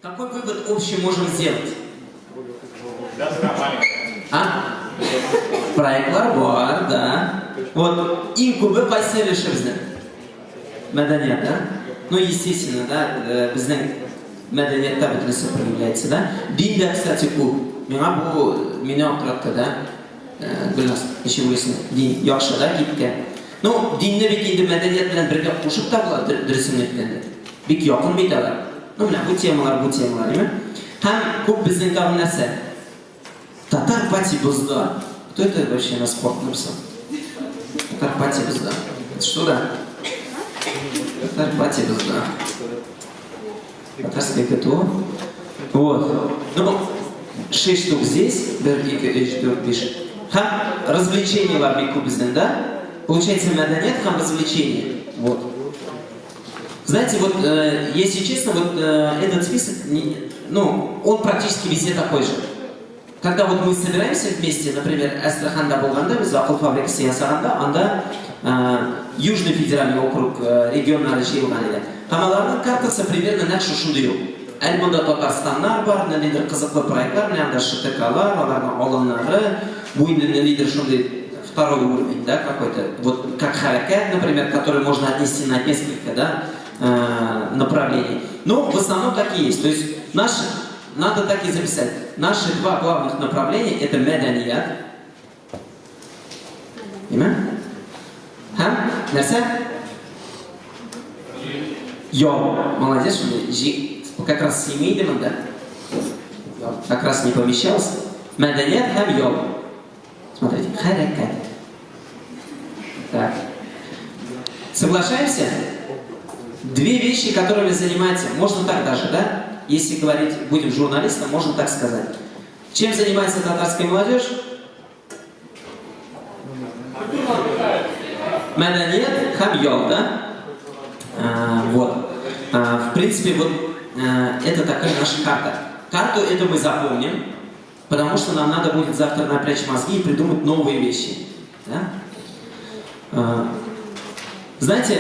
Какой вывод общий можем сделать? Проектлар бар, да. Вот, инкубы қайсы реши біздің? Мәдәният, да? Ну, естественно, да, біздің мәдәниятта бітірісі проявляется, да? Дин да, кстати, көп. Меня оқтыратты, да? Гүлназ, неше ойлайсың? Дин, яқшы, да, кеткен. Ну, динді бек енді мәдәният білән бірге қошып табылады, дұрысын еткенде. Бек яқын бейталар. Ну, мына, бұл темалар, деме? Һәм көп біздің кабы нәрсе. Татар пати бұзды. Кто это вообще на спорт написал? Татар пати бұзды. Это что, да? Татар пати бұзды. Татарское КТО. Вот. Ну, 6 штук здесь, 4 пишет. Һәм развлечения бар бек көп біздің, да? Получается, мәдәният һәм развлечения. Вот. Знаете, вот, если честно, вот этот список, ну, он практически везде такой же. Когда вот мы собираемся вместе, например, Астраханда болғанда, біз ақыл фабрикасы ясағанда, анда Южный федеральный округ регионнары жиылған еді. Хамалардың картасы примерно нәк шушынды yok. Әлі мұнда Татарстаннар бар, нәлейдір қызықлы проектлар, мынанда ШТК-лар, олардың алынлары, бұйны нәлейдір шындай второй уровень, да, какой-то, вот как харакат, например, который можно отнести на несколько, да, направлений. Но в основном так и есть. То есть надо так и записать. Наши два главных направления это мәдәният. Имя? Һәм нәрсә? Ял. Молодец, что как раз семейный мында. Как раз не помещался. Мәдәният һәм ял. Смотрите, харакат. Так. Соглашаемся? Две вещи, которыми занимается, можно так даже, да? Если говорить, будем журналистом, можно так сказать. Чем занимается татарская молодежь? Мәдәният һәм ял, да? Вот. В принципе, вот это такая наша карта. Карту эту мы запомним, потому что нам надо будет завтра напрячь мозги и придумать новые вещи. Да? Знаете,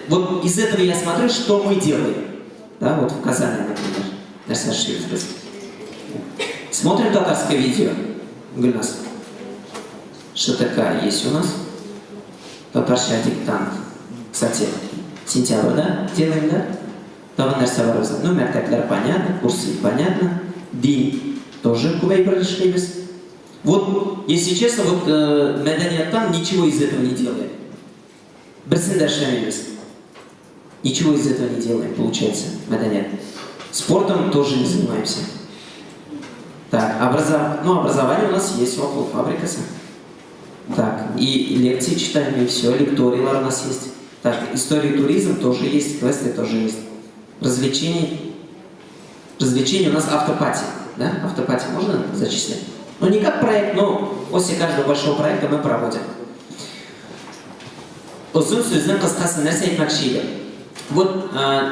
вот из этого я смотрю, что мы делаем. Да, вот в Казани, например. Смотрим татарское видео. Гульнас. Что такое есть у нас? Татарский диктант. Кстати, сентябрь, да? Делаем, да? Ну, мәртәкләр понятно, курсы понятно. Дин тоже кубай прошли. Вот, если честно, вот мәдәнияттан ничего из этого не делаем. Ничего из этого не делаем, получается, мәдәният. Спортом тоже не занимаемся. Так, образование у нас есть, около фабрикасы. Так, и лекции читаем, и все, лекториялар у нас есть. Так, история туризм тоже есть, квесты тоже есть. Развлечения у нас автопати, да? Автопати можно зачислять? Ну, не как проект, но после каждого большого проекта мы проводим. Uzun sözden kıskası нәрсе айтмақшы еді. Вот,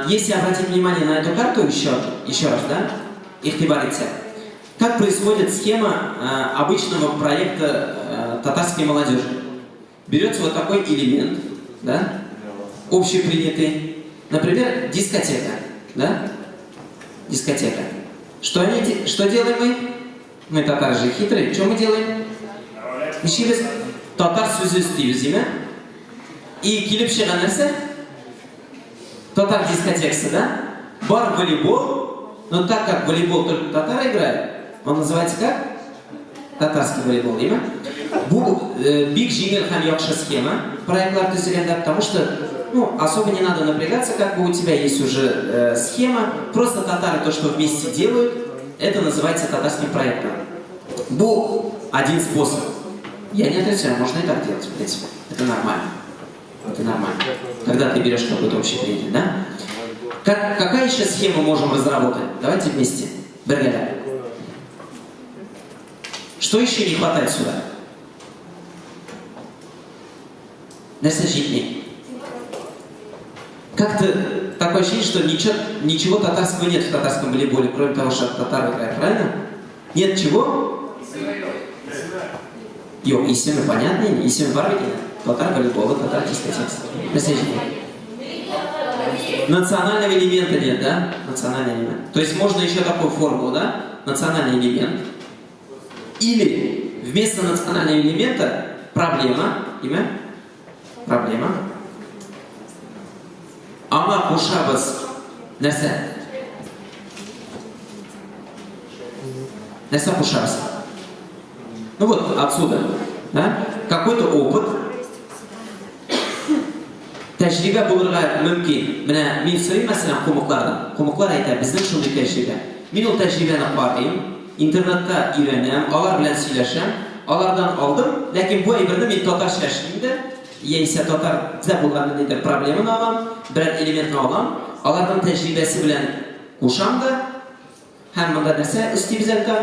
если обратить внимание на эту карту еще раз, да, ихтибариться, как происходит схема обычного проекта татарской молодежи. Берется вот такой элемент, да, общепринятый, например, дискотека, да, дискотека. Что делаем мы? Мы татары же хитрые, что мы делаем? Татар сөзі істейміз, деме? И келіп шығған нәрсе? Татар дискотекасы, да? Бар волейбол, но так как волейбол только татары играют, он называется как? Татарский волейбол, деме? Бұл биг жеңіл һәм яқшы схема проектлар түзілгенде, потому что особо не надо напрягаться, как бы у тебя есть уже схема, просто татары то, что вместе делают, это называется татарским проектом. Бұл один способ. Я не отрицаю, можно и так делать, в принципе. Это нормально. Это нормально. Когда ты берешь какой-то общепринятый, да? Какая еще схема можем разработать? Давайте вместе. Бергеля. Что еще не хватает сюда? Насаждение. Как-то такое ощущение, что ничего татарского нет в татарском волейболе, кроме того, что татары играют, правильно? Нет чего? Йо, истинно понятно, истинно барвики. Татар волейбола, татар дискотекс. Насаждение. Национального элемента нет, да? Национальный элемент. То есть можно еще такую формулу, да? Национальный элемент. Или вместо национального элемента проблема. Имя? Проблема. Ама кушабыз. Нәрсе? Нәрсе кушабыз. Ну вот отсюда. Да? Какой-то опыт. Тәжрибе булырга мөмкин. Менә мин сорыйм мәсәлән кумыклардан. Кумыклар әйтә, безнең шундый тәҗрибә. Мин ул тәҗрибәне карыйм, интернетта өйрәнәм, алар белән сөйләшәм, алардан алдым, ләкин бу әйберне мин татарча эшлим дә, яисә татарча булган ниндидер проблеманы алам, берәр элементны алам, алардан тәҗрибәсе белән кушам да, һәм монда нәрсә эстибез әлкә?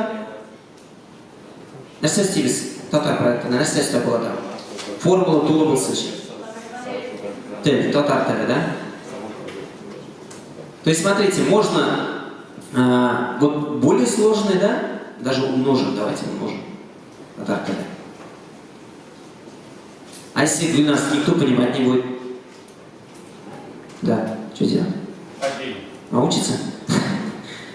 Нәрсә эстибез? Татар проектында нәрсә эстәп була? Формула тулы булсын. Татар теле, да? То есть, смотрите, можно вот более сложный, да? Даже умножим, давайте умножим. Татар теле. А если у нас никто понимать не будет? Да, что делать? А учиться?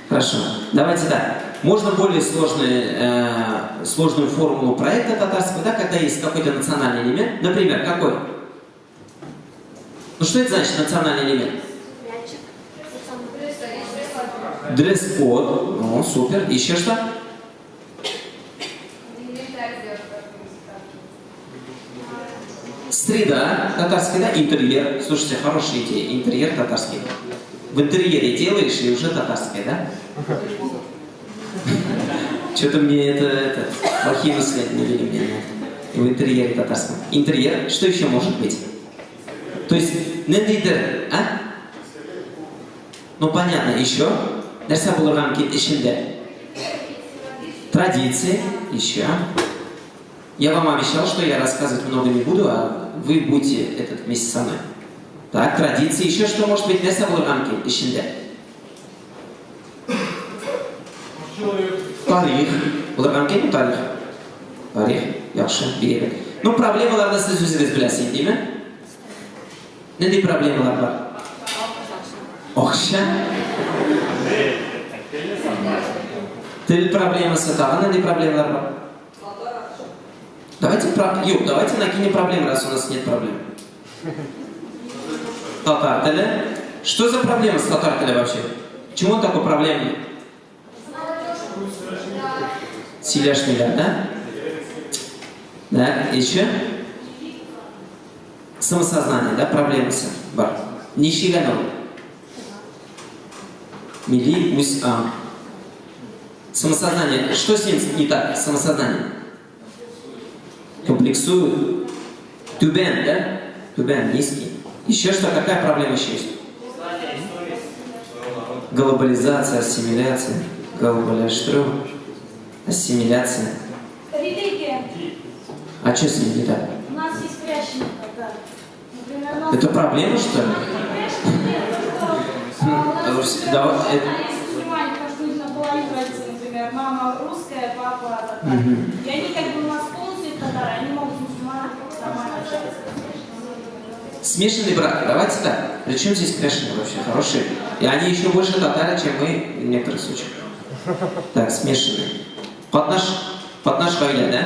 Хорошо. Давайте так. Можно более сложную формулу проекта татарского, да, когда есть какой-то национальный элемент. Например, какой? Ну что это значит национальный элемент? Дресс-код. Ну, супер. Еще что? Среда татарский, да? Интерьер. Слушайте, хорошая идея. Интерьер татарский. В интерьере делаешь и уже татарский, да? Что-то мне это плохие мысли навели мне. В интерьере татарском. Интерьер. Что еще может быть? То есть, нендейдер, а? Ну понятно, еще. Нәрсә булырга мөмкин ичендә? Традиции, еще. Я вам обещал, что я рассказывать много не буду, а вы будете этот вместе со мной. Так, традиции, еще что может быть? Нәрсә булырга мөмкин ичендә? Тарих. Булырга мөмкин тарих? Тарих, яхшы, бирәк. Ну проблемаларны сез үзегез беләсез, димме? Нендей проблемалар бар? Акча. Тел проблемасы, тагы нендей проблемалар бар? Давайте накинем проблемы, раз у нас нет проблем. Татар теле. Что за проблема с татар теле вообще? Почему он такой проблемный? Сөйләшмиләр, да? Да, еще? Самосознание, да, проблемы бар. Нищигану. Мили мусам. Самосознание. Что с ним не так? Самосознание. Комплексует. Тюбен, да? Тюбен, низкий. Еще что? Какая проблема еще есть? Глобализация, ассимиляция. Глобализация, ассимиляция. А что с ним не так? У нас есть прящение татар. Например, это проблема, что ли? Например, мама русская, папа татар. И они как бы у нас полностью татары, они могут с мусульманами нормально общаться. Смешанный брак, давайте так. Причем здесь крашеные вообще хорошие? И они еще больше татары, чем мы в некоторых случаях. Так, смешанные. Под наш гаиля, да?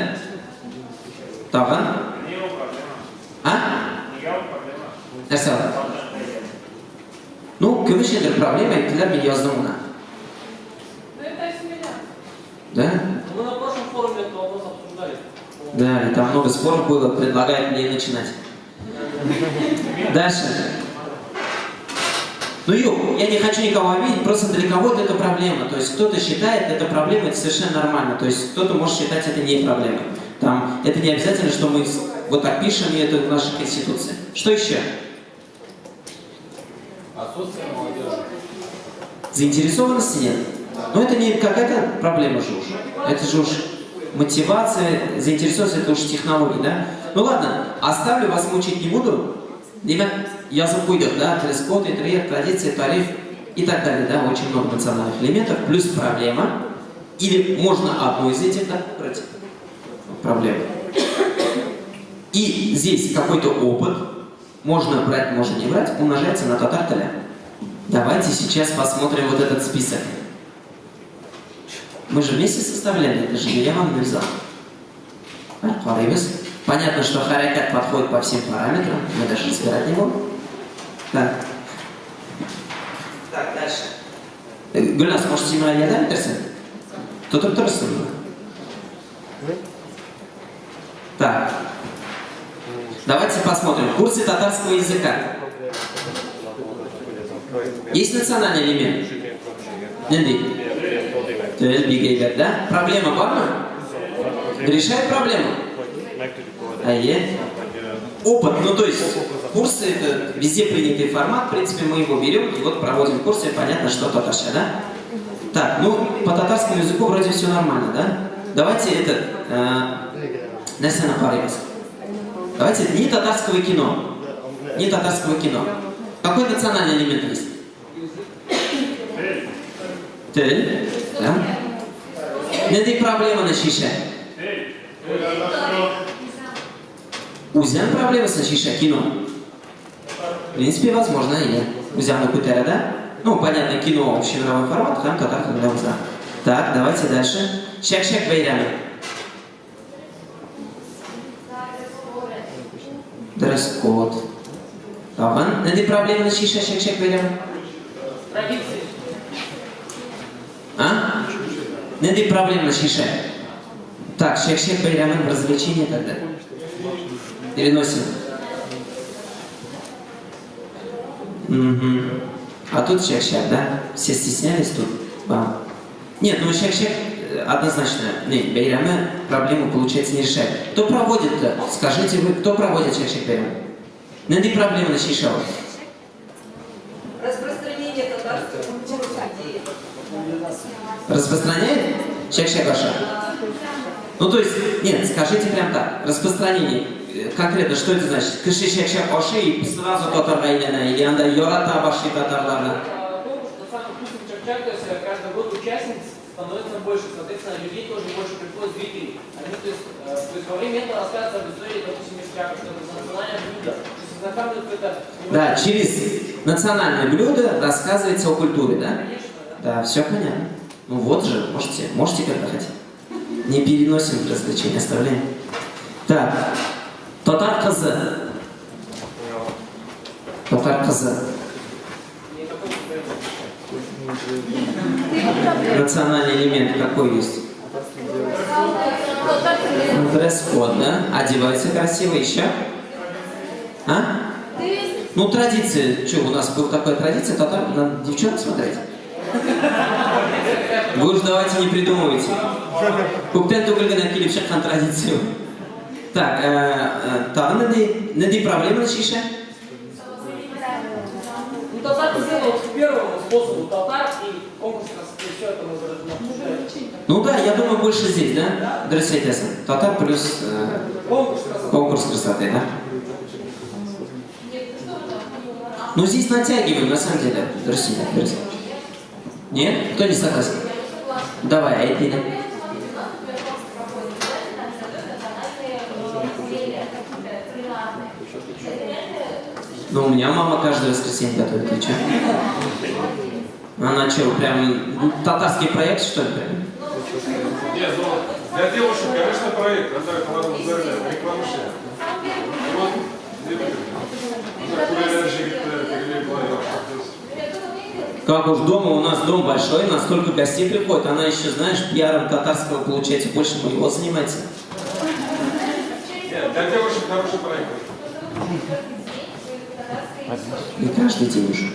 Тагын? А? Нәрсә? Ну, көмешедер проблема, әйттеләр, мен яздым уна. Это ассимиляция. Да? Мы на прошлом форуме этот вопрос обсуждали. Да, и там много споров было, предлагают мне начинать. Дальше. Ну, я не хочу никого обидеть, просто для кого-то это проблема. То есть кто-то считает это проблемой, это совершенно нормально. То есть кто-то может считать это не проблемой. Там, это не обязательно, что мы вот так пишем, и это в нашей Конституции. Что еще? Отсутствие молодежи. Заинтересованности нет. Но это не какая-то проблема же уж. Это же уж мотивация, заинтересованность, это уж технологии, да? Ну ладно, оставлю, вас мучить не буду. Язык уйдет, да? Дресс-код, интерьер, традиции, тариф и так далее, да? Очень много национальных элементов, плюс проблема. Или можно одну из этих, да, брать? Проблема. И здесь какой-то опыт, можно брать, можно не брать, умножается на татар-таля. Давайте сейчас посмотрим вот этот список. Мы же вместе составляли, это же не я вам навязал. Понятно, что харакат подходит по всем параметрам, мы даже разбирать не будем. Так. Так, дальше. Гульнас, может, Симра я дам интерсен? Кто-то просто. Так. Давайте посмотрим. Курсы татарского языка. Есть национальный элемент? Нет. Да? Проблема важна? Решает проблему? Опыт, ну то есть курсы это везде принятый формат, в принципе мы его берем и вот проводим курсы, понятно, что татарща, да? Так, ну по татарскому языку вроде все нормально, да? Давайте это, давайте не татарского кино, не татарского кино. Какой национальный элемент есть? Тель, да? Нет проблемы на шише. Узян проблема с шиша кино. В принципе, возможно, и узян на кутера, да? Ну, понятно, кино общий мировой формат, там татар, когда узян. Так, давайте дальше. Шак-шак байрами. Дресс-код. Таван. Нет проблемы на шиша шак-шак байрами? Традиции. А? Нет проблем на шиша. Так, шак-шак байрами, развлечения тогда. Переносим. Угу. А тут шак-шак, да? Все стеснялись тут? Бам. Нет, ну шак-шак однозначно, не, байрамы проблему, получается, не решает. Кто проводит-то? Скажите вы, кто проводит шак-шак байрам? Нет проблемы на шиша. Распространение татарского идеи. Распространяет шак-шак ваша? Ну то есть, нет, скажите прям так, распространение. Конкретно, что это значит? Кыши шак-шак оши и сразу татар гайнена, или анда йората баши татарларна. То есть каждый год участниц становится больше, соответственно, людей тоже больше приходит зрителей. Они, то есть во время этого рассказывается об истории, допустим, Мишкяка, что это национальное блюдо. То есть знакомят это... Да, через национальное блюдо рассказывается о культуре, да? Конечно, да. Да, все понятно. Ну вот же, можете когда хотите. Не переносим развлечения, оставляем. Так, татар кызы. Татар кызы. Национальный элемент какой есть? Дресс-код, да? Одевается красиво еще? А? Ну, традиции. Что, у нас была такая традиция, татар, надо девчонок смотреть? Вы уж давайте не придумывайте. Куптен тугрыга накили в шахтан традицию. Так, нади проблемы на шише? Ну, татар сделал к первому способу татар и конкурс все это мы обсуждаем. Ну да, я думаю, больше здесь, да? Здравствуйте, татар плюс конкурс красоты, да? Ну здесь натягиваем, на самом деле. Здравствуйте. Нет? Кто не согласен? Давай, Айпина. Ну, у меня мама каждое воскресенье готовит, ты что? Она что, прям татарский проект, что ли? Нет, ну, для девушек, конечно, проект, это ладно, реклама. Вот, как уж дома, у нас дом большой, настолько гостей приходит, она еще, знаешь, пиаром татарского, получается, больше моего занимается. Нет, для девушек хороший проект. Не каждый день уже.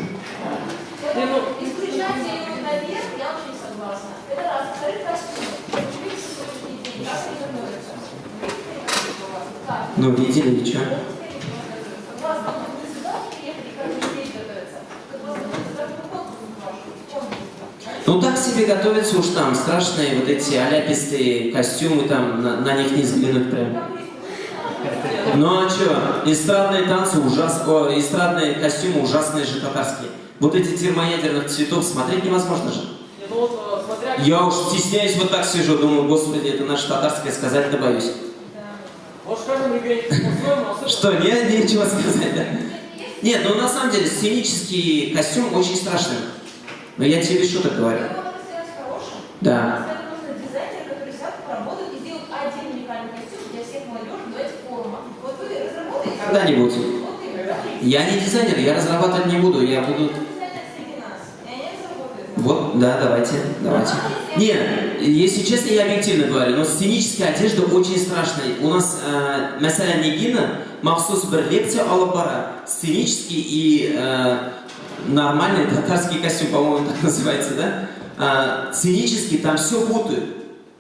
Исключать ее наверх, я очень согласна. Это раз. Вторых костюм. Ну, видели ли, что? Ну так себе готовятся уж там страшные вот эти аляпистые костюмы, там на них не взглянуть прям. Ну а что, эстрадные танцы ужасные, эстрадные костюмы ужасные же татарские. Вот эти термоядерных цветов смотреть невозможно же. Я уж стесняюсь, вот так сижу, думаю, господи, это наше татарское, сказать-то боюсь. Может, в каждом регионе по-своему, особенно... Что, нечего сказать, да? Нет, ну на самом деле сценический костюм очень страшный. Но я тебе без шуток говорю. Его надо сделать хорошим. Да. Это нужно дизайнер, который взял, поработает и сделает один уникальный костюм для всех молодежи в этих форумах. Вот вы разработаете. Когда-нибудь. Вот именно. Я не дизайнер, я разрабатывать не буду, я буду... Дизайнер среди нас. И они разработают. Вот, да, давайте. Нет, если честно, я объективно говорю, но сценическая одежда очень страшная. У нас, mesela Нигина, махсус бір лекция алып бара. Сценический и нормальный татарский костюм, по-моему, так называется, да? Сценический, там все путают.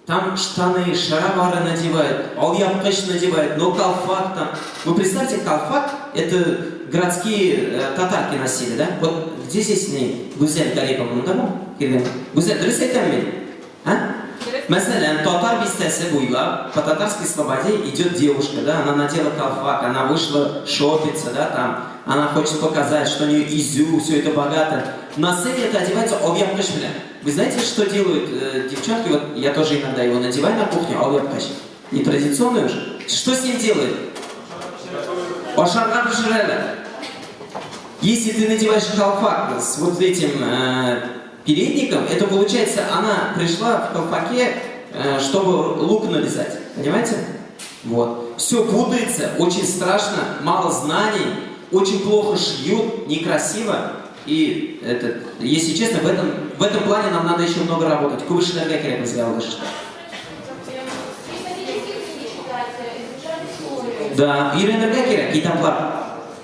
Там штаны, шаровары надевают, алъяпкыш надевают, но колфак там. Вы представьте, колфак это городские татарки носили, да? Вот здесь есть не Гузель Гариповна, да? Гузель, дұрыс айтамын мен? А? Mesela татар бистесі буйлап, по татарской слободе идет девушка, да? Она надела колфак, она вышла шопиться, да, там. Она хочет показать, что у нее изю, все это богато. На сцене это одевается алъяпкыш. Вы знаете, что делают девчонки? Вот я тоже иногда его надеваю на кухню, алъяпкыш. Не традиционную же. Что с ним делают? Ошарган жирена. Если ты надеваешь колпак с вот этим передником, это получается, она пришла в колпаке, чтобы лук нарезать. Понимаете? Вот. Все путается, очень страшно, мало знаний, очень плохо шьют, некрасиво. И это, если честно, в этом плане нам надо еще много работать. Кубыш энергия сделал даже. Да, и энергия китаплар.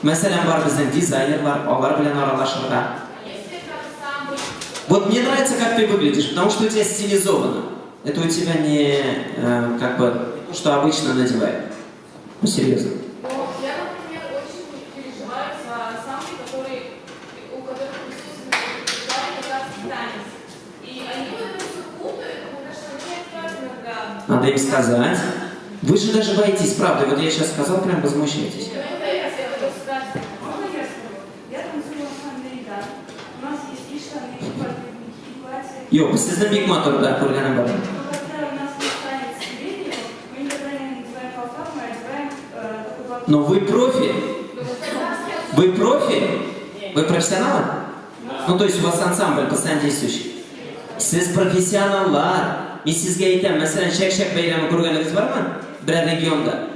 Mesela бар біздің дизайнерлар, олар білен аралашырға. Вот мне нравится, как ты выглядишь, потому что у тебя стилизовано. Это у тебя не как бы, что обычно надевают. Ну, серьезно. Я, например, очень переживаю за самки, у которых присутствует татарский танец. И они это все путают, потому что мне это иногда... Надо им сказать. Вы же даже боитесь, правда. Вот я сейчас сказал, прям возмущаетесь. Yok, sizin Big Motor'da kurganım var. Но вы профи? Вы профи? Вы профессионалы? Ну, то есть у вас ансамбль постоянно действующий. Siz professionallar. Men sizga aytaman, masalan, Shak-Shak bayrami ko'rganingiz bormi? Bir regionda.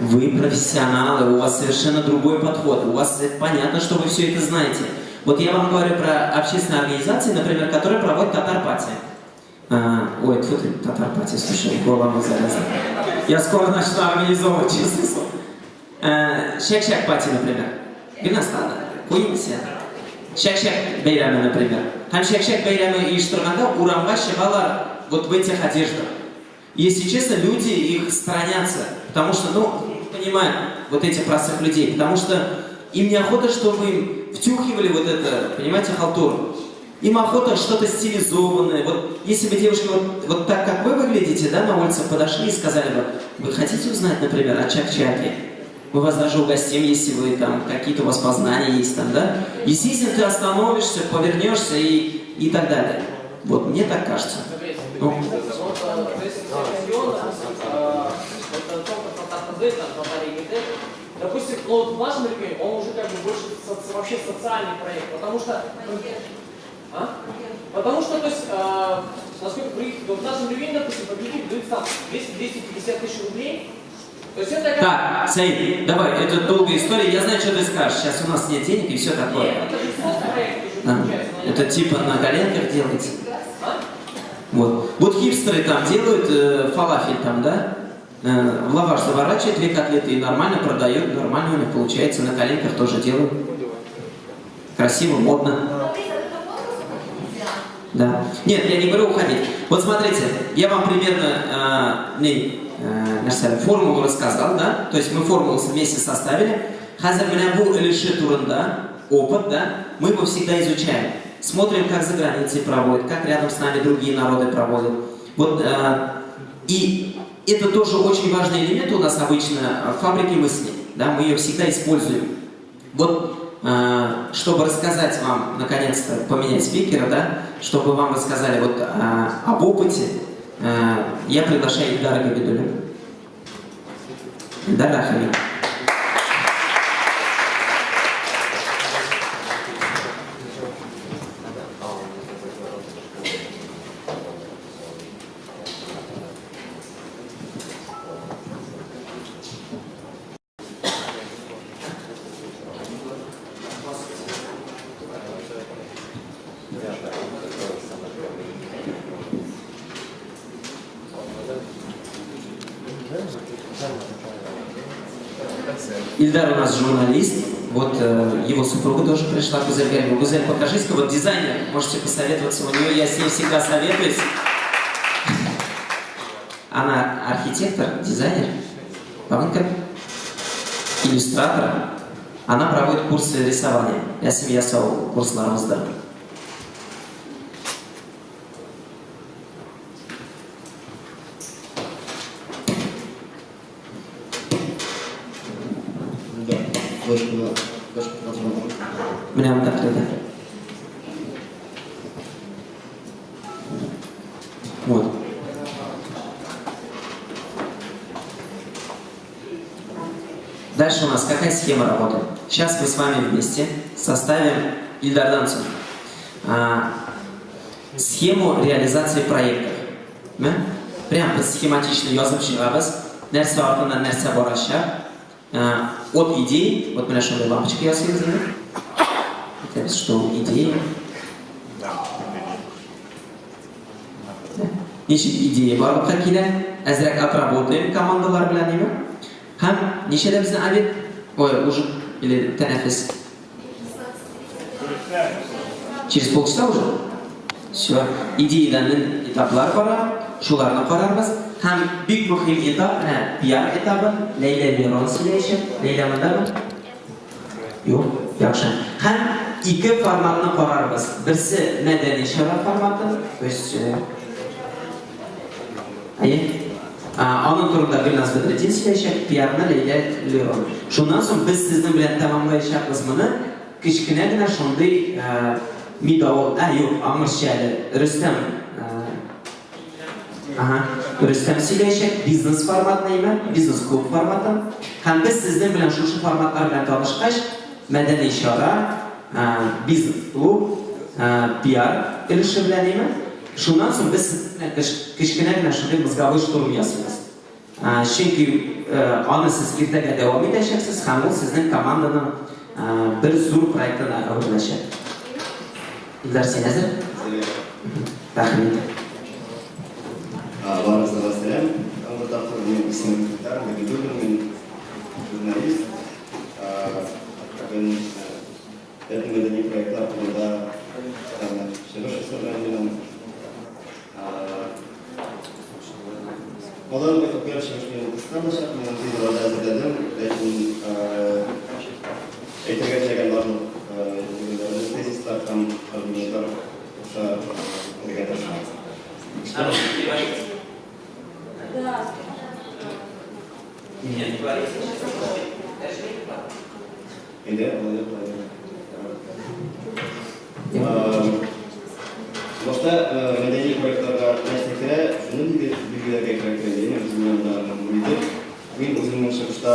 Вы профессионалы, у вас совершенно другой подход. У вас понятно, что вы все это знаете. Вот я вам говорю про общественные организации, например, которые проводят татар-пати. Ой, тьфу ты, татар-пати, слушай, голову залезла. Я скоро начну организовывать, честное слово. Shak-Shak-пати, например. Гимнастада, куинсия. Shak-Shak bayrami, например. Там Shak-Shak bayrami uyushtirganda урамга шығалар вот в этих одеждах. Если честно, люди их сторонятся, потому что, ну, понимают вот этих простых людей, потому что им неохота, чтобы им втюхивали вот это, понимаете, халтуру. Им охота что-то стилизованное. Вот если бы девушка вот так, как вы выглядите, да, на улице подошли и сказали бы, вы хотите узнать, например, о Чак-Чаке? Мы вас даже угостим, если вы там, какие-то у вас познания есть там, да? Естественно, ты остановишься, повернешься и так далее. Вот, мне так кажется. Ну. Допустим, ну, в нашем регионе он уже как бы больше вообще социальный проект, потому что... Потому что, то есть, насколько в нашем регионе, допустим, победитель дают там 200-250 тысяч рублей. То есть это как... Так, Саид, давай, это долгая история, я знаю, что ты скажешь. Сейчас у нас нет денег и все такое. Нет, это же соцпроект уже получается. Это типа на коленках делается. Вот хипстеры там делают фалафель там, да? В лаваш заворачивают 2 котлеты и нормально продают, нормально у них получается, на коленках тоже делают. Красиво, модно. Да. Нет, я не говорю уходить. Вот смотрите, я вам примерно формулу рассказал, да? То есть мы формулу вместе составили. Хазар меня был лишь турында, опыт, да? Мы его всегда изучаем. Смотрим, как за границей проводят, как рядом с нами другие народы проводят. Вот, и это тоже очень важный элемент у нас обычно в фабрике мысли. Да? Мы ее всегда используем. Вот, чтобы рассказать вам, наконец-то, поменять спикера, да? Чтобы вам рассказали вот об опыте, Я приглашаю Ильдара Габидуля. Ильдар Рахами. Ильдар у нас журналист, вот его супруга тоже пришла, Гузель Галимова. Гузель, покажись-ка, вот дизайнер, можете посоветоваться у нее, я с ней всегда советуюсь. Она архитектор, дизайнер, помните, иллюстратор. Она проводит курсы рисования. Я семья Сау, курс на Рамаздан. Меня вот так ребят. Вот. Дальше у нас какая схема работы? Сейчас мы с вами вместе составим Ильдарданцу схему реализации проектов. Прям схематично yazып чыгабыз. Нәрсе артынан нәрсе барачак. От идей, вот мы нашли лампочки ясные, это что идеи. Ничек идеи бар такие, азрак отработаем командалар белән име. Һәм ничәдә безнең обед, ой, ужин или тәнәфес. Через полчаса уже. Все. Идеядан этаплар бара, шуларны карарбыз. Һәм бик мөһим этап, пиар этабы, Лейла Мирон сөйләячәк. Лейла мондамы? Юк, яхшы. Һәм ике форматны карарбыз. Берсе мәдәни шара форматы, то есть аның турында Гөлназ Бәдретдин сөйләячәк, пиарны Лейла Мирон. Шуннан соң без сезнең белән тәмамлаячакбыз моны. Кичкенә генә шундый медал, юк, аңырчалы Рөстәм Рөстәм сөйләячәк, бизнес форматны име, бизнес-клуб форматын. Һәм без сезнең белән шушы форматлар белән танышкач, мәдәни чара, бизнес-клуб, пиар өлеше белән име. Шуннан соң без кичкенә генә шундый мозговой штурм ясыйбыз. Чөнки аны сез иртәгә дәвам итәчәксез һәм ул сезнең команданың бер зур проектына әвереләчәк. Ильдар, сен әзер? Рәхмәт. Барыңызға сәлем. Аңғыртақыр менің исемім Ильдар Габидуллин, мен журналист. Бүгін этномәдәни проекттар турында шығыш жасаған едім. Одан бері шығыш менің қысқандашақ, мен видеоларды әзірледім. Әйтергә теләгән барлық тезистар һәм аргументтар аша бергә тырышабыз. Да. Нет, говорите. Башта мәдәни проектларга нәрсәгә шуны билгеләргә кирәк дип уйлыйм. Мин үземнең чыгышта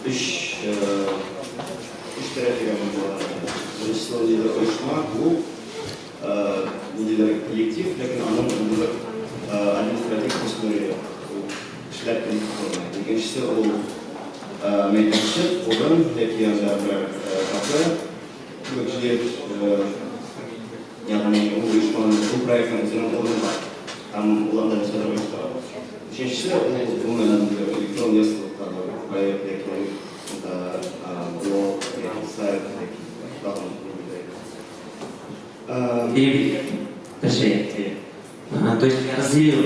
өч тәрәфкә мөмкин. Беренчесе оешма, клуб, коллектив, ләкин аның административ кысмы эшләр коллективы. Икенчесе ул мәйданчык, урын, яки бер кафе, ягъни ул оешманың, ул проектның үзенең урыны бар. Һәм уларда нәрсәләр оештыра. Өченчесе ул гомумән электрон ясалыклар проект, яки блог, яки сайт, И то есть я разделил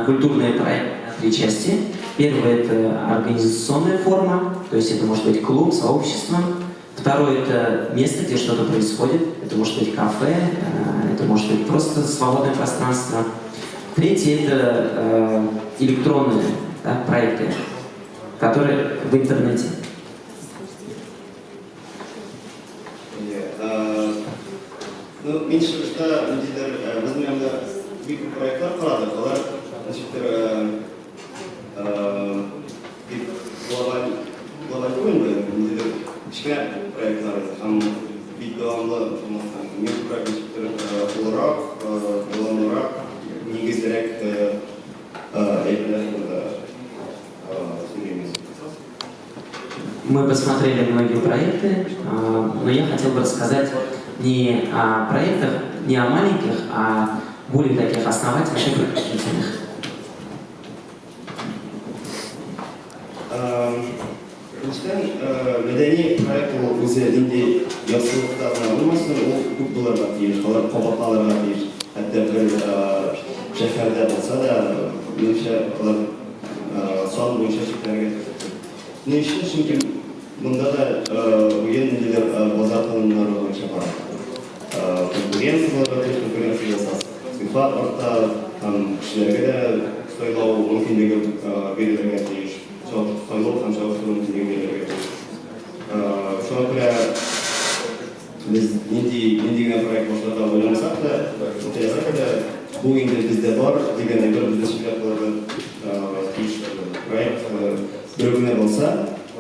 культурные проекты на три части. Первое – это организационная форма, то есть это может быть клуб, сообщество. Второе – это место, где что-то происходит. Это может быть кафе, это может быть просто свободное пространство. Третье – это электронные проекты, которые в интернете. Мен шығышта біздің микропроекттар қарадық. Олар глобальный ойынды кішкене проекттар һәм бик давамлы микропроекттар оларақ, давамлырақ, негізірек сөйлейміз. Мы посмотрели многие проекты, но я хотел бы рассказать не о проектах, не о маленьких, а более таких основательных и продолжительных. Мәдәни проект ол өзі инде ясылықтарына болмасын, ол көп боларға тиіс, олар қабатталарға тиіс. Хәтта бір шәһәрдә болса да, меніңше олар сан бойынша шектелерге тіркелді. Не үшін? Чөнки мұнда да ойын нелер базар талаптары бойынша бар. Конкуренцияларға тиіс, конкуренция жасасы. Сыйфат арта, кішілерге де сайлау мүмкіндігі берілерге тиіс. Сайлау һәм жауаптылық мүмкіндігі берілерге тиіс. Шуңа күрә biz нендеген проект башларда ойламасақ та, теләсәк дә бу инде бездә бар дигән бер безне шикләп калырга тиеш проект бер булса,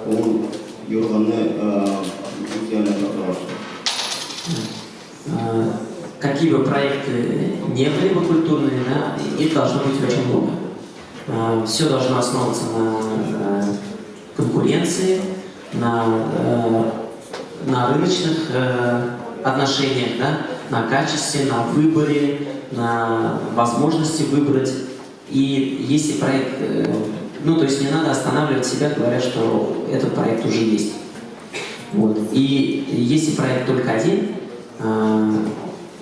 ул юрганны Какие бы проекты не были бы культурные, да, их должно быть очень много. Все должно основываться на конкуренции, на рыночных отношениях, да, на качестве, на выборе, на возможности выбрать. И если проект, то есть не надо останавливать себя, говоря, что этот проект уже есть. Вот. И если проект только один,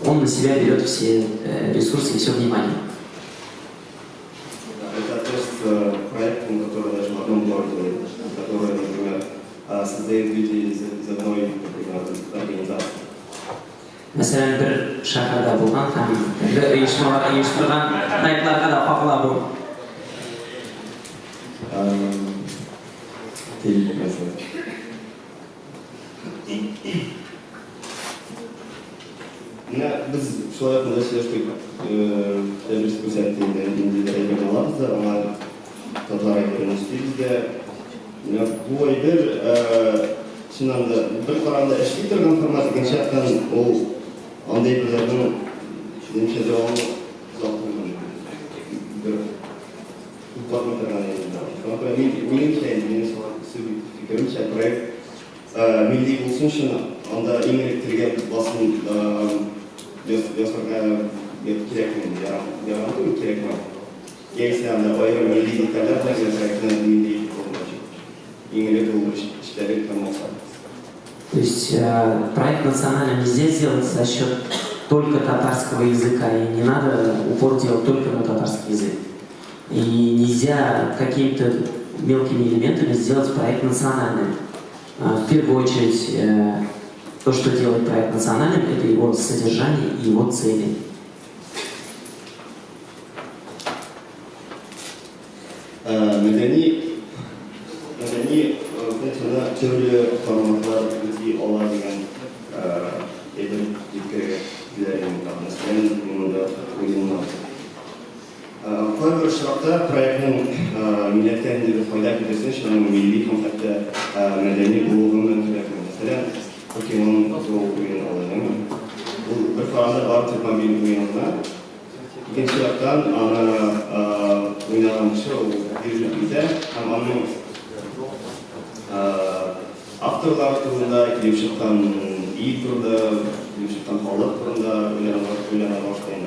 он на себя берет все ресурсы и все внимание. Это проект, который даже в одном городе, который, например, создает люди из одной, например, организации. Мәсәлән, бір шәһәрдә булган һәм оештырган проектларга да кагыла бу. Biz şöyle konuşuyoruz, tebrik gösterdiğinde İngilizce'ye bağlarız da ama tatlara görünüştüğümüz de bu ay şundan da bir kararda eşlik edilen format gençlerden o andayıplarının nemşe devamlı zaten bir uzatmalarına yayınlar. Ama benim fikrimce projekt milli olsun için anda İngilizce'ye basın Yasırga gerekmedi, yaratı gerekmedi. Gerisi ayrı milli diktatörler gerektiğinden milli olmayacak. İngiliz olmuş işleri tamamsa. То есть проект национальным нельзя сделать за счет только татарского языка, и не надо упор делать только на татарский язык. И нельзя какими-то мелкими элементами сделать проект национальным. В первую очередь, то, что делает проект национальным, это его содержание и его цели. Мәдәни функцияны төрле форматлар үзи ала дигән фикергә киләм. Мәсәлән, монда уеннар. Кайбер очракта проектның милләттән файда китерсен өчен милли һәм хәтта мәдәни булуы мөмкин. Мәсәлән, Покемон oyunu alalım. Bu bir faranda var tırmanma oyununa. İkinci taraftan ana oynamışı o birlikte hem onun aktorlar turunda, gelişikten iyi turunda, gelişikten halat turunda oynanmışlar.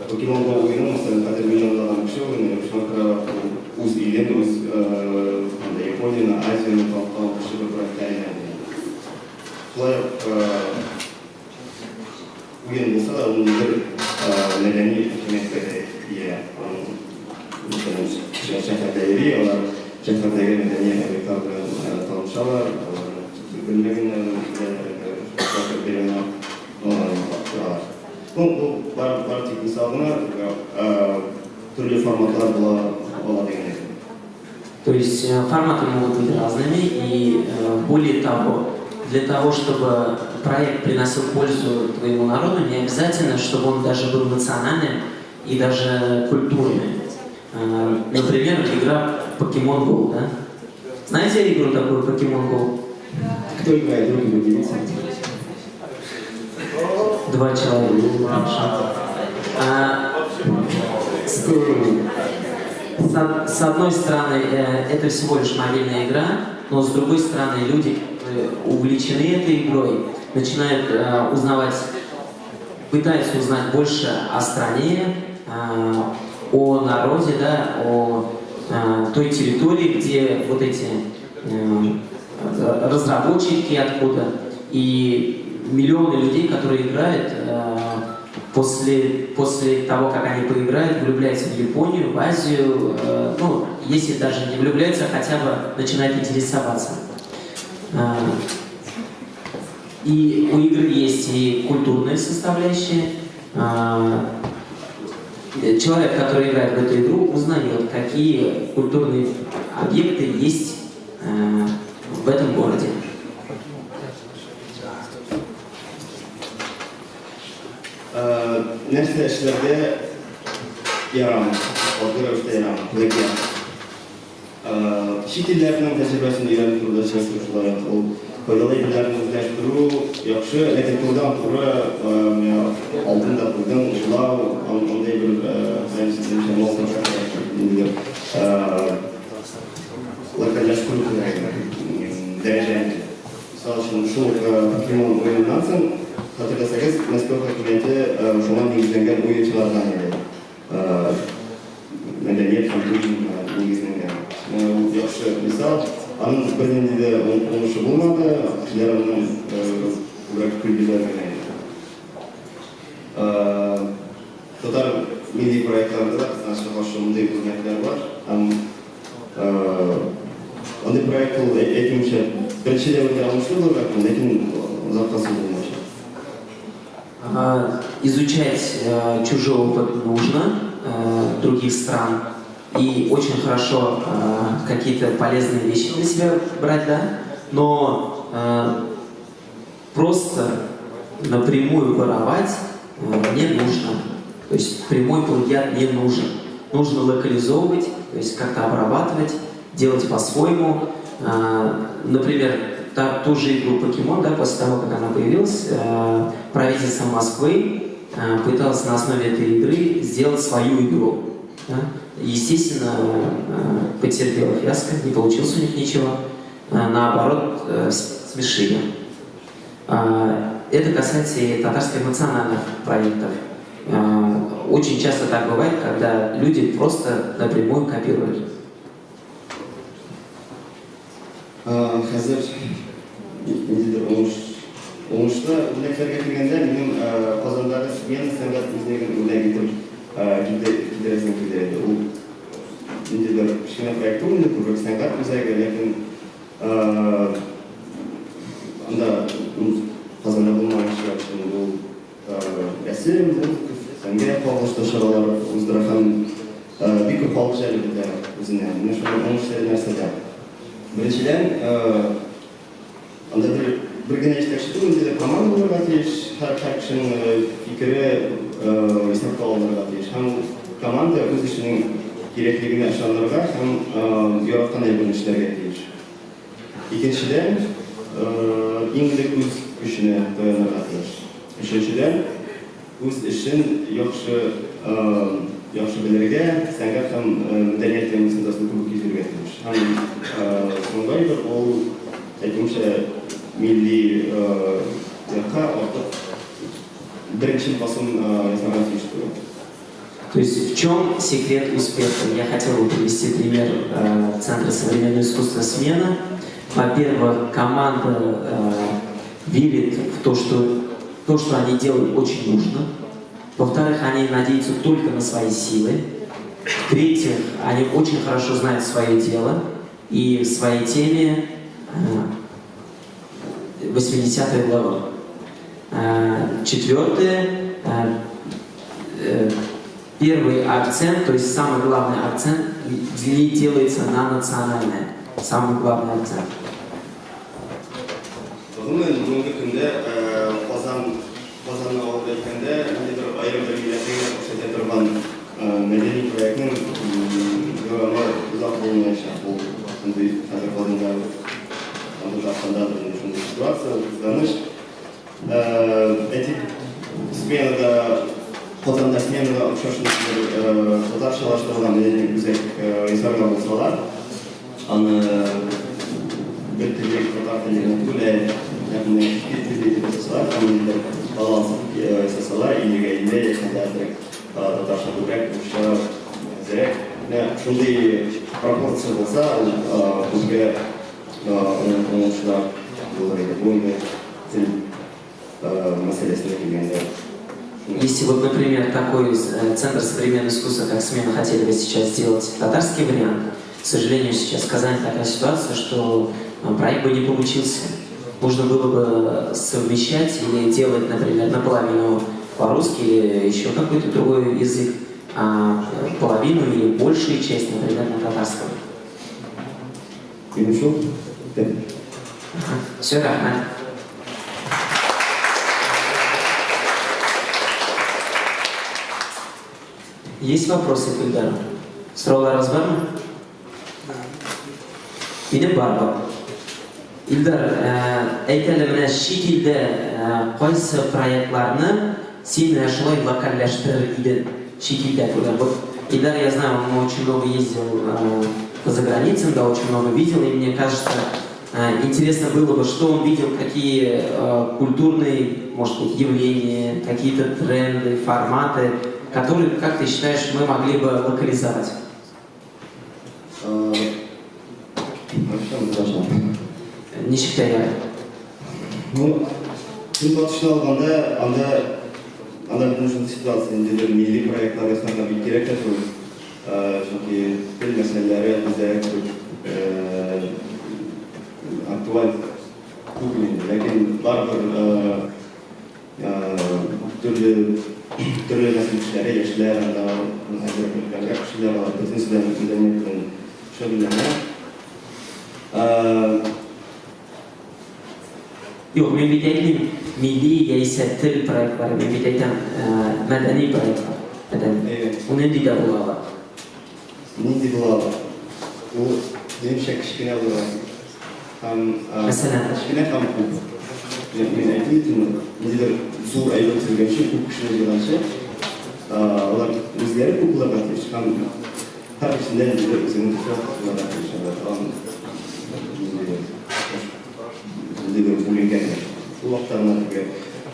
Pokemon Go oyunu mesela kadar milyonlardan bir şey oynuyor. Şu an kadar uz ilin, uz Japonya'nın, Asya'nın falan bir şey bırakıyor. Şöyle oyun olsa da onun bir nedeni hükümetlere diye şehirde yürüyorlar. Şehirde medeni Amerika'da tanışıyorlar. Birbirlerine bakıyorlar. Bu teknik sağlığına türlü formatlar olabildiğini. То есть форматы могут быть разными, и более того, для того, чтобы проект приносил пользу твоему народу, не обязательно, чтобы он даже был национальным и даже культурным. Например, игра Pokemon Go, да? Знаете игру такую Pokemon Go? Кто играет, руки выделите. 2 человека. Хорошо. С одной стороны, это всего лишь мобильная игра, но с другой стороны, люди, которые увлечены этой игрой, начинают узнавать, пытаются узнать больше о стране, о народе, да, о той территории, где вот эти разработчики откуда, и миллионы людей, которые играют, после того, как они поиграют, влюбляются в Японию, в Азию, ну, если даже не влюбляются, хотя бы начинают интересоваться. И у игры есть и культурная составляющая. Человек, который играет в эту игру, узнает, какие культурные объекты есть в этом городе. Нәрсе эшләрдә ярамый, алгы рәвештә ярамый, плагиат. Чит илләрнең тәҗрибәсен өйрәнеп торуда чыгышулар, ул файдалы илләрне үзләштерү, яхшы, ләкин турыдан туры алдында турыдан уйлау, андай бер сәнсезлек булмасын, локальләштерү дәрәҗәне. Мисал өчен, шул Pokemon уеннан соң hatırlasanız, Moskva hükümeti şu an негізленген oyunculardan еді. Мәдениет һәм туризм негізленген. Яхшы мисал, аның бірден де оңышы болмады, кешеләр аның күбрәк көлделәр генә иде. Татар милли проектларында да шундый хезмәтләр бар. Андый проект ул әйтүемчә, беренчедән уңышлы булган, ләкин озакка сузылмаячак. Изучать чужой опыт нужно, других стран, и очень хорошо какие-то полезные вещи для себя брать, да, но просто напрямую воровать не нужно, то есть прямой плагиат не нужен. Нужно локализовывать, то есть как-то обрабатывать, делать по-своему. Например, ту же игру Pokemon, да, после того, как она появилась, правительство Москвы пыталось на основе этой игры сделать свою игру. Да? Естественно, потерпела фиаско, не получилось у них ничего. Наоборот, смешили. Это касается и татарских национальных проектов. Очень часто так бывает, когда люди просто напрямую копируют. Хәзер ниндидер уңышлы бүләкләргә килгәндә, минем Казандагы Смена сәнгать музейын бүләк итеп кидерәсем килә иде. Ул ниндидер кечкенә проект түгел, күбрәк сәнгать музейы, ләкин анда Казанда булмаган эшләр өчен ул рәсем, сәнгать кагылышлы чаралар уздыра һәм бик күп халык җәлеп итә үзенә. Менә шуның уңышлы нәрсәдә. Біріншіден, анда бір генә жетекші түгел, команда булырга тиеш, һәр кешенең фикере исәпкә алынырга тиеш. Һәм команда үз эшенең кирәклегенә ышанырга һәм яраткан әйберне эшләргә тиеш. Икенчедән, иң элек үз көченә таянырга тиеш. Өченчедән, үз эшен яхшы белергә, сәнгать һәм мәдәният темасында күп кизергә тиеш. Һәм шундай бер ул әйтүемчә милли якка артык беренче басым ясарга тиеш түгел. То есть в чем секрет успеха? Я хотел бы привести пример Центра современного искусства «Смена». Во-первых, команда верит в то, что они делают, очень нужно. Во-вторых, они надеются только на свои силы. В-третьих, они очень хорошо знают свое дело и в своей теме 80-я глава. Четвертое, первый акцент, то есть самый главный акцент не делается на национальное. Самый главный акцент. Озгыны Татарстанда ушундай ситуация кызганыч. Эти смены да Хотанда смены учашчылар татарчалаштырылган бизде исламга болсалар, аны бир тилдеги татар тилинен бүлөй яғни тілдегі жасалар, коммунитер балансын жасалар, илге яғни татарша көбірек ұшыра зерек. Шундай пропорция болса, бізге оңышылар бойны тіл мәселесіне келгенде. Если вот, например, такой центр современного искусства, как «Смена», хотели бы сейчас сделать татарский вариант, к сожалению, сейчас в Казани такая ситуация, что проект бы не получился. Нужно было бы совмещать или делать, например, наполовину по-русски или еще какой-то другой язык, а половину или большую часть, например, на татарском. Все, Рахмат. Есть вопросы к Ильдару? Сұрауларыңыз бар ма? Менде бар. Ильдар, әйтелі мына шет елде қайсы проектларны сен шулай локальляштырыр едің шет елде көрген? Вот Ильдар, я знаю, он очень много ездил по заграницам, да, очень много видел, и мне кажется, интересно было бы, что он видел, какие культурные, может быть, явления, какие-то тренды, форматы, которые, как ты считаешь, мы могли бы локализовать? Не считая. Ну, точно алганда, анда нужна ситуация, где милли проектлар ясарга бит керек да, чөнки тил мәсьәләләре бездә актуаль түгел, ләкин барбыр төрле мәсьәләләре яшьләр анда хәзер кешеләр бар, безнең мәдәният белән шөгыльләнә. Yok, men bit aytdim, milliy yaisa til proyektlari, men bit aytam madaniy proyektlar. Uni nida bo'ladi? Nida bo'ladi? U menimcha kichkina bo'ladi. Masalan, kichkina ham ko'p. Men aytdim, nidadir zo'r ayollar kelgancha, ko'p kishilar kelgancha, ular o'zlari ko'plar qatnashish ham har ishdan o'zini tushunadi. Lider bo'lingan. Bu vaqtda ularga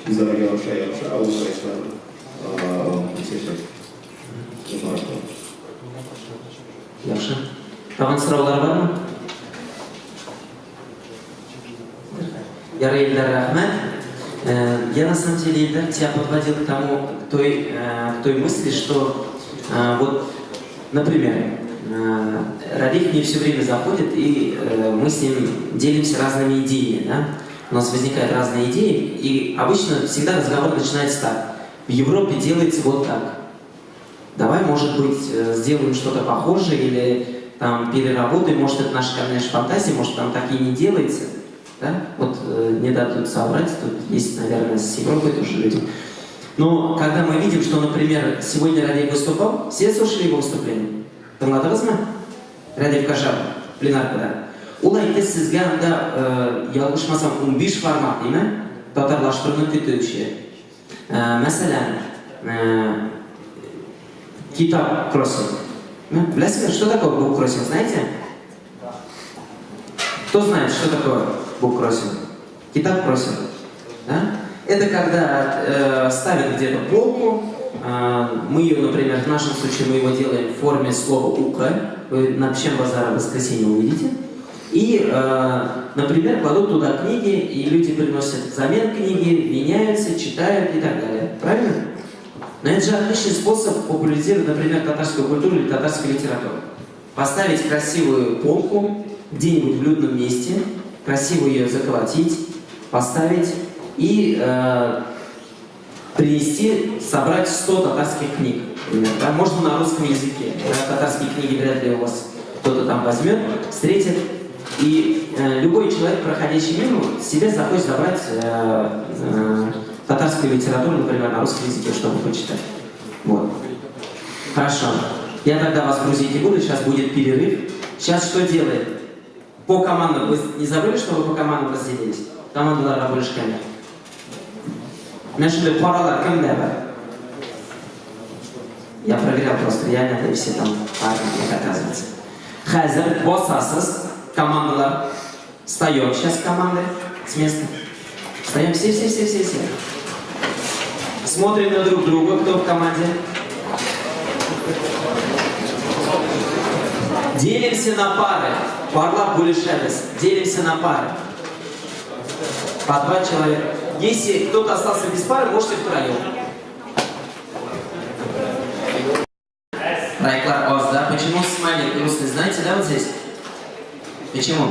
bizlarga o'xshash, o'xshashlar Yaxshi. Tag'in so'rovlar bormi? Ярый, Ильдар, рахмат. Я на самом деле, Ильдар, тебя подводил к тому, к той мысли, что вот, например, Радик мне все время заходит, и мы с ним делимся разными идеями, да? У нас возникают разные идеи, и обычно всегда разговор начинается так. В Европе делается вот так. Давай, может быть, сделаем что-то похожее, или там переработаем, может, это наша, конечно, фантазия, может, там так и не делается. Да? Вот не дадут соврать, тут есть, наверное, с Европой тоже люди. Но когда мы видим, что, например, сегодня Радик выступал, все слушали его выступление. Тыңладыңызмы? Радик Кажаб, пленаркада. Ул айтты сезгә анда, ялгышмасам, 15 формат, дейме? Татарлаштыруны көтүче. Мәсәлән, китап кроссинг. Білесіңіз, что такое буккроссинг, знаете? Кто знает, что такое буккроссинг? Китап кроссинг. Да? Это когда ставят где-то полку, мы ее, например, в нашем случае мы его делаем в форме слова «ука», вы на Пшем-базаре в воскресенье увидите, и, например, кладут туда книги, и люди приносят взамен книги, меняются, читают и так далее. Правильно? Но это же отличный способ популяризировать, например, татарскую культуру или татарскую литературу. Поставить красивую полку где-нибудь в людном месте, красиво ее заколотить, поставить и принести, собрать 100 татарских книг. Да? Можно на русском языке. Да? Татарские книги вряд ли у вас кто-то там возьмет, встретит. И любой человек, проходящий мимо, себе захочет забрать татарскую литературу, например, на русском языке, чтобы почитать. Вот. Хорошо. Я тогда вас грузить не буду, сейчас будет перерыв. Сейчас что делает? По командам, вы не забыли, что вы по командам разделились? Командаларға бөлішкенде. Мен шындай паралар кімде бар? Я проверял просто, реально это все там армии, оказывается. Хазер, боссасыз, командалар. Встаем сейчас команды с места. Встаем все. Смотрим на друг друга, кто в команде. Делимся на пары. Парлап булишебес. Делимся на пары. По 2 человека. Если кто-то остался без пары, можете втроем. Райклар Оз, да? Почему смайлик грустный? Знаете, да, вот здесь? Почему?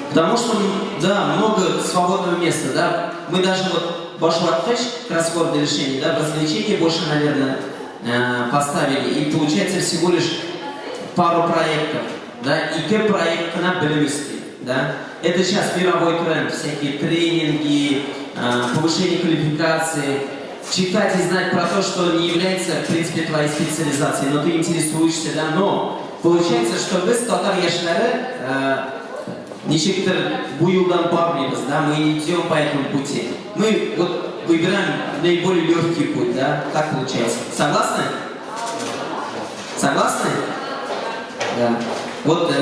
Потому что, да, много свободного места, да? Мы даже вот Башватфэш, кроссворд решений, да, развлечения больше, наверное, поставили. И получается всего лишь пару проектов, да? И к проекту на Белемиске, да? Это сейчас мировой тренд, всякие тренинги, повышение квалификации. Читать и знать про то, что не является, в принципе, твоей специализацией, но ты интересуешься, да? Но получается, что вы с Татар Яшнары ничего буюлдан парнибыз, да, мы не идем по этому пути. Мы вот выбираем наиболее легкий путь, да, так получается. Согласны? Согласны? Да. Вот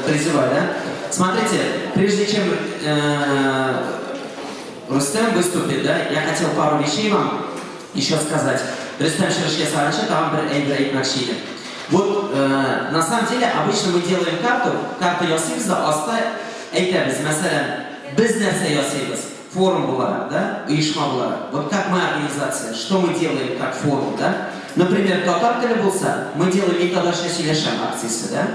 призываю, да? Смотрите, прежде чем Рустем выступит, да, я хотел пару вещей вам еще сказать. Рустем Шершкесаранча, там Эйбрейт Накшиди. Вот, на самом деле, обычно мы делаем карту Йосифза, оставь Эйтебез, mesela, без нәрсе Йосифз, форум была, да, Ишма была. Вот как мы организация, что мы делаем как форум, да? Например, Татар Телебулса, мы делаем Митадаши Силешем акции, да?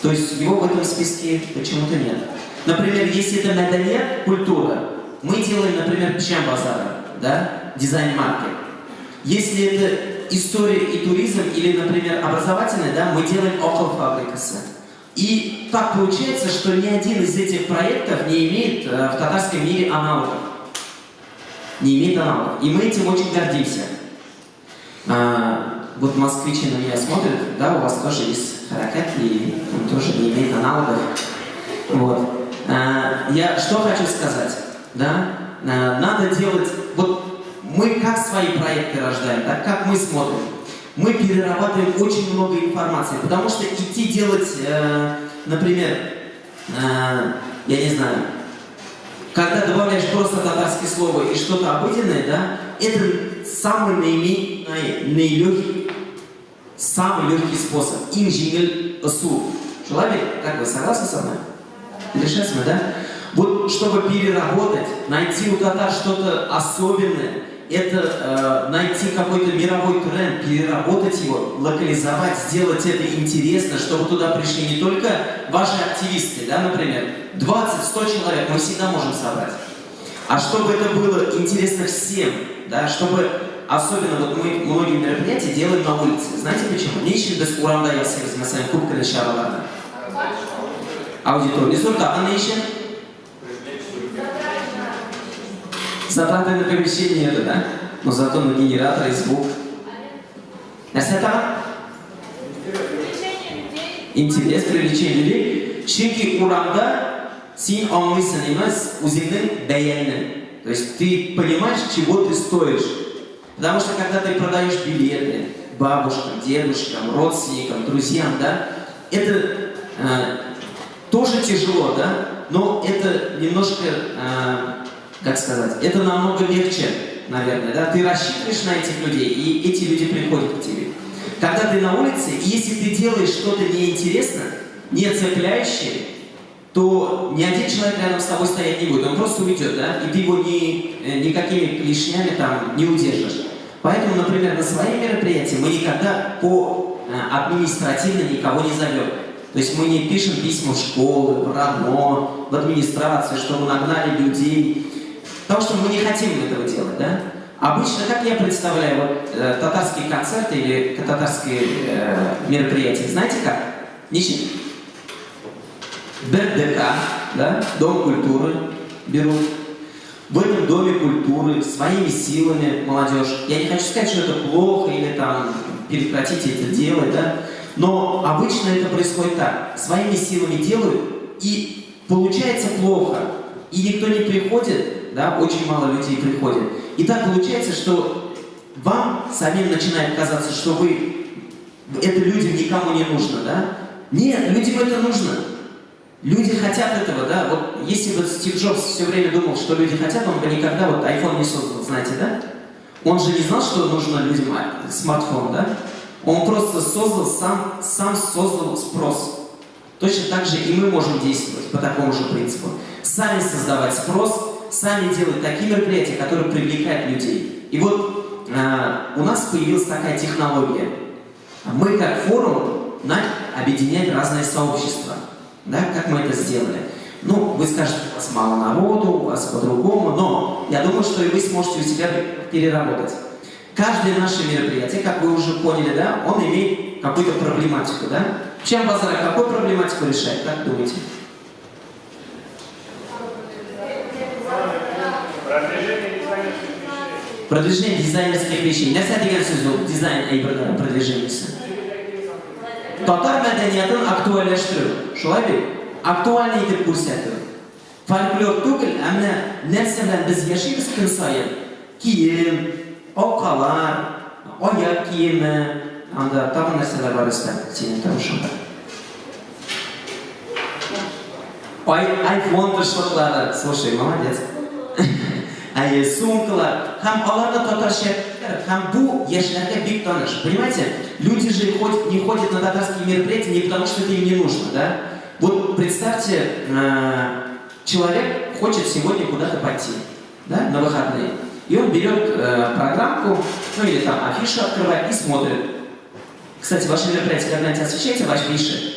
То есть его в этом списке почему-то нет. Например, если это медалья, культура, мы делаем, например, Пчам-базара, да, дизайн-маркет. Если это история и туризм, или, например, образовательный, да, мы делаем около фабрикаса. И так получается, что ни один из этих проектов не имеет в татарском мире аналогов. Не имеет аналогов. И мы этим очень гордимся. Вот москвичи на меня смотрят, да, у вас тоже есть харакат, и он тоже не имеет аналогов. Вот. Я что хочу сказать, да, надо делать, вот мы как свои проекты рождаем, да, как мы смотрим. Мы перерабатываем очень много информации, потому что идти делать, например, я не знаю, когда добавляешь просто татарское слово и что-то обыденное, да, это самый легкий способ. Инженер СУ. Человек, как вы, согласны со мной? Решать мы, да? Вот чтобы переработать, найти у татар что-то особенное, это найти какой-то мировой тренд, переработать его, локализовать, сделать это интересно, чтобы туда пришли не только ваши активисты, да, например, 20-100 человек мы всегда можем собрать, а чтобы это было интересно всем, да, чтобы, особенно вот мы многие мероприятия делаем на улице. Знаете почему? Не ищем без уранда ясырыз, mesela кубка на шараларда. Аудитория. Несурта, а не ищем? Затратное на помещение это, да? Но зато на генератор и звук. Интерес, привлечение людей. Чеки уранда син аңлыйсын емес үзеңнең бәяне. То есть ты понимаешь, чего ты стоишь. Потому что когда ты продаешь билеты бабушкам, дедушкам, родственникам, друзьям, да, это тоже тяжело, да, но это немножко, как сказать, это намного легче, наверное, да, ты рассчитываешь на этих людей, и эти люди приходят к тебе. Когда ты на улице, если ты делаешь что-то неинтересное, не цепляющее, то ни один человек рядом с тобой стоять не будет, он просто уйдет, да, и ты его никакими клешнями там не удержишь. Поэтому, например, на свои мероприятия мы никогда по административно никого не зовем. То есть мы не пишем письма в школы, в РАНО, в администрацию, чтобы нагнали людей. Потому что мы не хотим этого делать, да? Обычно, как я представляю, вот, татарские концерты или татарские мероприятия, знаете как? Ничего. БДК, да, Дом культуры берут. В этом доме культуры своими силами молодежь. Я не хочу сказать, что это плохо или там прекратите это делать, да. Но обычно это происходит так. Своими силами делают, и получается плохо. И никто не приходит, да, очень мало людей приходит. И так получается, что вам самим начинает казаться, что это людям никому не нужно, да? Нет, людям это нужно. Люди хотят этого, да? Вот если бы Стив Джобс все время думал, что люди хотят, он бы никогда вот iPhone не создал, знаете, да? Он же не знал, что нужно людям смартфон, да? Он просто сам создал спрос. Точно так же и мы можем действовать по такому же принципу. Сами создавать спрос, сами делать такие мероприятия, которые привлекают людей. И вот у нас появилась такая технология. Мы как форум начали объединять разные сообщества. Да? Как мы это сделали? Ну, вы скажете, у вас мало народу, у вас по-другому, но я думаю, что и вы сможете у себя переработать. Каждое наше мероприятие, как вы уже поняли, да, он имеет какую-то проблематику, да? Чем базар какую проблематику решает, как думаете? Продвижение дизайнерских вещей. Нәрсе деген сөз ол дизайн әйбердің продвижениесі. Татар мәдениетін актуальләштіру. Шулай бит? Актуальны итеп күрсәтү. Фольклор түгел, әмма нәрсә белән без яшибез көн сайын? Кием, алкалар, аяк киеме, анда тагы нәрсәләр бар өстә, синең тырышыңда. iPhone тырышлыклары, слушай, молодец. Сумкалар, һәм аларда татарча, һәм бу яшьләргә бик таныш. Понимаете, люди же не ходят на татарские мероприятия не потому, что это им не нужно, да? Вот представьте, человек хочет сегодня куда-то пойти, да, на выходные. И он берет программку, ну или там афишу открывает и смотрит. Кстати, ваши мероприятия когда-нибудь освещаете в афише?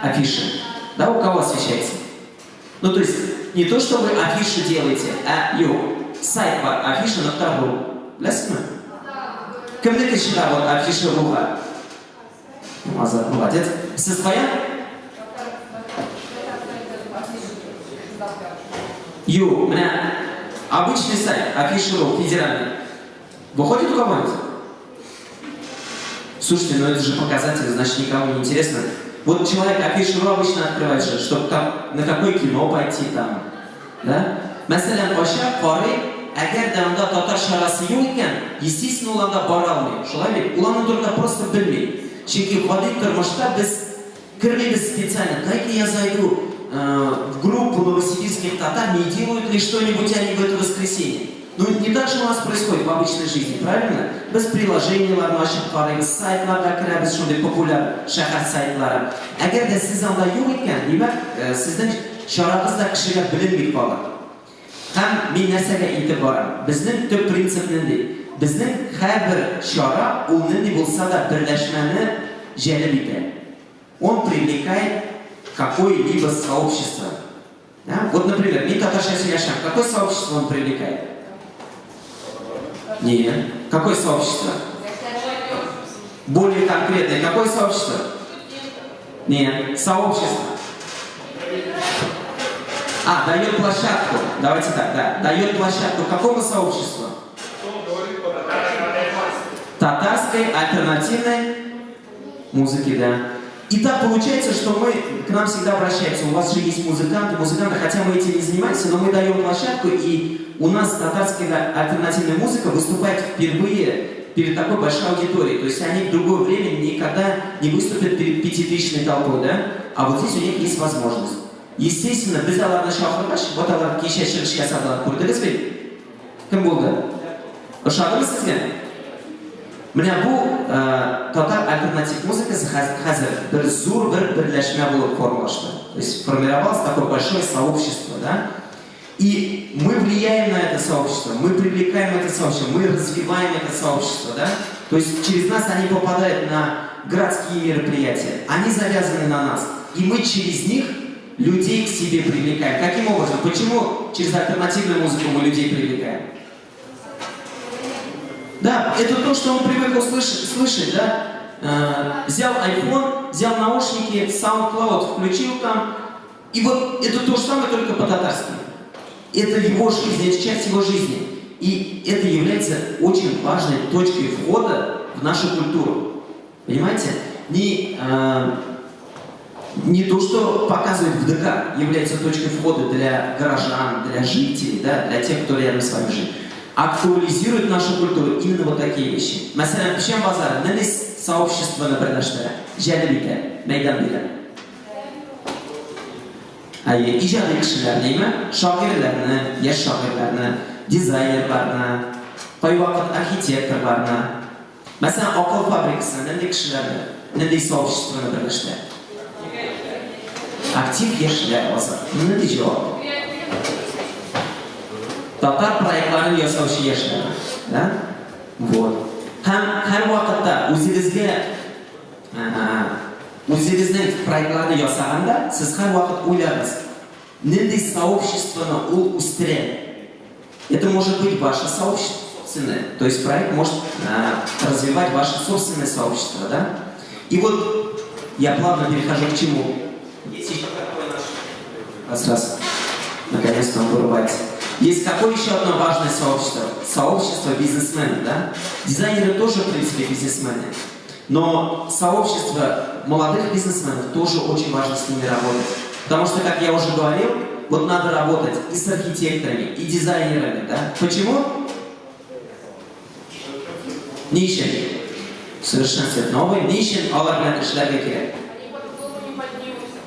Афиши. Да, у кого освещается? Ну, то есть, не то, что вы афишу делаете, а сайт бар, афиша на вторую. Білесіз ме? Кімдікі шыға вот афиша руға? Молодец. Сіз қоя? Міне, обычный сайт, афиша.ру, федеральный. Выходит у кого-нибудь? Слушайте, ну это же показатель, значит никому не интересно. Вот человек афишу.ру обычно открывает же, чтобы там, на какое кино пойти там. Да? Мәсәлән, Аша, Фары, әгәр дә анда татар шарасы юк икән, естественно, ул анда бара алмый. Шулай бит? Ул аны турында просто белмей. Чөнки гади тормышта біз кірмейбез специально. Дайте я зайду в группу новосибирских татар, не делают ли что-нибудь они в это воскресенье. Ну, не так же у нас происходит в обычной жизни, правильно? Без приложений, без сайтларда кірәбез, шундай популяр шәһәр сайтлары. Әгәр дә сез анда юк икән, димәк, сезнең шарагыз да кешегә беленми кала. Һәм мин нәрсәгә итеп барам? Безнең төп принцип нинди? Безнең һәрбер шара ул нинди булса да берләшмәне җәлеп итә. Он привлекает какое-либо сообщество. Да? Вот, например, мин татарча сөйләшәм. Какое сообщество он привлекает? Нет. Какое сообщество? Более конкретное. Какое сообщество? Нет. Сообщество. Дает площадку. Давайте так, да. Дает площадку какому сообществу? Татарской альтернативной музыки, да. И так получается, что к нам всегда обращаются. У вас же есть музыканты, хотя мы этим не занимаемся, но мы даем площадку, и у нас татарская альтернативная музыка выступает впервые перед такой большой аудиторией. То есть они в другое время никогда не выступят перед 5000-ной толпой, да? А вот здесь у них есть возможность. Естественно, без аларны шақырғаш, вот алар кеше шығыш жасадылар. Көрдіңіз бе? Кім болды? Ошадыңыз сізге? Міне бұл татар альтернатив музыкасы хәзір бір зур бірләшмә болып формалашты. То есть формировалось такое большое сообщество, да? И мы влияем на это сообщество, мы привлекаем это сообщество, мы развиваем это сообщество, да? То есть через нас они попадают на городские мероприятия, они завязаны на нас, и мы через них людей к себе привлекаем. Каким образом? Почему через альтернативную музыку мы людей привлекаем? Да, это то, что он привык слышать, да? Взял iPhone, взял наушники, SoundCloud включил там, и вот это то же самое, только по-татарски. Это его жизнь, это часть его жизни. И это является очень важной точкой входа в нашу культуру. Понимаете? не то, что показывает в ДК, является точкой входа для горожан, для жителей, да, для тех, кто рядом с вами живет. Актуализирует нашу культуру именно вот такие вещи. Mesela Пешен базары, нендей сообщество, например, что Жәнібекте, Майданбекте. Ижади кішілер деймі, шағирлерні, яш шағирлерні, дизайнерлерні, қай уақыт архитекторларны. Mesela Ақыл фабрикасына нендей кішілерді, нендей сообществоны бірлішті. Актив яшілер базар. Нендей жауап? Татар проектларын ясаушы яшілер. Да? Вот. Һәр вақытта өзіңіздің проектларды ясағанда, сіз һәр вақыт ойлаңыз, нендей сообществоны ол үстіреді. Это может быть ваше сообщество собственное, то есть проект может развивать ваше собственное сообщество, да? И вот я плавно перехожу к чему. Есть еще такое наше... Раз, наконец-то он вырубается. Есть какое еще одно важное сообщество? Сообщество бизнесменов, да? Дизайнеры тоже, в принципе, бизнесмены. Но сообщество молодых бизнесменов тоже очень важно с ними работать. Потому что, как я уже говорил, вот надо работать и с архитекторами, и дизайнерами, да? Почему? Нищен. Совершенствует новый. Нищен, алармен ишлерге керек. Они по-другому не поднимутся.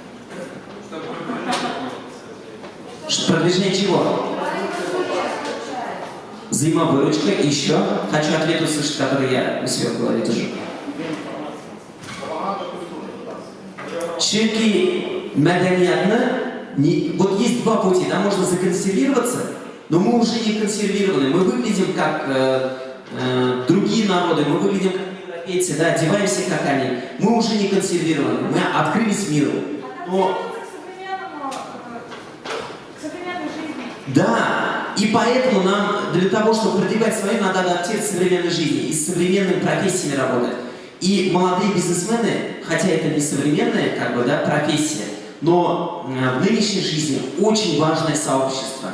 Продвижение чего? Взаимовыручка. Еще. Хочу ответ услышать, который я у себя в голове держу. Чеки мәдәниятны, вот есть два пути, да, можно законсервироваться, но мы уже не консервированы, мы выглядим как другие народы, мы выглядим как европейцы, да, одеваемся как они, мы уже не консервированы, мы открылись миру. Но... Да, и поэтому нам для того, чтобы продвигать свою, надо адаптироваться к современной жизни и с современными профессиями работать. И молодые бизнесмены, хотя это не современная как бы, да, профессия, но в нынешней жизни очень важное сообщество.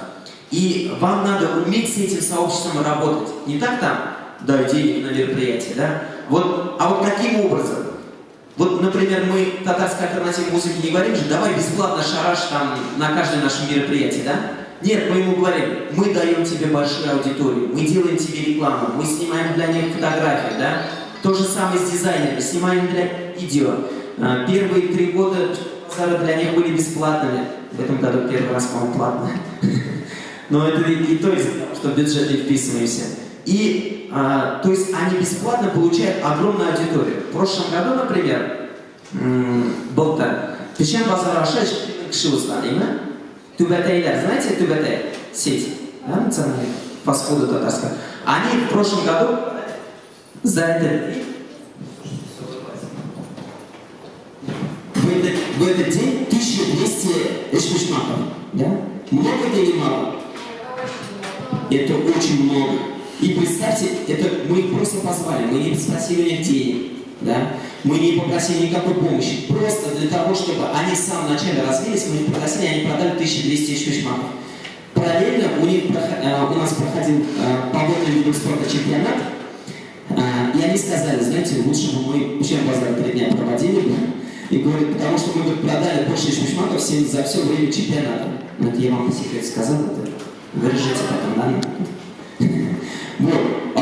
И вам надо уметь с этим сообществом работать. Не так там, дай денег на мероприятие, да? Вот, а вот каким образом? Вот, например, мы татарской альтернативной музыки не говорим же, давай бесплатно шараш там на каждое наше мероприятие, да? Нет, мы ему говорим, мы даем тебе большую аудиторию, мы делаем тебе рекламу, мы снимаем для них фотографии, да? То же самое с дизайнерами, снимаем для видео. Первые 3 года для них были бесплатными. В этом году первый раз, по-моему, платно. Но это и то, что в бюджет не вписываемся. И, то есть, они бесплатно получают огромную аудиторию. В прошлом году, например, был-то Пешен базар ашач кшиуста, имя? Тубатейлер, знаете Тубатей? Сеть, да, национальная, фастфуда татарская. Они в прошлом году за в этот день 1200 эшмишмаков. Да? Много это или мало? Это очень много. И представьте, это мы их просто позвали, мы не спросили у них денег, да? Мы не попросили никакой помощи. Просто для того, чтобы они в самом начале развились, мы их пригласили, они продали 1200 эшмишмаков. Параллельно у нас проходил по водным видам спорта чемпионат. И они сказали, знаете, лучше бы мы чем базар 3 дня проводили бы. И говорят, потому что мы бы продали больше эшмишмаков всем за все время чемпионата. Ну, это я вам по секрету сказал, это вырежете потом, да? Вот, а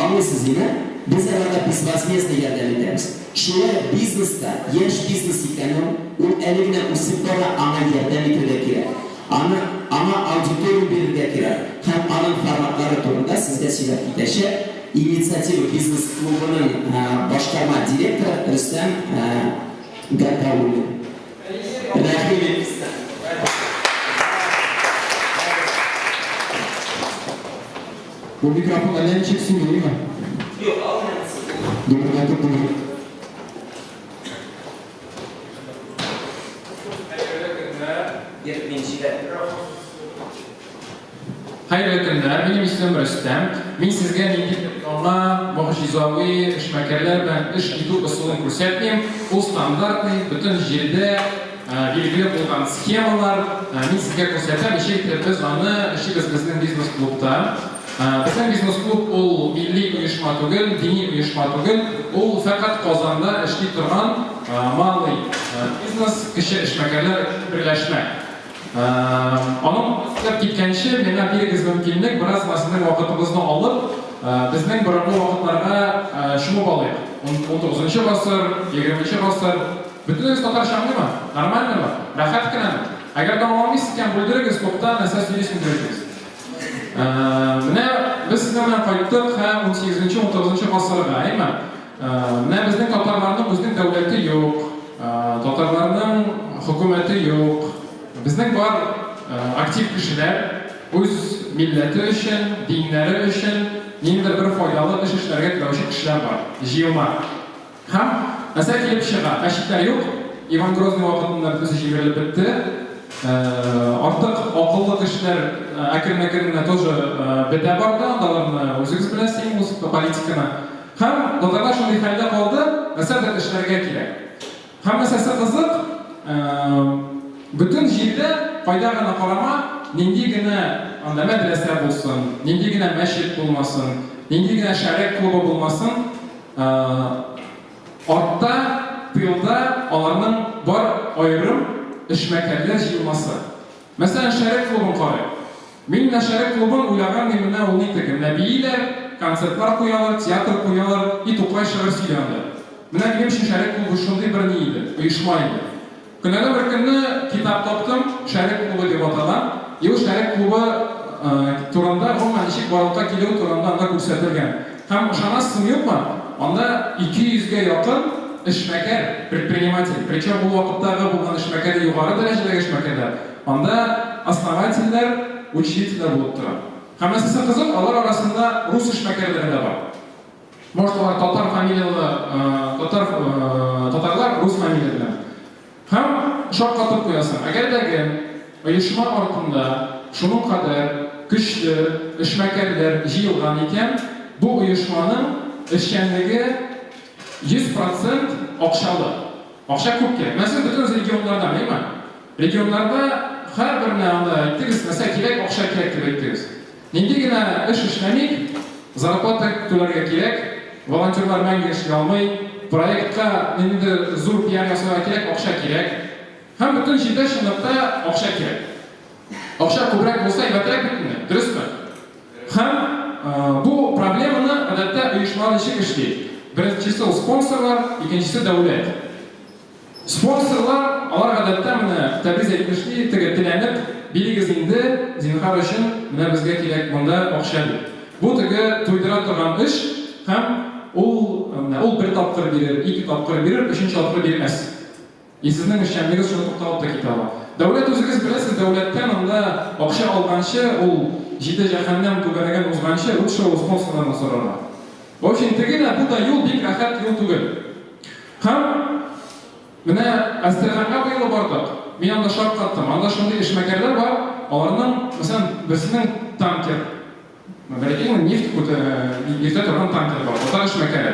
biz arada bezvazmezda yordam etamiz. Shular biznesda, yosh biznes ekanlar, u eligina o'siblar ana yordam etishga kerak. Ana auditoriya berishga kerak. Ham ana formatlari to'g'risida sizga so'zlab ketishi inisiativa biznes klubining boshqarma direktori Rustam Gatavuli. Rahmat. Bu mikrofon elden çıksın değil mi? Yok, almayasın. Dur. Hayırlı günler, benim ismim Rüstem. Ben sizge neydi ona mucizavi işmekerler ben iş etu usulunu ko'rsatmayman. O standartli, bütün жерде belgili bo'lgan sxemalar men sizga ko'rsataman. Biz uni ishimiz bizning biznes klubda. Bizning biznes klub ul milliy uyushma tugul, diniy uyushma tugul, ul faqat Qozonda ishli turgan малый бизнес, кеше эшмәкәрләр берләшмә. Аның үсеп киткәнче, миңа бирегез мөмкинлек, бераз мәсәлән вакытыбызны алып, безнең борынгы вакытларга шуны балыйк. 19-нчы гасыр, 20-нче гасыр, бөтенегез татарча аңлыймы? Нормальныймы? Рәхәт кенәме? Әгәр дә аңламыйсыз икән, белдерегез, токтан әсәс сөйлисен дөрес. Менә без сезнең белән кайттык һәм 18-нче, 19-нчы гасырга, әйме? Менә безнең татарларның үзенең дәүләте юк, татарларның хөкүмәте юк. Безнең бар актив кешеләр үз милләте өчен, диннәре өчен ниндидер бер файдалы эш эшләргә теләүче кешеләр бар, җыелма. Һәм мәсәлән килеп чыга, мәчетләр юк, Иван Грозный вакытында бөтен җибәрелеп бетте. Артык акыллы кешеләр әкрен-әкрен тоже бетә барды, аларны үзегез беләсез, политиканы. Һәм татарлар шундый хәлдә калды, мәсәлән эшләргә кирәк. Һәм мәсәләсе кызык, bütün җирдә файда гына карама, нинди генә анда мәдрәсә булсын, нинди генә мәчет булмасын, нинди генә шәрек клубы булмасын, артта, тылда аларның бар аерым эшмәкәрләр җыелмасы. Мәсәлән, шәрек клубын карыйк. Мин шәрек клубын уйлаган менә ул нитеге, бииләр, концертлар куялар, театр куялар, и туклай шигырь сөйләнде. Менә минем өчен шәрек клубы шундый бер ни иде, оешма иде. Көннәдән бер көнне китап таптым, шәрек клубы дип аталган. Ул шәрек клубы турында гомумән ничек барлыкка килү турында анда күрсәтелгән. Һәм ышанасызмы юкмы? Анда 200-гә якын эшмәкәр, предприниматель. Причем бу вакыттагы булган эшмәкәр югары дәрәҗәдәге эшмәкәрләр. Анда основательләр, учителләр булып тора. Һәм мәсәлән кызык, алар арасында рус эшмәкәрләре дә бар. Может, алар татар фамилиялы, татарлар рус фамилия белән. Һәм шаккатып куясың. Әгәрдәге оешма артында шуның кадәр көчле эшмәкәрләр җыелган икән, бу оешманың эшчәнлеге 100% акчалы. Акча күп кирәк. Мәсәлән, бөтен регионнарда, әйме? Регионнарда һәрберне анда әйтегез, мәсәлән, кирәк акча кирәк дип әйтегез. Нинди генә эш эшләмик, зарплата түләргә кирәк, волонтерлар мәңге эшли алмый, проектка ниндидер зур пиар ясарга кирәк, акча кирәк. Һәм бөтен җирдә чынлыкта акча кирәк. Акча күбрәк булса, әйбәтрәк бөтенләй, дөресме? Һәм бу проблеманы гадәттә оешмалар ничек эшли? Беренчесе ул спонсорлар, икенчесе дәүләт. Спонсорлар, алар гадәттә менә Тәбриз әйтмешли, теге теләнеп, билегез инде, зинһар өчен менә безгә кирәк монда акча дип. Бу теге туйдыра торган эш, һәм ул бер тапкыр бирер, 2 тапкыр бирер, 3нче тапкыр бирмәс. И сезнең эшчәнлегегез шуны тукталып та китә ала. Дәүләт үзегез беләсез, дәүләттән анда акча алганчы, ул 7 җәһәннәм түгәрәгән узганчы, лучше ул спонсорлардан сорарга. В общем, тегелә бу да юл бик рәхәт юл түгел. Һәм менә Астраханьга быел бардык. Мин анда шаккаттым. Анда шундый эшмәкәрләр бар, аларның, мәсәлән, берсенең танкер, бәлки нефть иртә торган танкер бар, ota эшмәкәре.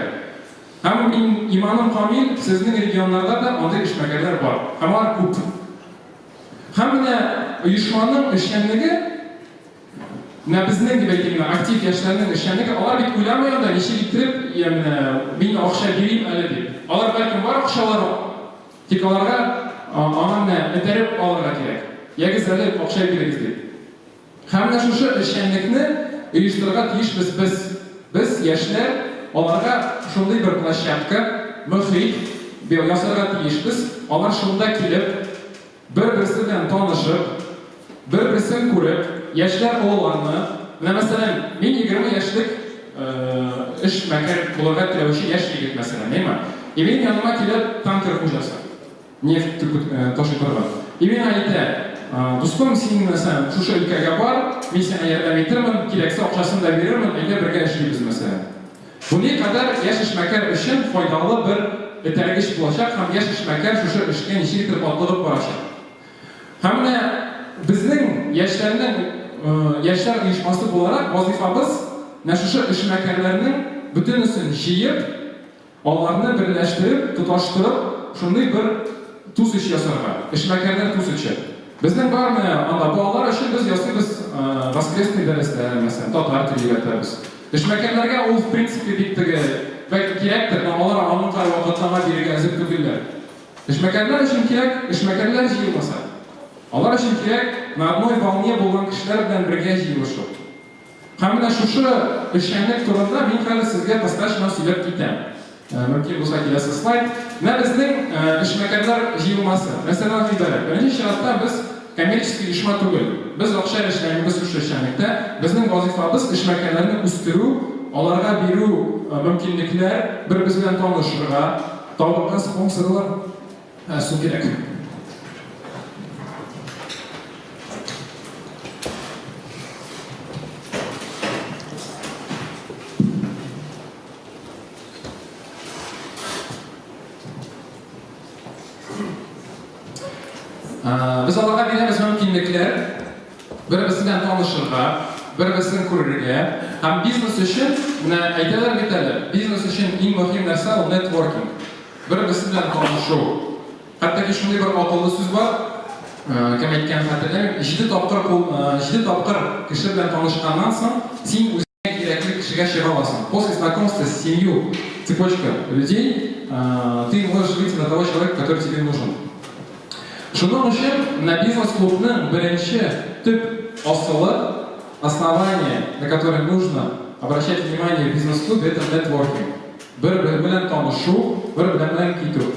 Һәм мин иманым камил, сезнең регионнарда да андый эшмәкәрләр бар. Һәм алар күп. Һәм менә оешманың эшчәнлеге, менә безнең дип әйтим, актив яшьләрнең эшчәнлеге, алар бит уйламый анда ничек иттереп, мин акча бирим әле дип. Алар бәлки бар акчалары, тик аларга аны этәреп алырга кирәк. Ягез әле акча бирегез дип. Һәм менә шушы эшчәнлекне оештырырга тиешбез без. Без яшьләр аларга шундый бер площадка, мөхит ясарга тиешбез. Алар шунда килеп, бер-берсе белән танышып, бер-берсен күреп, яшьләр олыларны, менә мәсәлән, мин 20 яшьлек эшмәкәр булырга теләүче яшь егет мәсәлән, әйме? И мин яныма килеп танкер хуҗасы, нефть ташый торган. И мин әйтә, дустым, син мәсәлән, шушы өлкәгә бар, мин сиңа ярдәм итермен, кирәксә акчасын да бирермен, әйдә бергә эшлибез мәсәлән. Бу никадәр яшь эшмәкәр өчен файдалы бер этәргеч булачак һәм яшь эшмәкәр шушы эшкә ничек итеп атлыгып барачак. Һәм менә безнең яшьләр оешмасы буларак вазифабыз менә шушы эшмәкәрләрнең бөтенесен җыеп, аларны берләштереп, тоташтырып, шундый бер туз эш ясарга. Эшмәкәрләр туз эше. Безнең бар менә анда балалар өчен без ясыйбыз воскресный дәресләр, мәсәлән, татар теле өйрәтәбез. Эшмәкәрләргә ул в принципе бик теге кирәктер, но алар аның вакытлама бирергә әзер түгелләр. Эшмәкәрләр өчен кирәк, эшмәкәрләр җыелмаса. Алар өчен кирәк, на одной волне булган кешеләр белән бергә җыелышу. Һәм менә шушы эшчәнлек турында мин хәзер сезгә кыскача сөйләп китәм. Мөмкин булса киләсе слайд. Менә безнең эшмәкәрләр җыелмасы. Мәсәлән, беренче чиратта без коммерческий оешма түгел. Без акча эшләмибез шушы эшчәнлектә. Безнең вазифабыз эшмәкәрләрне үстерү, аларга бирү мөмкинлекләр, бер-без белән танышырга, табылган спонсорлар су кирәк. Biz аларга бирәбез мөмкинлекләр, бер-без белән танышырга, бер-безне күрергә, һәм бизнес өчен, менә әйтәләр бит әле, бизнес өчен иң мөһим нәрсә ул нетворкинг. Бер-без белән танышу. Хәтта шундый бер акыллы сүз бар, кем әйткән хәтерләр, 7 тапкыр кеше белән танышканнан соң, син үзеңә кирәкле кешегә чыга аласың. После знакомства с 7 цепочка людей, ты можешь выйти на того человека, который тебе нужен. Шуның өчен на бизнес-клубның беренче төп асылы, основание, на которое нужно обращать внимание в бизнес-клубе, это нетворкинг. Бер-бер белән танышу, бер-бер белән китү.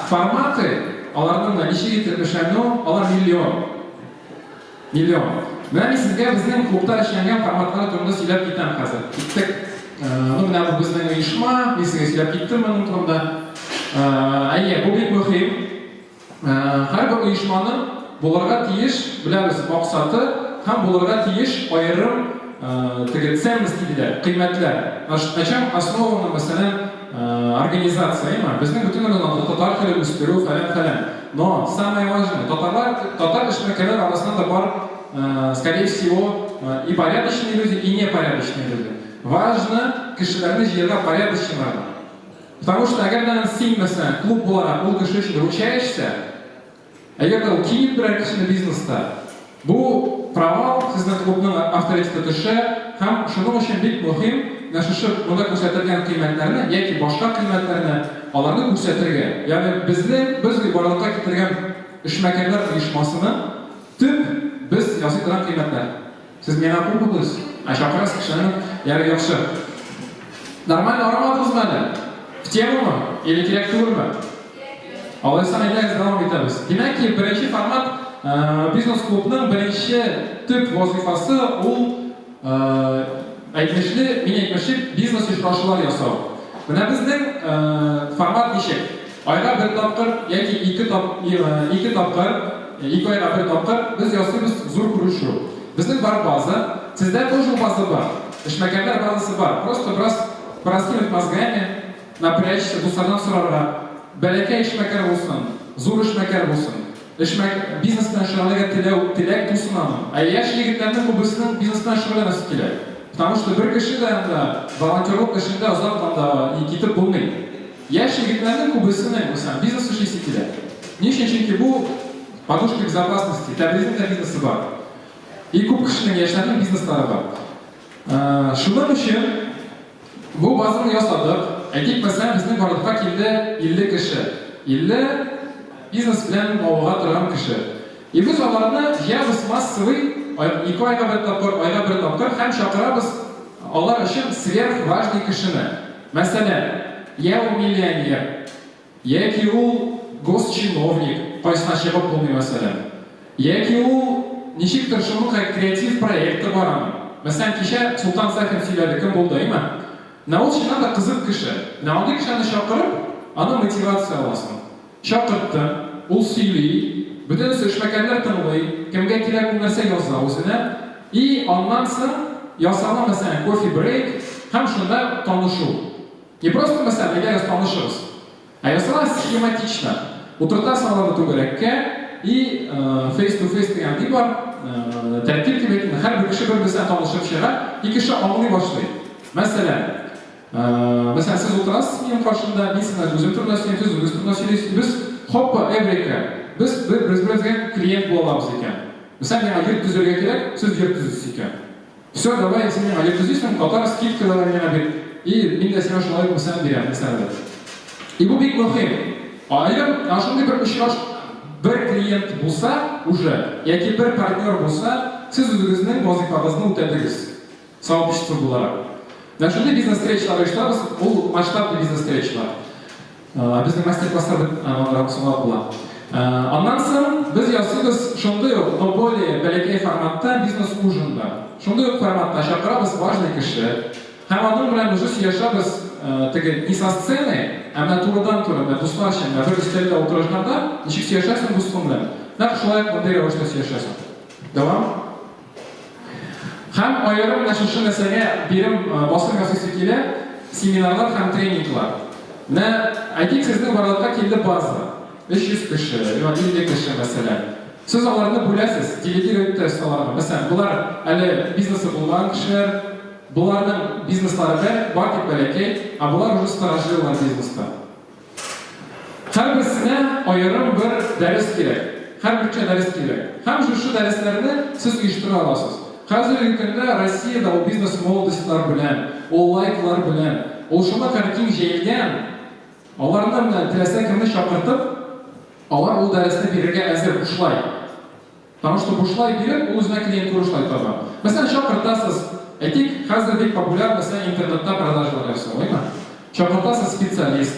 Форматы, аларның ничек итеп эшләнү, алар миллион. Менә мин сезгә безнең клубта эшләнгән форматлар турында сөйләп китәм хәзер. Киттек. Менә бу безнең оешма, мин сезгә сөйләп киттем моның турында. Бу бик мөһим. Һәрбер оешманың булырга тиеш, беләбез, максаты һәм булырга тиеш аерым ценности диләр, кыйммәтләр. Ачам основана, мәсәлән, организация, безнең бөтен татар теле үстерү фәлән. Но самое важное, татар эшмәкәрләр арасында да бар, скорее всего, и порядочные люди, и непорядочные люди. Важно кешеләрне җыярга порядочныйларны. Потому что әгәр син, мәсәлән, клуб буларак ул кеше өчен ручаешься, әгәр ул киеп берәр кешене бизнеста, бу провал сезнең клубның авторитеты төшә, һәм шуның өчен бик мөһим шушы монда күрсәтелгән кыйммәтләрне яки башка кыйммәтләрне аларны күрсәтергә. Ягъни без барлыкка китергән эшмәкәрләр оешмасының төп без ясый торган кыйммәтләр. Сез менә күрдегез? Чакырасыз кешене, ягъни яхшы. Нормально арамадыңызмы әле? В темамы или кирәк түгелме? Алайса әйдәгез дәвам итәбез. Димәк ки, беренче формат бизнес-клубның беренче төп вазифасы ул әйтмешли бизнес очрашулар ясау. Менә безнең формат ничек? Айга бер тапкыр яки 2 айга бер тапкыр без ясыйбыз зур күрешү. Безнең бар база, сездә тоже база бар. Эшмәкәрләр базасы бар. Просто пораскинуть мозгами, напрячься, дуслардан сорарга. Бәләкәй эшмәкәр булсын, зур эшмәкәр булсын. Бизнес белән шөгыльләнергә теләк тусын аның. Яшь егетләрнең күбесенең бизнес белән шөгыльләнәсе килә. Потому что бер кеше дә волонтерлык эшендә озак китеп булмый. Яшь егетләрнең күбесенең бизнес эшлисе килә. Ни өчен? Чөнки бу подушка безопасности, тәбризның бизнесы бар. И күп кешенең яшьләрнең бизнеслары бар. Шуның өчен бу базаны ясадык. Әйтик, мәсәлән, безнең барлыкка килде 50 кеше. 50 бизнес белән мавыга торган кеше. И без аларны ябыз массовый 2 айга бер тапкыр, һәм чакырабыз алар өчен сверхважный кешене. Мәсәлән, я ул миллионер, яки ул госчиновник, кайсына чыгып булмый мәсәлән. Яки ул ничектер шуның креатив проекты бар аның. Мәсәлән, кичә Султан Сахин сөйләде, кем булды, әйме? Ул чыннан да кызык кеше. Андый кешене чакырып, аны мотивация аласың. Чакыртты, ул сөйли, бөтен эшмәкәрләр тыңлый, кемгә кирәк ул нәрсә яза үзенә, и аннан соң ясала, мәсәлән, кофе брейк, һәм шунда танышу. Не просто, мәсәлән, әгәр танышырсыз, а ясала схематично. Утыртасың аларны түгәрәккә, и face-to-face дигән ди бар, тәртип кебек, һәр бер кеше бер-берсенә танышып чыга, и кеше аңлый башлый. Мәсәлән, сез утырасыз минем каршымда, мин сезгә үзем турында сөйләйм, сез үгез турында сөйләйсез, без хоппа, эврика, без бер-беребезгә клиент булабыз икән. Мәсәлән, миңа йорт төзергә кирәк, сез йорт төзисез икән. Все, давай, син миңа йорт төзисең, татар скидкалар миңа бир, и мин дә сиңа шулай мәсәлән бирәм, мәсәлән. И бу бик мөһим. Ayrim aşınday bir işraş bir klient bulsa, уже, яки bir partner bulsa, siz özünüzün vazifenizni o'tadingiz. So'rashishchi bo'lar. Shunday biznes встречалар uyushtiramiz, bu masshtabli biznes встречалар. Bizning master-klasslar so'nab bo'ladi. Ondan so'ng biz yozamiz shunday но более balakay formatda biznes ужинda. Shunday formatda chaqiramiz важный kishi. Ham odam bilan уже suylashamiz, не со сцены, а натuradan turib, do'stlarcha, bir istalda o'tirishganda, nechik suylashasың do'stim bilan. Naq shulay bunday ravishda suylashasың. Davom. Ham ayrim nashushi narsaga berim bosim yasasi kela, seminarlar ham treninglar. Aytik sizning barodatga keldi baza. 500 kishi, 50 kishi masalan. Siz ularni bo'lasiz, delegirat etasiz ularga. Masalan, bular hali biznesi bo'lgan kishilar, bularning bizneslarida bor deb balaki, bular уже старожилlar biznesda. Har birisine ayrim bir dars kerak. Har bir dars kerak. Ham shu darslarni siz uyushtira olasiz. Hozirgi kunda Rossiyada o biznes молодостьlar bilan, o like'lar bilan, o shuna qarking jeyilgan, ulardan tilasa kimni chaqirtib, ular o darsni berishga hozir boshlaydi. Потому что boshlaydi berib, o'zina klient ko'rishlaydi to'g'ri. Masalan, chaqirtasiz, aytik, hozir deb populyar masalan internetda продажалар yasamaymi? Chaqirtasiz specialist.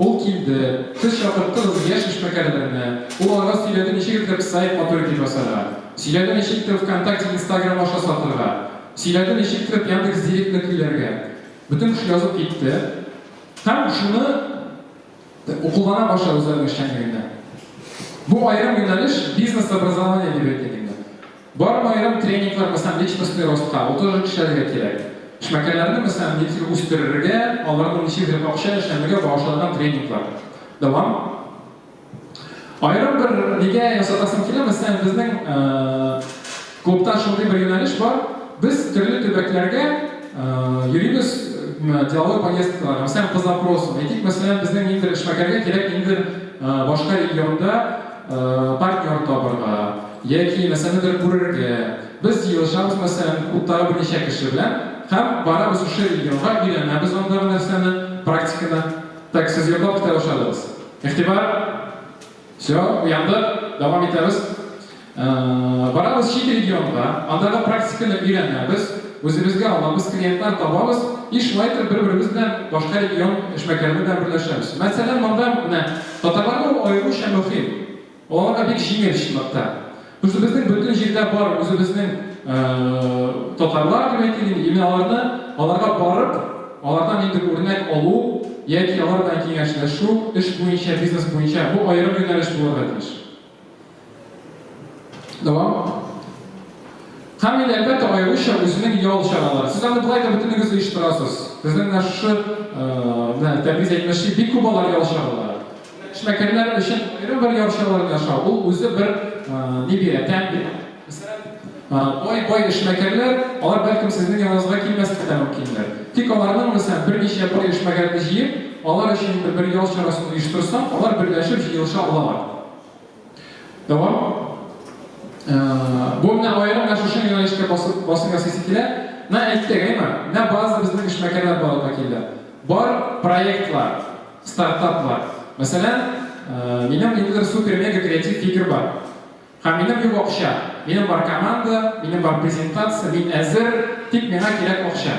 U keldi, siz chaqirtdingiz yashash makaralarini, ularga suyladi nechta sayt motori kepasalar. Sizlardan eshitib Vkontakte, Instagram boshqa sotilga. Sizlardan eshitib Yandex.Direct'ni kuylarga. Butun kishi yozib ketdi. Ham shuni o'qilana boshladi o'zlarining ishlanganida. Bu ayrim yo'nalish biznes образование deb aytiladi. Bor ayrim treninglar, masalan, lичностный rostga, u тоже kishilarga kerak. Ishmakarlarni masalan, nechta o'stirirga, ularning nechta o'xshashlarga boshlangan treninglar. Davom. Ayrim bir nega yasatasım kelar, masalan, bizning ko'pdan shunday bir yo'nalish bor. Biz turli tubaklarga yurimiz, dialog поездкалар, masalan, по запросам. Aytik, masalan, bizning endi ishmakarga kerak endi boshqa regionda partner topirga yoki masalan bir kurerga biz yig'ilishamiz, masalan, o'rtaga bir necha kishi bilan ham boramiz o'sha regionga, o'rganamiz unda narsani, praktikani. Tak, siz yerda o'qita boshladingiz. E'tibor. Все, uyandı, devam etamiz. Boramiz chet regionga, andaga praktikani o'rganamiz, o'zimizga olamiz, klientlar topamiz, ishlaydi bir-birimiz bilan boshqa region ishmakarlar bilan birlashamiz. Masalan, bunda tatarlarning ayirishi muhim. Ularga bir yengil ishmoqda. Bizning butun yerda bor, o'zimizning tatarlar deb aytilgan emalarni ularga borib, ulardan endi o'rnak olib, yoki ulardan kengashlashuv, ish bo'yicha, biznes bo'yicha bu ayrim yo'nalish bo'ladi. Davom. Hamma albatta ayirish o'zining yo'l choralari. Siz endi bulayda butuningizni ishtirasiz. Bizning shu tabiiy aytmoqchi bir kubalar yo'l choralari. Ishmakarlar uchun ayrim bir yo'l choralari yashab, u o'zi bir nibira tambi. Boy ishmakarlar, ular balkim sizning yoningizga kelmasligidan mumkinlar. Tik ularning masalan bir necha boy ishmakarni yig'ib, ular uchun bir yo'l chorasini uyushtirsam, ular birlashib yig'ilisha oladi. Davom. Bu bilan ayrim shu yo'nalishga bosim yasasi kelar. Na aytdingmi? Na ba'zi bizning ishmakarlar bor vakillar. Bor proyektlar, startaplar. Masalan, mening endi super mega kreativ fikr bor. Ham mening yo'q o'xsha. Mening bor komanda, mening bor prezentatsiya, men hozir tik menga kerak o'xsha.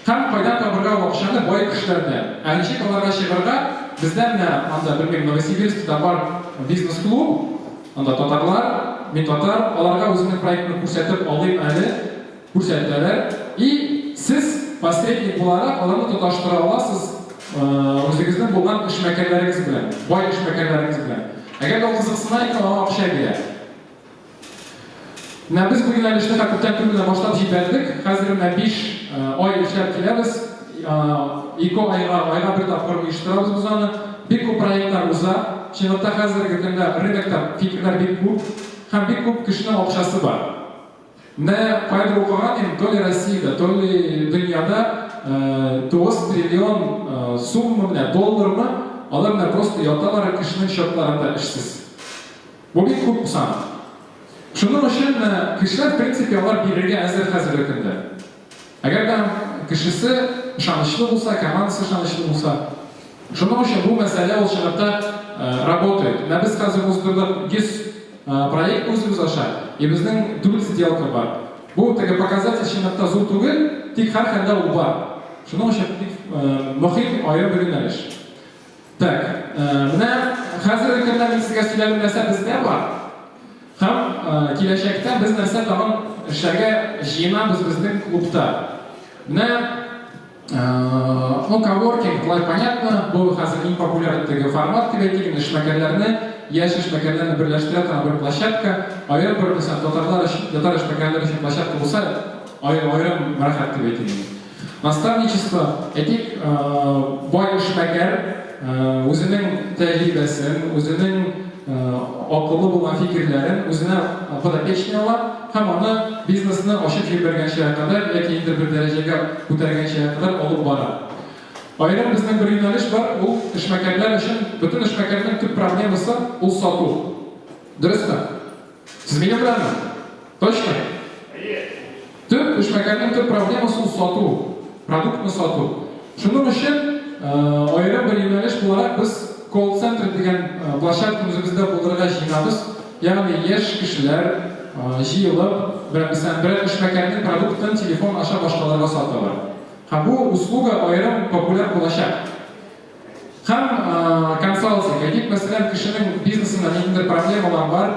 Ham qo'ydan topirga o'xshadi boy kishilarda. Ancha ularga shibirga bizdan anda bilmayman, Novosibirskda bor biznes klub, unda tatarlar, men tatar, ularga o'zining proyektini ko'rsatib oldim hali, ko'rsatdilar. Siz posrednik bo'larak ularni tutashtira olasiz o'zingizning bo'lgan ishmakarlaringiz bilan, boy ishmakarlaringiz bilan. Agar u qiziqsa, o'xshaydi. Biz bu yo'nalishda fakultet turida boshlab jibardik. Hozir 5 oy ishlab kelamiz. 2 oyga bir taqdir uyushtiramiz biz uni. Bir ko'p proyektlar o'za. Chinakam hozirgi kunda rynokda fikrlar bir ko'p, ham bir ko'p kishining o'xshasi bor. Foyda o'qigan to'li Rossiyada, to'li dunyoda 9 trillion summa bilan dollarni ularni просто yotalar kishining shotlarida ishsiz. Bu bir ko'p son. Shuning uchun kishilar prinsipiy ular birga hozirgi kunda. Agarda kishisi ishonchli bo'lsa, komandasi ishonchli bo'lsa, shuning uchun bu masala o'shanda работает. На біз қазір ұздырдық 100 проект өзіміз аша, и біздің түгіл сделка бар. Бұл тегі показатель шынақта зұл түгіл, тек har қанда ол бар. Шының үшін мұхим айыр бөлінеліш. Так, мына қазір өкінді мен сізге сөйлеген нәрсе бізде бар. Һәм киләчәктә біз нәрсе тағын эшләргә җыенабыз безнең клубта. Мына коворкинг, былай понятно, бұл хәзер иң популяр формат дип әйтелгән эшмәкәрләрне, яшь эшмәкәрләрне берләштерә торган бер площадка, аерым бер мәсәлән татар эшмәкәрләре өчен площадка булса, аерым рәхәт дип әйтелгән. Наставничество, әйтик, бай эшмәкәр үзенең тәҗрибәсен, үзенең акыллы булган фикерләрен үзенә подопечный ала һәм аны бизнесны ачып җибәргәнчә кадәр яки инде бер дәрәҗәгә күтәргәнчә кадәр алып бара. Аерым безнең бер юнәлеш бар, ул эшмәкәрләр өчен бөтен эшмәкәрнең төп проблемасы ул сату. Дөресме? Сез мине беләме? Точно? Төп эшмәкәрнең төп проблемасы ул сату, продуктны сату. Шуның өчен аерым бер юнәлеш буларак без колл-центр дигән площадка үзебездә булдырырга җыенабыз. Ягъни яшь кешеләр җыелып, берәр эшмәкәрнең продуктын телефон аша башкаларга саталар. Һәм бу услуга аерым популяр булачак. Һәм консалтинг, әйтик, мәсәлән, кешенең бизнесында ниндидер проблемалар бар,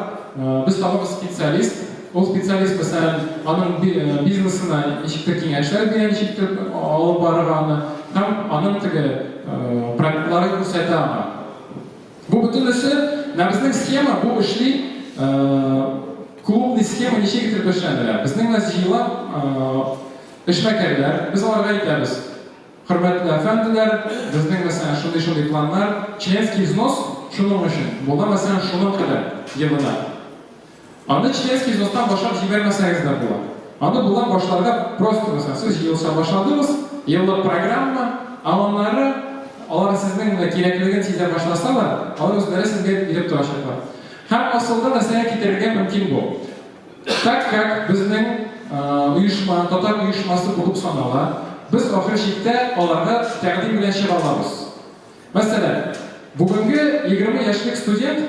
без табабыз специалист. Ул специалист, мәсәлән, аның бизнесына ничектер киңәшләр бирә, ничектер алып барырга, һәм аның теге проектларын күрсәтә аңа. Бу бөтенесе, безнең схема бу эшли, клубный схема ничектер эшләнә. Безнең җыелып эшмәкәрләр, без аларга әйтәбез. Хөрмәтле әфәнделәр, безнең мәсәлән шундый планнар, членский взнос шуның өчен. Була мәсәлән шуның кадәр елына. Аны членский взностан башлап җибәрмәсәгез дә була. Аны була башларга просто мәсәлән сез җыелса башладыгыз, еллык программа, алар сезнең кирәклеген сизә башласалар, алар үзләре сезгә биреп торачаклар. Һәм асылда нәрсәгә китәргә мөмкин бу. Так как безнең оешма, татар оешмасы булып санала, без ахыр чиктә аларга тәкъдим белән чыга алабыз. Мәсәлән, бүгенге 20 яшьлек студент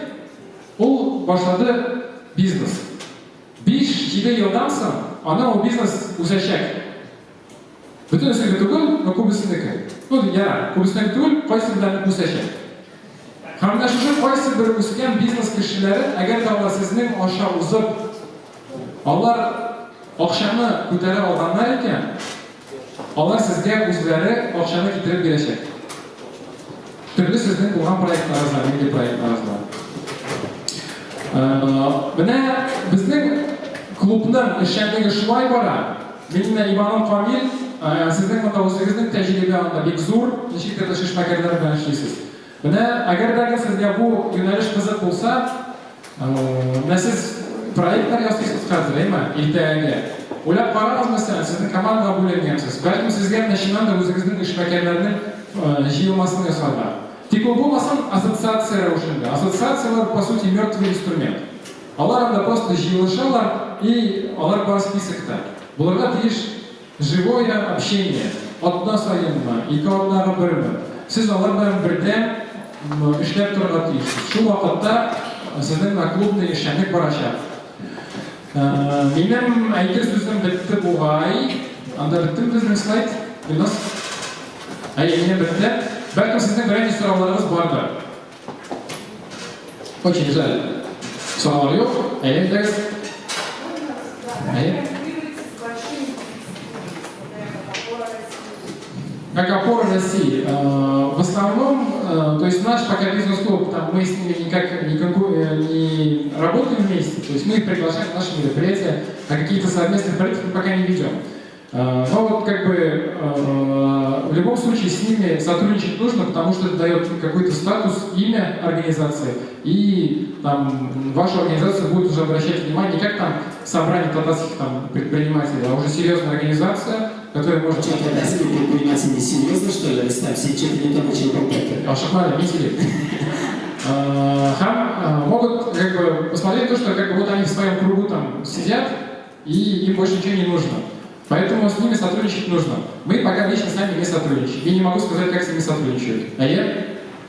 ул башлады бизнес. 5-7 елдан соң аны ул бизнес үсәчәк. Bütün üstüne tutun, ve kubisindeki. Yani kubisindeki tutun, kaysı bilen üsecek. Hem de şu kaysı bir üsken biznes kişileri, eğer de Allah sizin aşağı uzak, Allah akşamı kütere aldanlar iken, Allah sizge üzeri akşamı getirip gelecek. Türlü sizin bulan proyektlarınız var, milli proyektlarınız var. Buna bizning klubning ishchanligi shulay bora. Mening Ivanom Famil, sizning o'zingizning tajribangiz bek zo'r, nechta eshmakarlar bilan ishlaysiz. Buni agarda sizga bu yo'nalish qiziq bo'lsa, siz proyektlar yozasiz hozirmi? Ertaga. O'ylab qarang, masalan, sizning komandaga bo'lingansiz. Balkim sizga nashinanda o'zingizning ishmakarlarning yig'ilmasini yasalar. Тик bo'lmasam ассоциация ушында. Ассоциациялар по сути мертвый инструмент. Алар анда просто җыелышалар и алар бар списокта. Буларга тиеш живое общение. Одна сайынма, ике однага берме. Сез алар белән бердәм эшләп торырга тиешсез. Шул вакытта сезнең клубный эшчәнлек барачак. Минем әйтер сүзем бетте бугай. Анда беттем безнең слайд. Юнас. Минем бетте. Belki sizin önemli sorularınız vardır. Очень жаль. Sorular yok. Elimde. Как опора России. В основном, то есть наш пока бизнес-клуб, там мы с ними никак не работаем вместе. То есть мы их приглашаем в наши мероприятия, а какие-то совместные проекты мы пока не ведем. Но вот как бы в любом случае с ними сотрудничать нужно, потому что это дает какой-то статус, имя организации, и там ваша организация будет уже обращать внимание не как там собрание татарских там предпринимателей, а уже серьезная организация, которая может... Татарские предприниматели серьезно, что ли? Там все что-то не то начали попытать. Шахмали, не сидит. Могут как бы посмотреть то, что как бы вот они в своем кругу там сидят, и им больше ничего не нужно. Поэтому с ними сотрудничать нужно. Мы пока лично с нами не сотрудничаем. Я не могу сказать, как с ними сотрудничают. А я?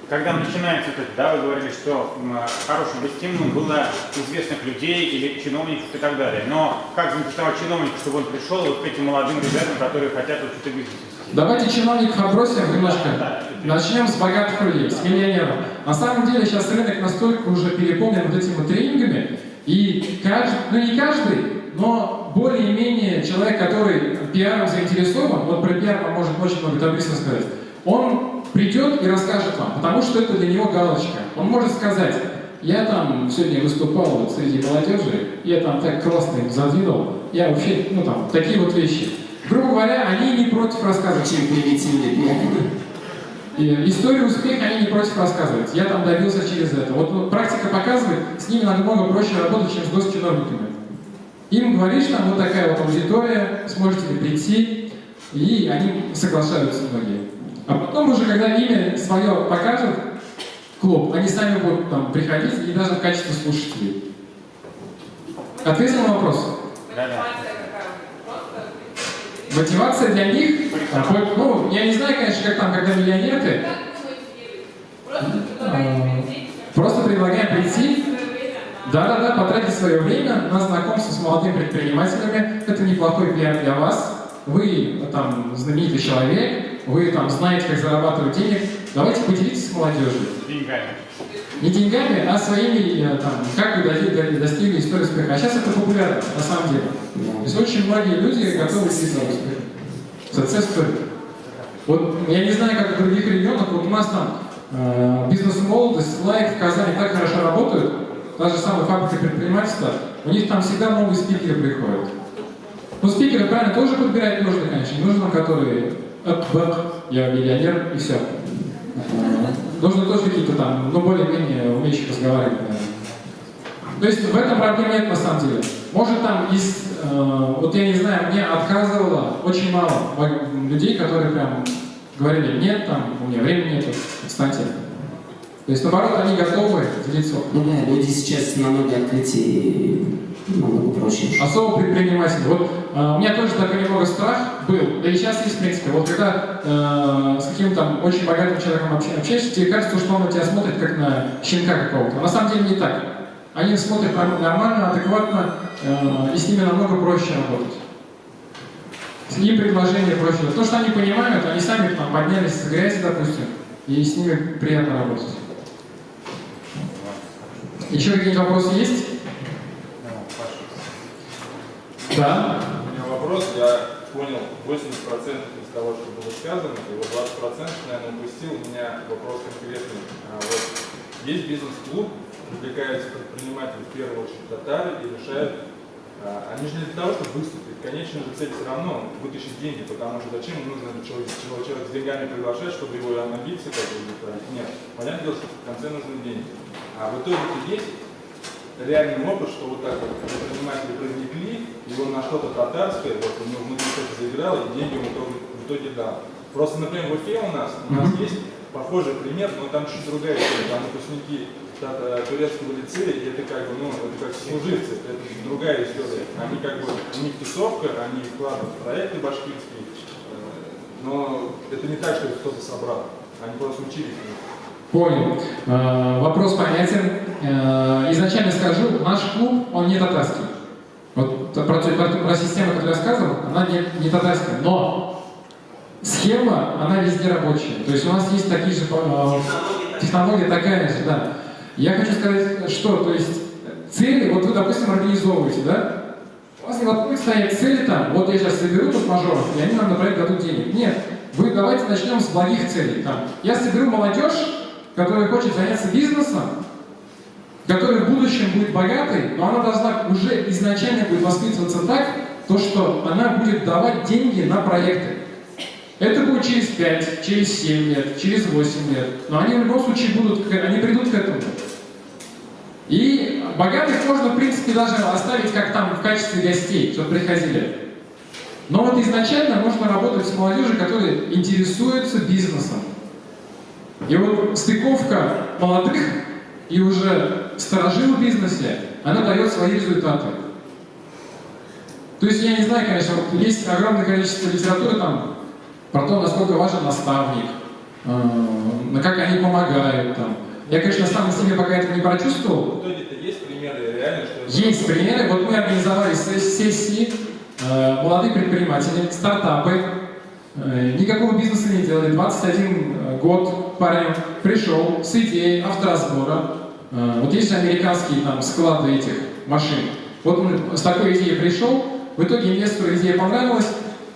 когда начинается вот это, да, вы говорили, что хорошим бы стимулом было известных людей или чиновников и так далее. Но как заинтересовать чиновника, чтобы он пришел вот к этим молодым ребятам, которые хотят вот что-то бизнес? Давайте чиновников отбросим немножко. Начнем с богатых людей, с миллионеров. На самом деле сейчас рынок настолько уже переполнен вот этими вот тренингами, и каждый, ну не каждый, но более-менее человек, который пиаром заинтересован, вот про пиар вам может очень много таблиц рассказать, он придет и расскажет вам, потому что это для него галочка. Он может сказать: я там сегодня выступал вот среди молодежи, я там так классно им задвинул, я вообще, ну там, такие вот вещи. Грубо говоря, они не против рассказывать. Очень примитивный пиар. И историю успеха они не против рассказывать. Я там добился через это. Вот практика показывает, с ними намного проще работать, чем с госчиновниками. Им говоришь, там вот такая вот аудитория, сможете ли прийти, и они соглашаются многие. А потом уже, когда имя свое покажут, клуб, они сами будут там приходить и даже в качестве слушателей. Ответил на вопрос? Мотивация для них, ну, я не знаю, конечно, как там, когда миллионеры, просто предлагаем прийти, да, потратить свое время на знакомство с молодыми предпринимателями. Это неплохой пиар для вас. Вы там знаменитый человек, вы там знаете, как зарабатывать денег. Давайте поделитесь с молодежью. Деньгами. Не деньгами, а своими, там, как вы достигли истории успеха. А сейчас это популярно, на самом деле. То есть очень многие люди готовы делиться успехом. Success story. Вот я не знаю, как в других регионах, вот у нас там бизнес-молодость, лайк в Казани так хорошо работают, та же самая фабрика предпринимательства, у них там всегда новые спикеры приходят. Ну, спикеры, правильно, тоже подбирать нужно, конечно, не нужно, которые я миллионер и все. Нужно тоже какие-то там, ну, более-менее умеющих разговаривать, наверное. То есть в этом проблем нет на самом деле. Может там вот я не знаю, мне отказывало очень мало людей, которые прям говорили: нет, там, у меня времени нету, отстаньте. То есть наоборот, они готовы делиться. Ну да, люди сейчас намного открытие и намного проще. Особо предприниматели. Вот у меня тоже такой немного страх был, да и сейчас есть в принципе. Вот когда с каким-то там очень богатым человеком общаешься, тебе кажется, что он на тебя смотрит как на щенка какого-то. А на самом деле не так. Они смотрят нормально, адекватно, и с ними намного проще работать. С ними предложение проще. То, что они понимают, они сами там поднялись с грязи, допустим, и с ними приятно работать. Еще какие-то вопросы есть? Да. У меня вопрос, я понял 80% из того, что было сказано, и вот 20%, наверное, упустил. У меня вопрос конкретный. Вот есть бизнес-клуб, увлекаются предприниматели, в первую очередь татары, и решают, они же не для того, чтобы выступить. Конечная же цель все равно вытащить деньги, потому что зачем им нужно человек с деньгами приглашать, чтобы его амбиции как-то удовлетворить? Нет. Понятное дело, что в конце нужны деньги. А в итоге есть реальный опыт, что вот так вот предприниматели привлекли, его на что-то татарское, вот у него внутри что-то заиграло, и деньги он в итоге дал. Просто, например, в Уфе у нас есть похожий пример, но там чуть другая история. Там выпускники турецкого лицея, и это как бы, ну, это как служивцы, это другая история. Они как бы, у них тусовка, они вкладывают в проекты башкирские, но это не так, что их кто-то собрал. Они просто учились. Понял. Вопрос понятен. Изначально скажу, наш клуб, он не татарский. Вот про систему, которую я сказал, она не татарская, но схема, она везде рабочая. То есть у нас есть такие же технология такая же, да. Я хочу сказать, что, то есть цели, вот вы, допустим, организовываете, да? У вас не вот стоят цели там, вот я сейчас соберу тут мажоров, и они нам на проект дадут денег. Нет, вы давайте начнем с благих целей. Там. Я соберу молодежь, которая хочет заняться бизнесом, которая в будущем будет богатой, но она должна уже изначально будет воспитываться так, то, что она будет давать деньги на проекты. Это будет через 5, через 7 лет, через 8 лет. Но они в любом случае они придут к этому. И богатых можно, в принципе, даже оставить как там в качестве гостей, чтобы приходили. Но вот изначально нужно работать с молодежью, которая интересуется бизнесом. И вот стыковка молодых и уже старожил в бизнесе, она дает свои результаты. То есть я не знаю, конечно, вот есть огромное количество литературы там про то, насколько важен наставник, как они помогают там. Я, конечно, сам на себе пока этого не прочувствовал. В итоге-то есть примеры реально, что... Есть примеры. Вот мы организовали сессии, молодые предприниматели, стартапы, никакого бизнеса не делали. 21 год парень пришел с идеей авторазбора. Вот есть же американские там склады этих машин. Вот он с такой идеей пришел, в итоге инвестору идея понравилась,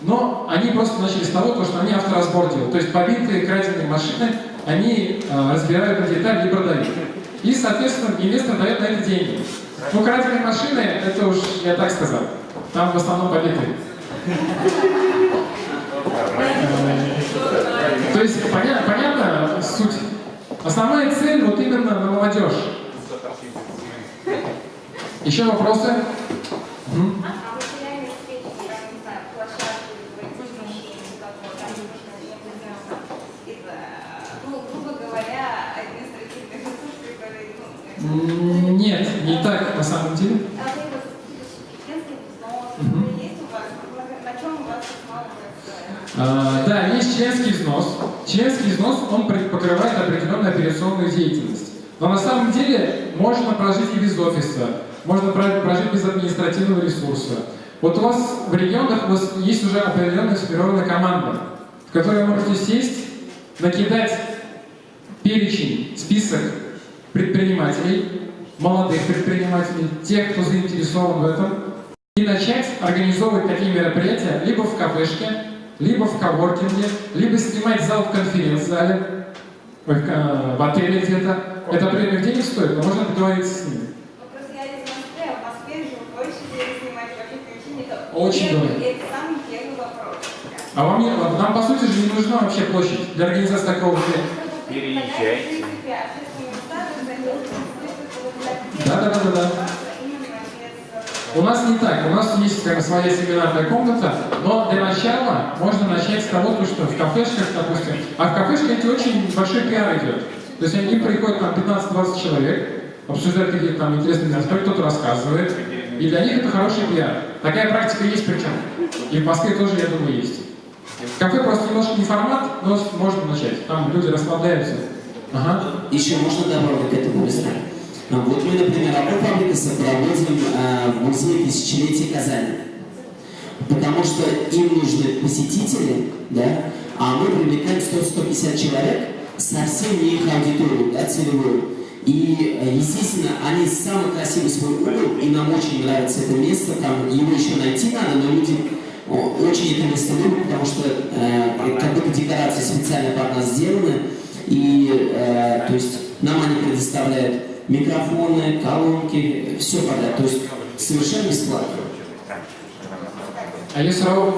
но они просто начали с того, что они авторазбор делают. То есть побитые, краденые машины они разбирают на детали и продают. И, соответственно, инвестор дает на это деньги. Ну, краденые машины, это уж я так сказал. Там в основном побитые. То есть понятно суть. Основная цель вот именно на молодежь. Еще вопросы? Нет, не так на самом деле. Да, есть членский взнос. Членский взнос, он покрывает определенную операционную деятельность. Но на самом деле можно прожить и без офиса, можно прожить без административного ресурса. Вот у вас в регионах у вас есть уже определенная сформированная команда, в которой вы можете сесть, накидать перечень, список предпринимателей, молодых предпринимателей, тех, кто заинтересован в этом, и начать организовывать такие мероприятия либо в кафешке, либо в коворкинге, либо снимать зал в конференц-зале, в отеле где-то. Это определенных денег стоит, но можно договориться с ними. Просто я из Москвы, а в Москве же больше денег снимать в каких помещениях. Очень дорого. Это самый первый вопрос. А нам, по сути же, не нужна вообще площадь для организации такого дня. Переезжайте. Да. У нас не так. У нас есть как бы своя семинарная комната, но для начала можно начать с того, что в кафешках, допустим, а в кафешке эти очень большой пиар идет. То есть они приходят там 15-20 человек, обсуждают какие-то там интересные истории, кто-то рассказывает, и для них это хороший пиар. Такая практика есть причем. И в Москве тоже, я думаю, есть. В кафе просто немножко не формат, но можно начать. Там люди расслабляются. Ага. Еще можно добавить к этому быстро? Вот мы, например, одну фабрику проводим в музее тысячелетия Казани. Потому что им нужны посетители, да, а мы привлекаем 100-150 человек, совсем не их аудиторию, да, целевую. И, естественно, они самый красивый свой угол, и нам очень нравится это место, там его еще найти надо, но люди очень это место любят, потому что как будто декорации специально под нас сделаны, и то есть нам они предоставляют микрофоны, колонки, все подряд, то есть совершенно бесплатно. А если Рау?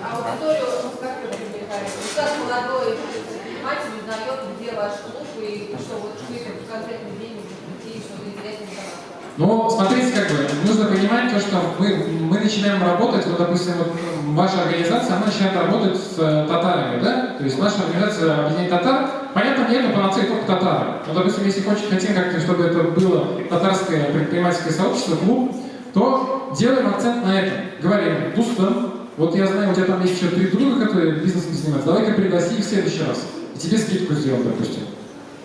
Аудиторию как вы привлекаете? Как молодой предприниматель узнает, где ваш клуб и что вот вы в конкретный день прийти, что-то интересное для вас? Ну, смотрите, как бы, нужно понимать то, что мы начинаем работать, вот, допустим, вот, ваша организация, она начинает работать с татарами, да? То есть наша организация объединение татар, понятно, нет, но по нации только татары. Но, допустим, если хотим как-то, чтобы это было татарское предпринимательское сообщество, клуб, то делаем акцент на этом. Говорим, Дустан, вот я знаю, у тебя там есть еще 3 друга, которые бизнесом занимаются, давай-ка пригласи их в следующий раз. И тебе скидку сделаем, допустим.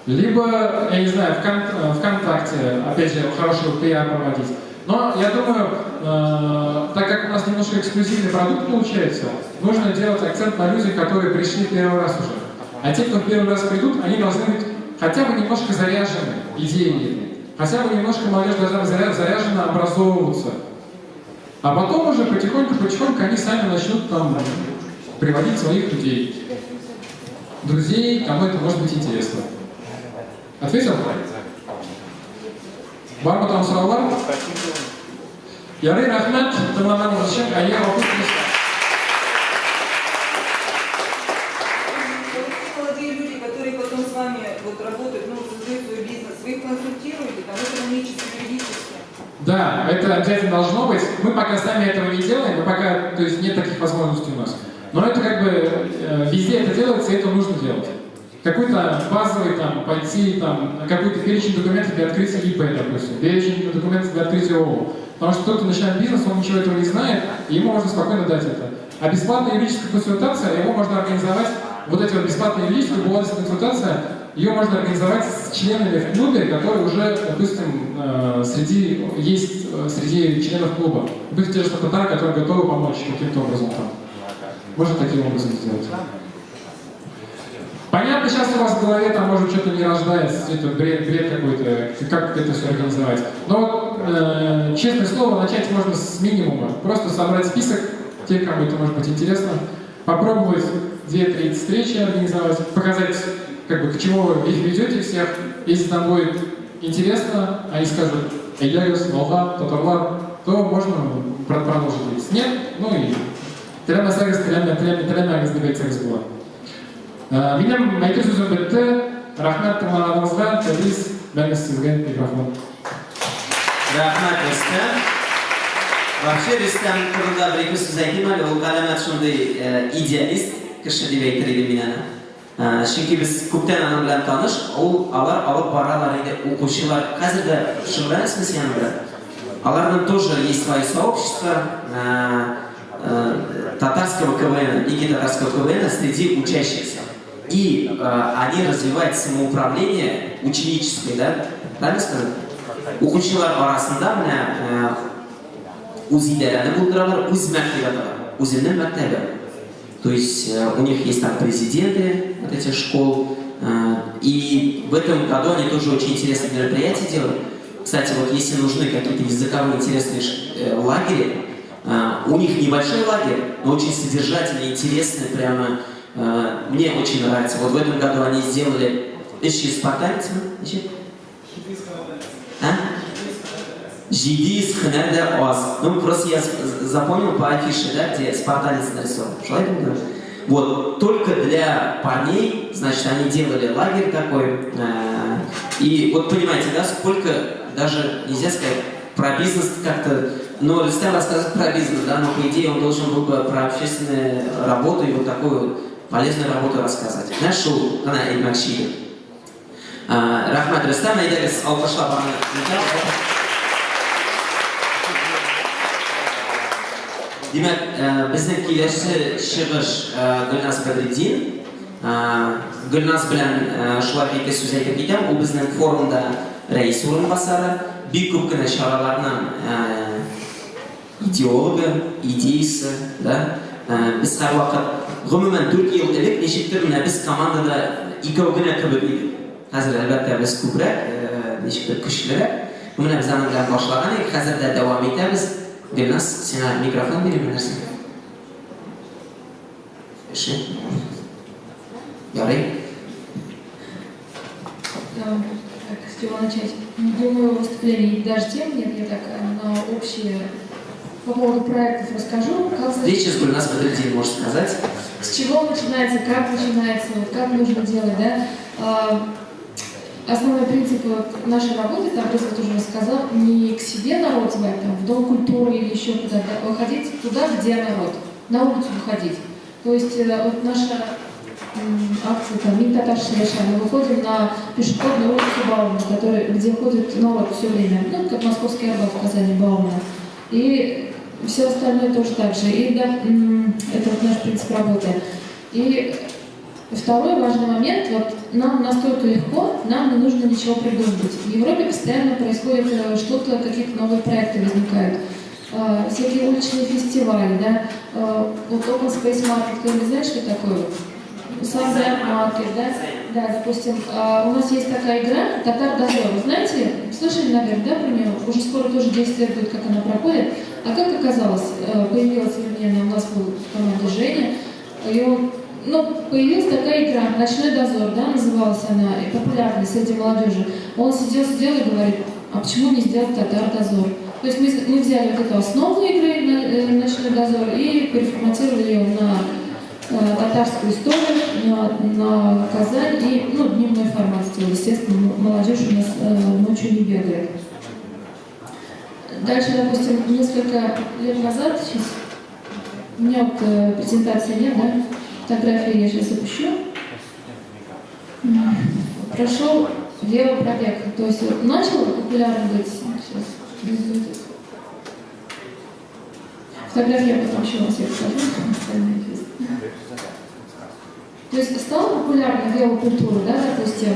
Либо, я не знаю, ВКонтакте, опять же, хороший пиар проводить. Но я думаю, так как у нас немножко эксклюзивный продукт получается, нужно делать акцент на людях, которые пришли первый раз уже. А те, кто в первый раз придут, они должны быть хотя бы немножко заряжены идеей. Хотя бы немножко молодежь должна быть заряжена образовываться. А потом уже потихоньку они сами начнут там приводить своих людей. Друзей, кому это может быть интересно. Ответил? Бар потом сұраулар? Ярый, рахмет. Тыңлағаныңыз үшін. Егер Молодые люди, которые потом с вами вот работают, создают свой бизнес, вы их консультируете, там, экономически, юридически? Да, это обязательно должно быть. Мы пока сами этого не делаем, мы пока, то есть нет таких возможностей у нас. Но это как бы везде это делается, и это нужно делать. Какой-то базовый там, пойти, там, какой-то перечень документов для открытия ИП, допустим, перечень документов для открытия ООО. Потому что кто-то начинает бизнес, он ничего этого не знает, и ему можно спокойно дать это. А бесплатная юридическая консультация, его можно организовать вот эти вот бесплатные лички, любая консультация, ее можно организовать с членами в клубе, которые уже, допустим, есть среди членов клуба. Быть те же статутары, которые готовы помочь каким-то образом там. Можно таким образом сделать. Понятно, сейчас у вас в голове там может что-то не рождается, это бред какой-то, как это все организовать. Но вот, честное слово, начать можно с минимума. Просто собрать список тех, кому это может быть интересно, попробовать 2-3 встречи организовать, показать, как бы, к чему вы их ведете всех. Если там будет интересно, они скажут «Эйягус, Волга, Татарлар», то можно продолжить. Если нет, ну и «Тірәмә сәгіз, тірәмә әгіз» деп айтсаңыз болады. Менің айтар сөзім бітті. Рахмет тыңлағаныңызға. Тәбриз, бәріңіз сізге микрофон. Рахмет, Рустам. Вообще, Рустам турында бір-екі сөз айтайын әлі, ол ғаламат шондай идеалист кіші деп айтыр еді мен. Чөнки біз күптен аның белән таныш, алар алып баралар инде укучылар. Хәзер дә шөгыльләнәсезме син аның белән? Аларның тоже есть свои сообщества татарского КВН, Лиги татарского КВН среди учащихся. И они развивают самоуправление ученическое, да? Правильно сказать? Укучылар арасында менә үз идарәне булдыралар, үз мәктәбе, үзенең мәктәбе. То есть у них есть там президенты вот этих школ. И в этом году они тоже очень интересные мероприятия делают. Кстати, вот если нужны какие-то языковые интересные лагеря, у них небольшой лагерь, но очень содержательный, интересный, прямо мне очень нравится. Вот в этом году они сделали еще спартанец, Жидис, Хнеда, Оз. Ну, просто я запомнил по афише, да, где спартанец нарисован. Что я думаю? Вот, только для парней, значит, они делали лагерь такой. И вот понимаете, да, сколько, даже нельзя сказать, про бизнес как-то, но Рустам рассказывает про бизнес, да, но по идее он должен был бы про общественную работу и вот такую полезную работу рассказать. Знаешь, что она Эльмакшиди? Рахмат Рустам, Айдарис, Алпашла, Демек, біздің келесі шығыш Гүлназ Бәдреддин. Гүлназ белән шулай екі сөз айтып кетем. Ол біздің форумда рәис орынбасары, бик күп кенә чараларның идеологы, идеясы, да? Біз һәр вакыт, гомумән 4 ел элек ничектер менә без командада икәү генә кебек идек. Хәзер әлбәттә без күбрәк, ничектер көчлерәк. Менә без аның белән башлаган идек, хәзер дә дәвам итәбез. Гүлназ, сиңа микрофон бирим нәрсә? Эше. Ярый. Так, с чего начать? Думаю, выступление даже тем нет, я так на общие по поводу проектов расскажу. Как Встреча с Гүлназ Бәдреддин, можешь сказать? С чего начинается, вот, как нужно делать, да? Основной принцип нашей работы, там Рыза тоже рассказал, не к себе народ звать, там, в Дом культуры или еще куда-то, выходить туда, где народ, на улицу выходить. То есть вот наша акция, там, Мин Татарши Яша, мы выходим на пешеходную улицу Баумана, где ходит народ все время, ну, как Московский Арбат в Казани, Баумана. И все остальное тоже так же. И да, это вот наш принцип работы. И второй важный момент, вот нам настолько легко, нам не нужно ничего придумывать. В Европе постоянно происходит что-то, какие-то новые проекты возникают. Всякие уличные фестивали, да. Вот Open Space Market, кто-нибудь знает, что такое? Sunset Market, да? Да, допустим, у нас есть такая игра «Татар Дозор». Вы знаете, слышали, наверное, да, про нее? Уже скоро тоже 10 лет будет, как она проходит. А как оказалось, появилась, вернее, у нас был в команде Женя, и он, появилась такая игра «Ночной дозор», да, называлась она, и популярная среди молодежи. Он сидел и говорит, а почему не сделать «Татар Дозор»? То есть мы взяли вот эту основу игры «Ночной дозор» и переформатировали ее на татарскую историю, на Казань и дневной формат сделали. Естественно, молодежь у нас ночью не бегает. Дальше, допустим, несколько лет назад, сейчас у меня вот презентации нет, да? Фотографии я сейчас запущу. Прошел велопробег. То есть вот начал популярно быть. Сейчас. Фотографии я потом еще вам всех покажу. То есть стала популярна велокультура, да, допустим.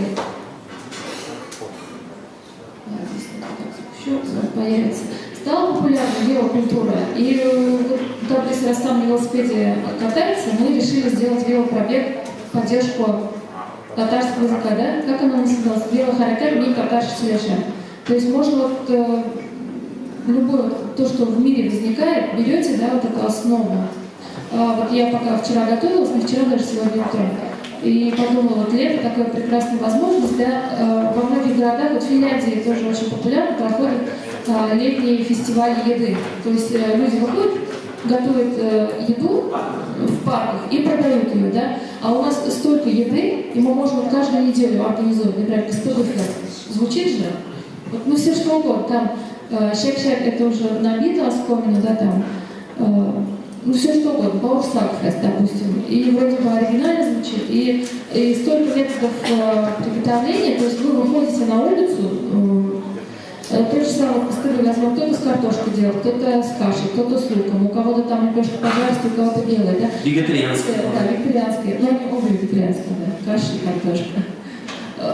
Еще появится. Стала популярна велокультура. И вот, там, если раз сам на велосипеде катается, мы решили сделать велопробег в поддержку татарского языка, да? Как оно называлось? Велохаракер ми татарш слеша. То есть можно вот любое то, что в мире возникает, берете, да, вот эту основу. Вот я пока вчера готовилась, не вчера, даже сегодня утром, и подумала, вот лето такая прекрасная возможность, да, во многих городах, вот в Финляндии тоже очень популярно проходят летние фестивали еды. То есть люди выходят, готовят еду в парках и продают ее, да. А у нас столько еды, и мы можем каждую неделю организовать, например, КСП-фест. Звучит же? Вот, ну все что угодно, там щек-щек, это уже набито оскомину, да, там, ну все что угодно, Баурсак-фест, допустим, и вроде бы оригинально звучит, и столько методов приготовления, то есть вы выходите на улицу, тот же самый костыль возьмем, кто-то с картошкой делает, кто-то с кашей, кто-то с луком, у кого-то там лепешка пожарится, у кого-то белая, да? Вегетарианская. Да, вегетарианская, ну не оба вегетарианская, да, каша и картошка.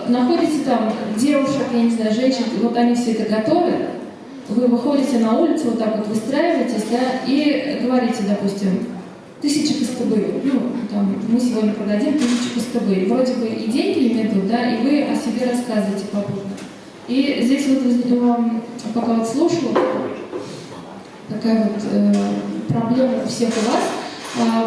Находите там девушек, я не знаю, женщин, вот они все это готовят, вы выходите на улицу, вот так вот выстраиваетесь, да, и говорите, допустим, 1000 костыбы, ну, там, мы сегодня продадим 1000 костыбы, вроде бы и деньги имеют, да, и вы о себе рассказываете попутно. И здесь вот, пока вот слушала, такая вот проблема у всех у вас,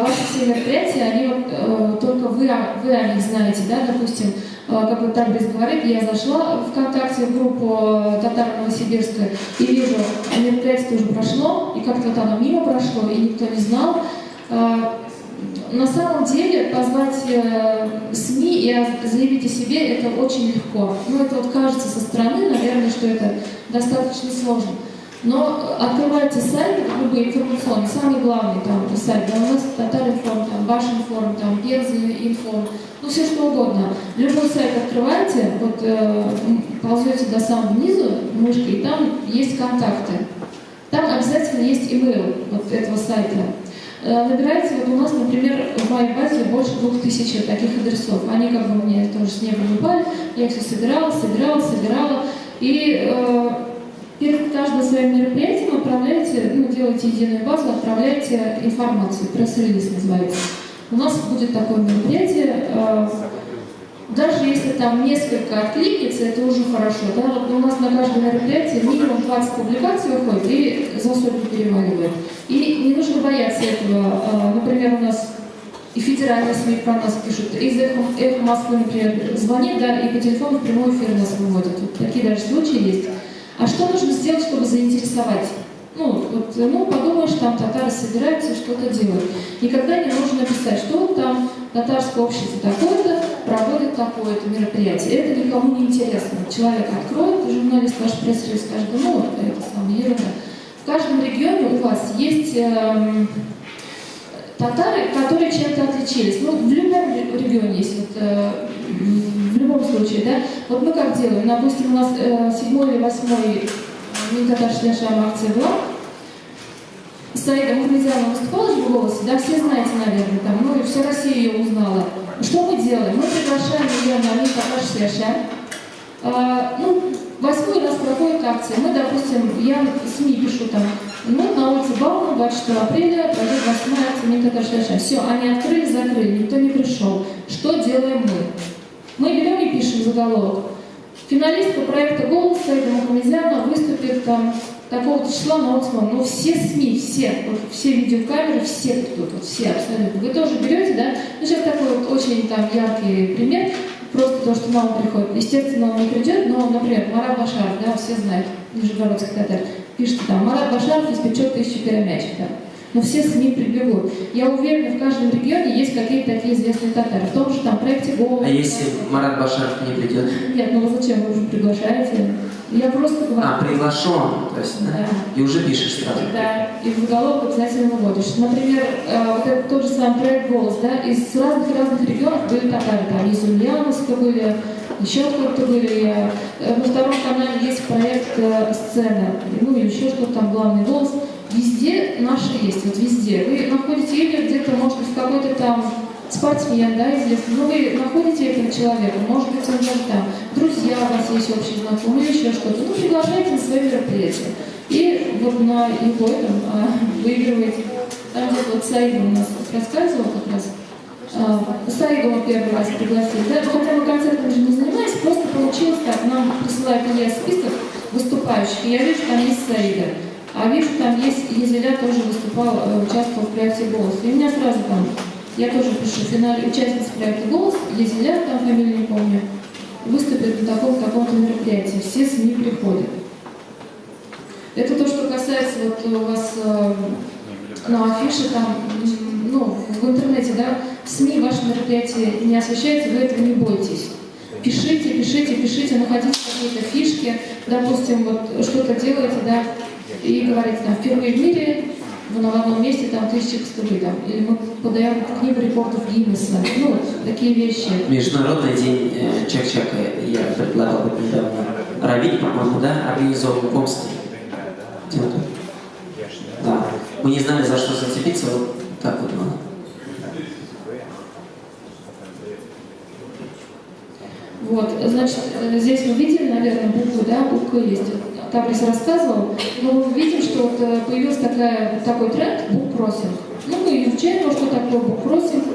ваши все мероприятия, они вот, только вы о них знаете, да, допустим, как вот Тарбис говорит, я зашла ВКонтакте в группу Татар Новосибирска и вижу, мероприятие уже прошло, и как-то вот оно мимо прошло, и никто не знал. На самом деле позвать СМИ и заявить о себе это очень легко. Ну это вот кажется со стороны, наверное, что это достаточно сложно. Но открывайте сайты, любые информационные, самый главный там сайт, да, у нас Татар-информ, там, Баш-информ, там, Пенза-информ, ну все что угодно. Любой сайт открываете, вот ползете до самого низу мышкой, и там есть контакты. Там обязательно есть email вот этого сайта. Набирайте, вот у нас, например, в моей базе больше 2000 таких адресов. Они как бы мне тоже с неба не упали, я все собирала, и перед каждым своим мероприятием отправляете, ну, делаете единую базу, отправляете информацию, пресс-релиз называется. У нас будет такое мероприятие, даже если там несколько откликнется, это уже хорошо. Да? Вот у нас на каждое мероприятие минимум 20 публикаций выходит и за сотню переваливает. И не нужно бояться этого. Например, у нас и федеральные СМИ про нас пишут, из «Эхо Москвы», например, звонит, да, и по телефону в прямой эфир нас выводят. Вот такие даже случаи есть. А что нужно сделать, чтобы заинтересовать? Ну, подумаешь, там татары собираются, что-то делают. Никогда не нужно написать, что вот там татарское общество такое-то проводит такое-то мероприятие. Это никому не интересно. Человек откроет, журналист ваш пресс-релиз скажет, ну, это самая ерунда. В каждом регионе у вас есть татары, которые чем-то отличились. Ну, в любом регионе есть, вот, в любом случае, да. Вот мы как делаем, допустим, у нас 7 или 8 Минтатар-Шляшам акция была. Саида Мухамедзянова выступала же в «Голосе», да, все знаете, наверное, там, ну и вся Россия ее узнала. Что мы делаем? Мы приглашаем ее на Минтатар-Шляшам. Ну, 8 раз проходит акция. Мы, допустим, я в СМИ пишу там, ну, на улице Баумана, 24 апреля, пройдет 8-я акция Минтатар-Шляшам. Все, они открыли, закрыли, никто не пришел. Что делаем мы? Мы берем и пишем заголовок. Финалистка проекта «Голос» Саида Мухамедзянова выступит там такого-то числа на Уцман. Ну, все СМИ, все видеокамеры, все тут, вот, все абсолютно. Вы тоже берете, да? Ну, сейчас такой вот очень там яркий пример, просто то, что мама приходит. Естественно, он не придет, но, например, Марат Башаров, да, все знают, нижегородский татар, пишет там, Марат Башаров испечет 1000 пирамячек, да. Но все СМИ прибегут. Я уверена, в каждом регионе есть какие-то такие известные татары. В том же там проекте «Голос». А если Марат Башаров не придет? Нет, ну зачем? Вы уже приглашаете. Я просто говорю. А, приглашен, то есть, да? И уже пишешь сразу. Да, и в заголовок обязательно выводишь. Например, вот это тот же самый проект «Голос», да, из разных регионов были татары. Там из Ульяновска были, еще откуда-то были. На втором канале есть проект «Сцена», ну и еще что-то там, главный голос. Везде наши есть, вот везде. Вы находите или где-то, может быть, в какой-то там спортсмен, да, известный, но вы находите этого человека, может быть, он даже там, друзья у вас есть общие знакомые, еще что-то, ну, приглашайте на свое мероприятие. И вот на его этом выигрываете. Там где-то вот Саида у нас рассказывал как раз. Саиду мы первый раз пригласили, да, хотя мы концертом же не занимались, просто получилось так, нам присылает Илья список выступающих, и я вижу, там есть Саида, а вижу, там есть Езеля, тоже выступал, участвовал в проекте «Голос». И у меня сразу там, я тоже пишу, участница проекта «Голос», Езеля, там фамилию не помню, выступит на таком-то мероприятии, все СМИ приходят. Это то, что касается вот у вас на афише, там, ну, в интернете, да, в СМИ ваше мероприятие не освещается, вы этого не бойтесь. Пишите, пишите, пишите, находите какие-то фишки, допустим, вот что-то делаете, да, и говорите, там, впервые в мире, в одном месте, там, 1000 костылей, там, или мы подаем книгу рекордов Гиннесса, ну, такие вещи. Международный день Чак-Чака я предлагал вот недавно. Равиль, по-моему, да, организовал в Омске. Да. Мы не знали, за что зацепиться, вот так вот было. Вот, значит, здесь мы видели, наверное, буквы, да, буквы есть. Табрис рассказывал, но мы видим, что вот появился такой тренд буккроссинг. Ну, мы изучаем, что такое буккроссинг,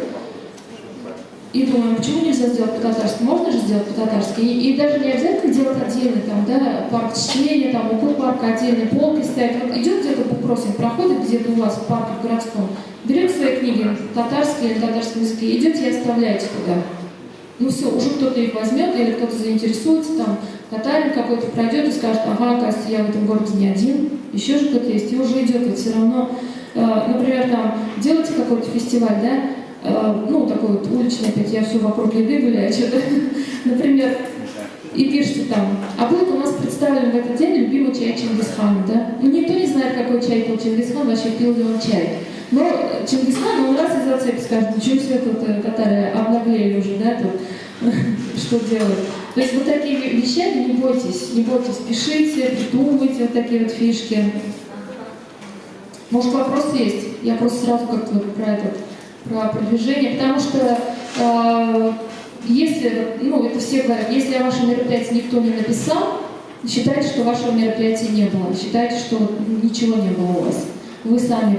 и думаем, почему нельзя сделать по-татарски? Можно же сделать по-татарски. И даже не обязательно делать отдельный, там, да, парк чтения, там, угол парка, отдельные полки ставить. Вот идет где-то буккроссинг, проходит где-то у вас в парке в городском, берете свои книги, татарские или на татарском языке, идете и оставляете туда. Ну все, уже кто-то их возьмет, или кто-то заинтересуется, там, татарин какой-то пройдет и скажет, ага, оказывается, я в этом городе не один, еще же кто-то есть, и уже идет, ведь все равно, например, там, делайте какой-то фестиваль, да, ну, такой вот уличный, опять я все вокруг еды гуляю, что-то, например, и пишите там, а будет у нас представлен в этот день любимый чай Чингисхана, да? Ну, никто не знает, какой чай пил Чингисхан, вообще пил ли он чай. Но Чингисхан, он раз и зацепит, скажет, ничего себе, тут татары обнаглели уже, да, тут, что делают. То есть вот такие вещами не бойтесь, пишите, придумывайте вот такие вот фишки. Может, вопрос есть? Я просто сразу как-то вот про продвижение, потому что если, ну, это все говорят, если о вашем мероприятии никто не написал, считайте, что вашего мероприятия не было, считайте, что ничего не было у вас. Вы сами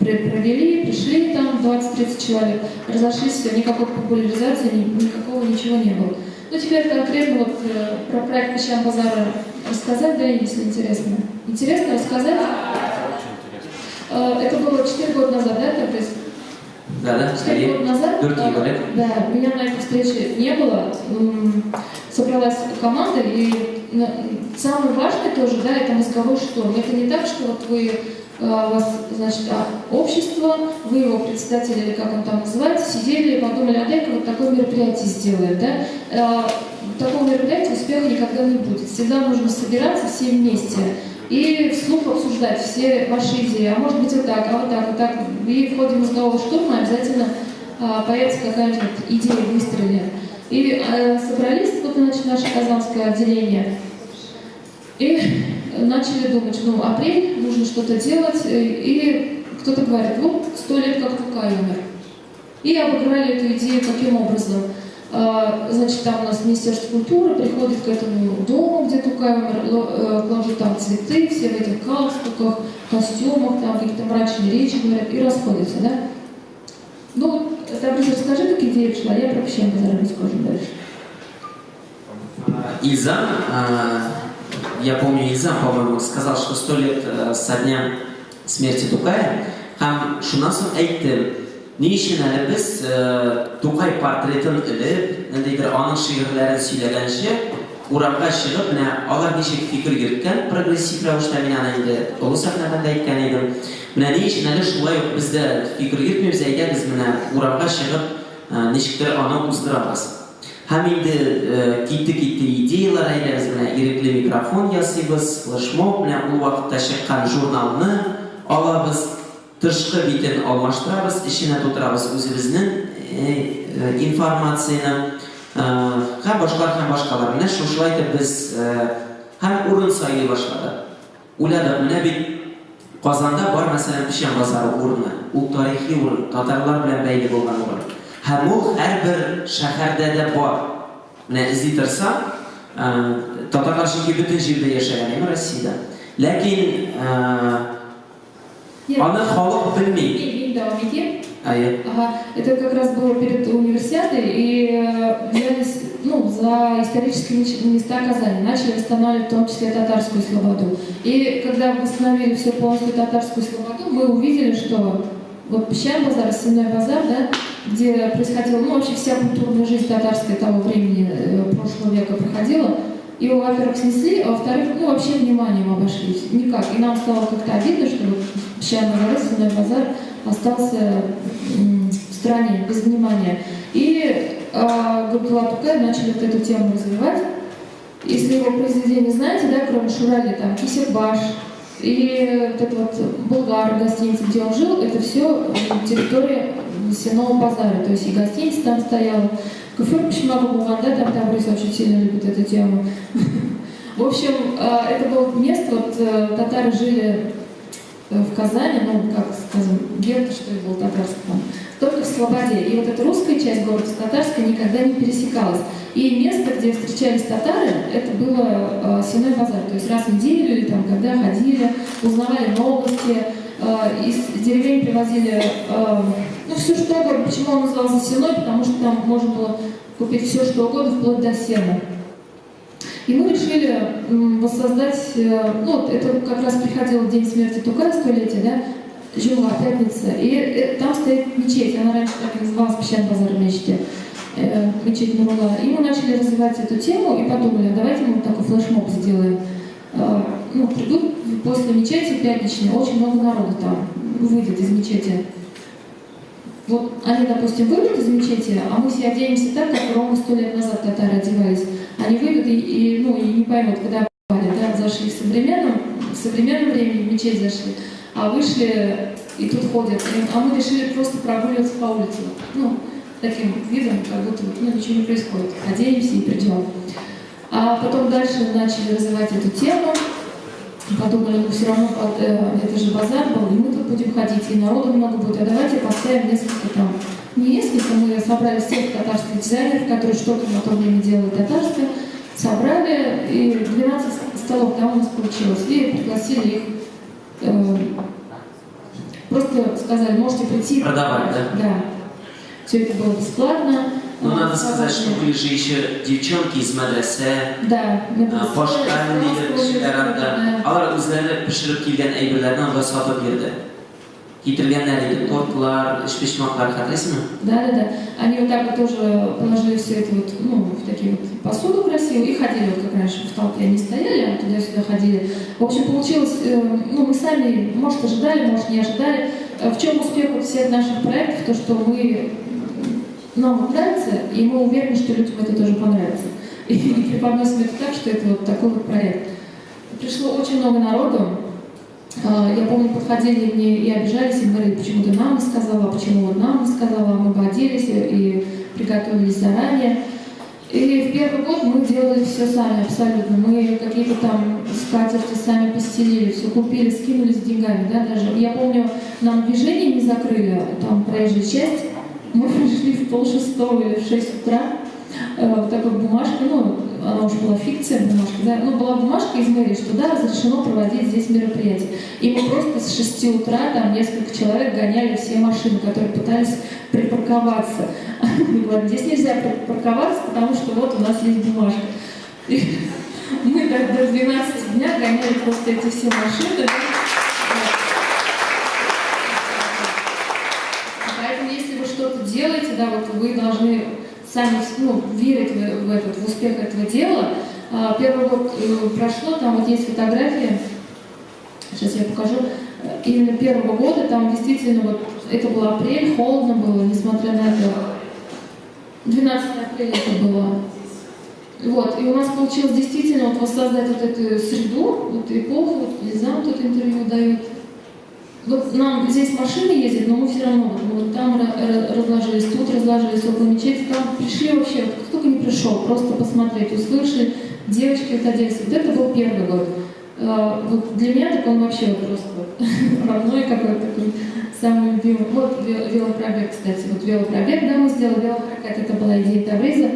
провели, пришли там 20-30 человек, разошлись, все, никакой популяризации, никакого ничего не было. Ну, теперь конкретно вот про проект Песчан Базара рассказать, да, если интересно. Интересно рассказать? Это было 4 года назад, да, то есть? Да, 4 года назад, да, меня на этой встрече не было, собралась команда, и самое важное тоже, да, это мозговой штурм. Это не так, что вот вы, у вас, значит, общество, вы его председатель, или как он там называется, сидели и подумали, а дай-ка вот такое мероприятие сделаем, да. Такого мероприятия успеха никогда не будет. Всегда нужно собираться все вместе и вслух обсуждать все ваши идеи. А может быть вот так, а вот так, вот так. И в ходе мозгового штурма обязательно появится какая-нибудь идея, выстрелит. И собрались, вот, значит, наше казанское отделение, и начали думать, ну, апрель, нужно что-то делать, и кто-то говорит, вот 100 лет как Тукай умер. И обыграли эту идею каким образом? Значит, там у нас Министерство культуры приходит к этому дому, где Тукай умер, кладут там цветы, все в этих галстуках, костюмах, там какие-то мрачные речи говорят, и расходятся, да? Ну, Табрис, расскажи, как идея шла, я про Песчан Базар расскажу дальше. Ильзам, я помню, Ильзам, по-моему, сказал, что 100 лет со дня смерти Тукая, хам шунасан айтты, ни өчен әле без Тукай портретін іліп, нендейдер аның шигырьләрен сөйләгәнче, урамга чыгып, менә алар ничек фикер йөрткән, прогрессив рәвештә мин аны инде олы сәхнәдә дә әйткән идем. Менә ни өчен әле шулай ук без дә фикер йөртмибез, әйдәбез менә урамга чыгып, ничектер аны уздырабыз. Һәм инде китте идеялар әйдәбез, менә ирекле микрофон ясыйбыз, флешмоб, менә ул вакытта чыккан журналны алабыз. Тышкы битен алмаштырабыз, içine тутырабыз үзебезнең информацияны, һәм башкалар. Менә шулай итеп без һәм урын сайлый башлады. Уйладык, менә бит Казанда бар, мәсәлән, Песчан Базары урыны. Ул тарихи урын, татарлар белән бәйле булган урын. Һәм ул һәрбер шәһәрдә дә бар. Менә эзли торса, татарлар чөнки бөтен җирдә яшәгән, Россиядә. Ләкин аны халык белми. Ага. Это как раз было перед универсиадой, и взялись за исторические места Казани, начали восстанавливать в том числе татарскую слободу. И когда восстановили все полностью татарскую слободу, мы увидели, что вот Песчаный базар, Сенной базар, да, где происходила, вообще вся культурная жизнь татарской того времени, прошлого века проходила, его, во-первых, снесли, а во-вторых, вообще вниманием обошлись. Никак. И нам стало как-то обидно, что вот Песчаный базар, Сенной базар остался в стране без внимания. И Габдулла Тукай начали вот эту тему развивать. Если его произведения знаете, да, кроме Шурали, там Кисекбаш и вот это вот Булгар, гостиница, где он жил, это все территория Сенного базара. То есть и гостиница там стояла. Кафе Пешмага Булганда, там Табрис очень сильно любит эту тему. В общем, это было место, вот татары жили в Казани, как скажем, гетто, что ли, был татарский там, только в Слободе. И вот эта русская часть города с татарской никогда не пересекалась. И место, где встречались татары, это было Сенной базар. То есть раз в неделю или там, когда ходили, узнавали новости, из деревень привозили все что угодно. Почему он назывался Сеной? Потому что там можно было купить все что угодно, вплоть до сена. И мы решили воссоздать, это как раз приходил день смерти Тукая, столетие, да, Жума, пятница, и там стоит мечеть, она раньше так и называлась Песчаный базар мечети, мечеть Нурула. И мы начали развивать эту тему и подумали, давайте мы такой флешмоб сделаем. Придут после мечети пятничной, очень много народу там выйдет из мечети. Вот они, допустим, выйдут из мечети, а мы все оденемся так, как ровно 100 лет назад татары одевались. Они выйдут и не поймут, куда попали, да, зашли в современном времени в мечеть зашли, а вышли и тут ходят. А мы решили просто прогуливаться по улице, таким видом, как будто ничего не происходит. Оденемся и придем. А потом дальше начали развивать эту тему. Подумали, все равно это же базар был, и мы тут будем ходить, и народу много будет, а давайте поставим несколько там. Не несколько, мы собрали всех татарских дизайнеров, которые что-то на то время делали татарское, собрали, и 12 столов там у нас получилось, и пригласили их, просто сказали, можете прийти. Продавать, да? Да. Все это было бесплатно. Надо сказать, что были же еще девчонки из медресе, пошкальные, алар үзләре пешереп килгән әйберләрне анда сатып бирде. Китергәннәр иде, тортлар, эшпешмаклар, хәтерлисеңме? Да. Они вот так вот тоже положили все это в такие вот посуду красивую и ходили, вот как раньше в толпе они стояли, туда-сюда ходили. В общем, получилось, мы сами, может, ожидали, может, не ожидали. В чем успех всех наших проектов, то, что нам нравится, и мы уверены, что людям это тоже понравится. И преподносим это так, что это вот такой вот проект. Пришло очень много народу. Я помню, подходили мне и обижались, и говорили, почему ты нам не сказала, почему вот нам не сказала, мы бы оделись и приготовились заранее. И в первый год мы делали все сами, абсолютно. Мы какие-то там скатерти сами постелили, все купили, скинулись деньгами, да, даже. Я помню, нам движение не закрыли, там проезжая часть. Мы пришли в 5:30 или в 6 утра, вот такой бумажкой, она уже была фикция бумажка, да, была бумажка из мэрии, что да, разрешено проводить здесь мероприятие. И мы просто с 6 утра, там несколько человек гоняли все машины, которые пытались припарковаться. Мы говорим, здесь нельзя припарковаться, потому что вот у нас есть бумажка. И мы до 12 дня гоняли просто эти все машины. Что-то делаете, да, вот вы должны сами верить в успех этого дела. Первый год прошло, там вот есть фотография, сейчас я покажу, именно первого года, там действительно вот это был апрель, холодно было, несмотря на это, 12 апреля это было. Вот, и у нас получилось действительно вот воссоздать вот эту среду, вот эпоху, вот Лизам тут интервью дает. Вот нам здесь машины ездят, но мы все равно вот там разложились, тут разложились, около мечети, там пришли вообще, кто только не пришел, просто посмотреть, услышали, девочки это оделись. Вот это был первый год. Вот для меня так он вообще просто родной какой-то такой самый любимый. Вот велопробег, кстати. Вот велопробег, да, мы сделали велопрокат. Это была идея Тавриза.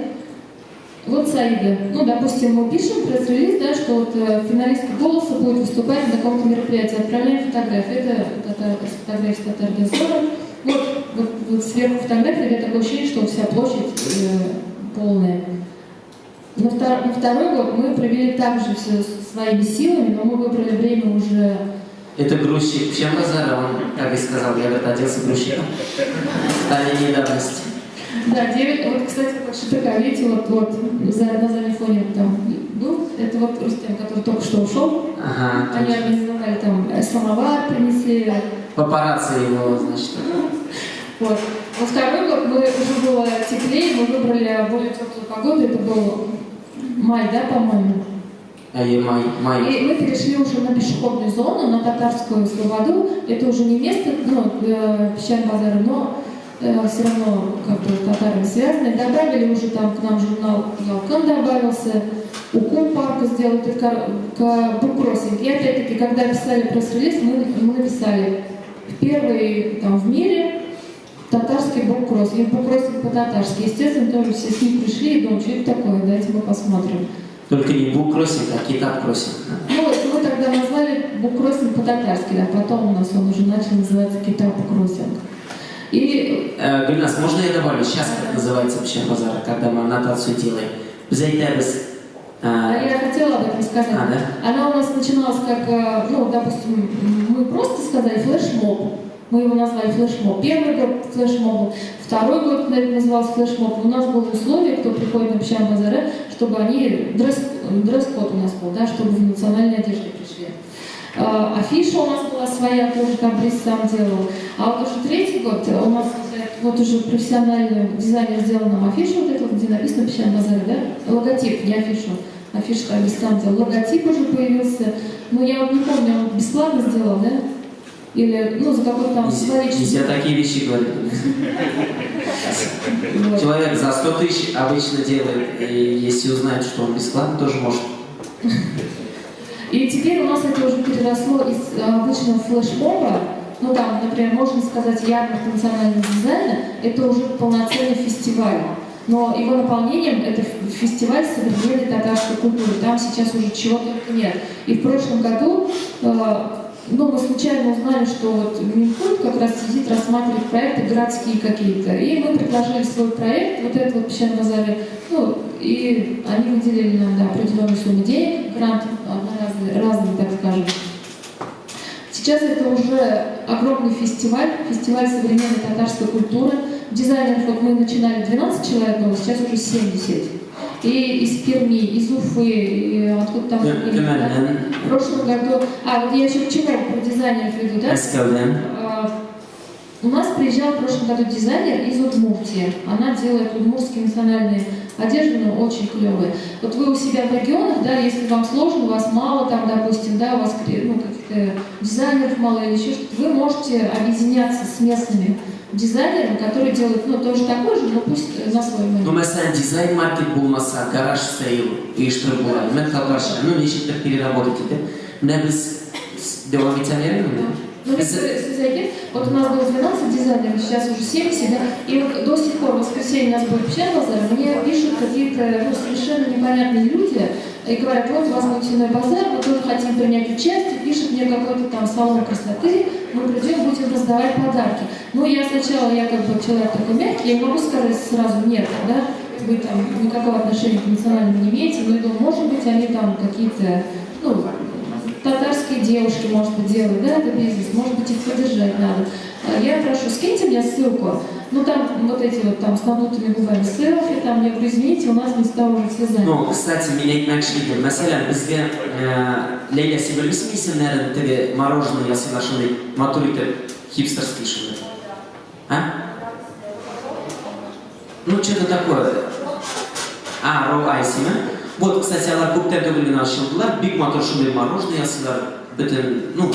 Вот Саида. Ну, допустим, мы пишем пресс-релиз, да, что вот финалистка «Голоса» будет выступать на каком-то мероприятии. Отправляем фотографии. Это фотография с Татар-Дозора. Вот сверху фотографии, это такое ощущение, что вся площадь полная. На второй год мы провели также все своими силами, но мы выбрали время уже... Это грузчик Пшембазара, он, как и сказал, я оделся грузчиком. Стали недавности. Да, 9. Вот, кстати, вот ШТК, видите, вот на заднем фоне там был. Это вот Рустем, который только что ушел. Ага. Они организовали там самовар, принесли. Папарацци его, значит. Вот. Во второй год мы уже было теплее, мы выбрали более теплую погоду. Это был май, да, по-моему? Май. И мы перешли уже на пешеходную зону, на татарскую слободу. Это уже не место, ну, Песчан-Базара, но все равно как бы с татарами связаны. Добавили уже там к нам журнал «Ялкан» добавился, УКУ парка сделали, к буккроссинг. И опять-таки, когда писали пресс-релиз, мы написали первый там в мире татарский буккроссинг. И буккроссинг по-татарски. Естественно, тоже все с ним пришли и думали, что это такое, давайте мы посмотрим. Только не буккроссинг, а китап-кроссинг. Ну вот, мы тогда назвали буккроссинг по-татарски, да, потом у нас он уже начал называться китап-кроссинг. И... Гульнас, можно я добавлю? Сейчас как называется Пшембазар, когда мы аннотацию делаем. Я хотела об этом сказать. Да? Она у нас начиналась как, ну, допустим, мы просто сказали флешмоб. Мы его назвали флешмоб. Первый год флешмоб, второй год это назывался флешмоб. У нас было условие, кто приходит на Пшембазар, чтобы они, дресс-код у нас был, да, чтобы в национальной одежде пришли. Афиша у нас была своя, тоже Табриз сам делал. А вот уже третий год у нас вот уже профессиональный дизайнер сделал нам афишу, вот эту, где написано Пшембазар, да? Логотип, не афишу. Афиша Табриз сам делал. Логотип уже появился. Ну, я вот не помню, он бесплатно сделал, да? Или, ну, за какой-то там символический... Нельзя такие вещи говорить. Человек за 100 тысяч обычно делает, и если узнает, что он бесплатно, тоже может. И теперь у нас это уже переросло из обычного флешмоба, ну там, например, можно сказать, ярмарка национального дизайна, это уже полноценный фестиваль. Но его наполнением это фестиваль современной татарской культуры. Там сейчас уже чего только нет. И в прошлом году ну, мы случайно узнали, что вот Минкульт как раз сидит, рассматривает проекты городские какие-то. И мы предложили свой проект, вот этот вот Пшембазаре, ну, и они выделили нам, да, определенную сумму денег, грант разный, так скажем. Сейчас это уже огромный фестиваль современной татарской культуры. Дизайнеров вот мы начинали 12 человек, но сейчас уже 70. И из Перми, из Уфы, и откуда там... В прошлом году... вот я еще к чему про дизайнеров веду, да? У нас приезжал в прошлом году дизайнер из Удмуртии. Она делает удмуртские национальные одежды, но очень клевые. Вот вы у себя в регионах, да, если вам сложно, у вас мало там, допустим, да, у вас каких-то дизайнеров мало или еще что-то, вы можете объединяться с местными дизайнерами, которые делают, ну, тоже такой же, но пусть на свой манер. Ну, mesela дизайн маркет булмаса, гараж сейл, uyuşturup bular. Ben takarşa, ну, нечто переработать это. Но без devam итальянами, да? Ну, вот у нас было 12 дизайнеров, сейчас уже 70, да, и вот до сих пор, в воскресенье у нас будет Пшембазар, мне пишут какие-то, ну, совершенно непонятные люди, и говорят, вот у вас нефтяной базар, мы тоже хотим принять участие, пишет мне какой-то там салон красоты, мы придем, будем раздавать подарки. Ну, я сначала, я как бы человек такой мягкий, я могу сказать сразу нет, да, вы там никакого отношения к национальному не имеете, но я думаю, может быть, они там какие-то, ну, татарские девушки, может быть, делают, да, это бизнес, может быть, их поддержать надо. Я прошу, скиньте мне ссылку, ну, там вот эти вот там с надутыми губами селфи, там, я говорю, извините, у нас места уже все заняты. Ну, кстати, меня etmekçiydim. Mesela bizde Leyla Sibirlis isimlerin tabi мороженое ясыйлар шундай матур итеп хипстерский шундай. А? Ну, что-то такое. Роу Айсима. Вот, кстати, алар көптен түгел генә ачылдылар. Бик матур шундай мороженое ясыйлар. Бөтен, ну,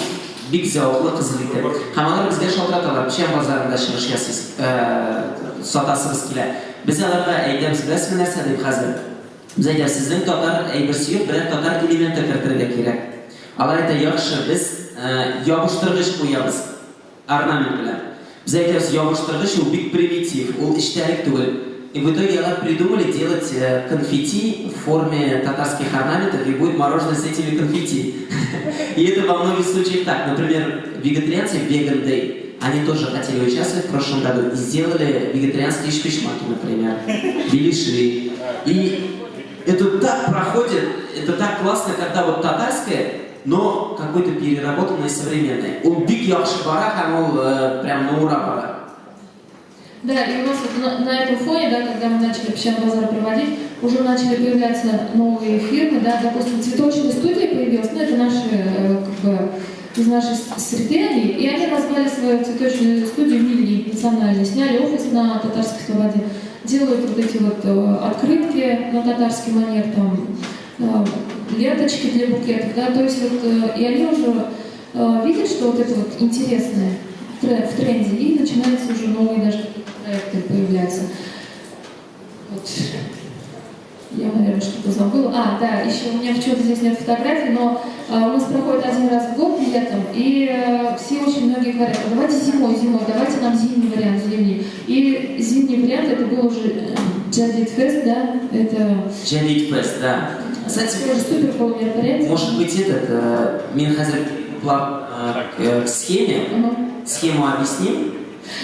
бик зәвыклы, кызыл итеп. Һәм алар безгә шалтыраталар. Пшембазарында чыгыш ясыйсыз, сатасыбыз килә. Biz аларга әйдәбез, беләсезме нәрсә дип хәзер? Без әйтәбез, сезнең татар әйберсе юк, берәр татар элементы кертергә кирәк. Алар әйтә, яхшы, без ябыштыргыч куябыз. орнамент bilan. Biz aytamiz yog'ishtirg'ish u big primitiv, u ishtalik tugul. И в итоге они придумали делать конфетти в форме татарских орнаментов, и будет мороженое с этими конфетти. И это во многих случаях так. Например, вегетарианцы в Vegan Day, они тоже хотели участвовать в прошлом году и сделали вегетарианские шпишмаки, например, беляши. И это так проходит, это так классно, когда вот татарское, но какое-то переработанное современное. Он биг яхши бара, прям на ура бара. Да, и у нас вот на этом фоне, да, когда мы начали песчаный базар проводить, уже начали появляться новые фирмы, да, допустим, цветочная студия появилась, ну, это наши, как бы, из нашей среды они, и они назвали свою цветочную студию Милли, национальную, сняли офис на Татарской Слободе, делают вот эти вот открытки на татарский манер, там, ленточки для букетов, да, то есть вот, и они уже видят, что вот это вот интересное в тренде, и начинаются уже новые даже проекты появляться. Вот. Я, наверное, что-то забыла. А, да, еще у меня почему-то здесь нет фотографий, но у нас проходит один раз в год летом, и все очень многие говорят, давайте зимой, давайте нам зимний вариант, зимний. И зимний вариант, это был уже Jadid Fest, да? Это... Jadid Fest, да. Кстати, тоже супер было мероприятие. Может быть, Минхазер к схеме, схему объясним?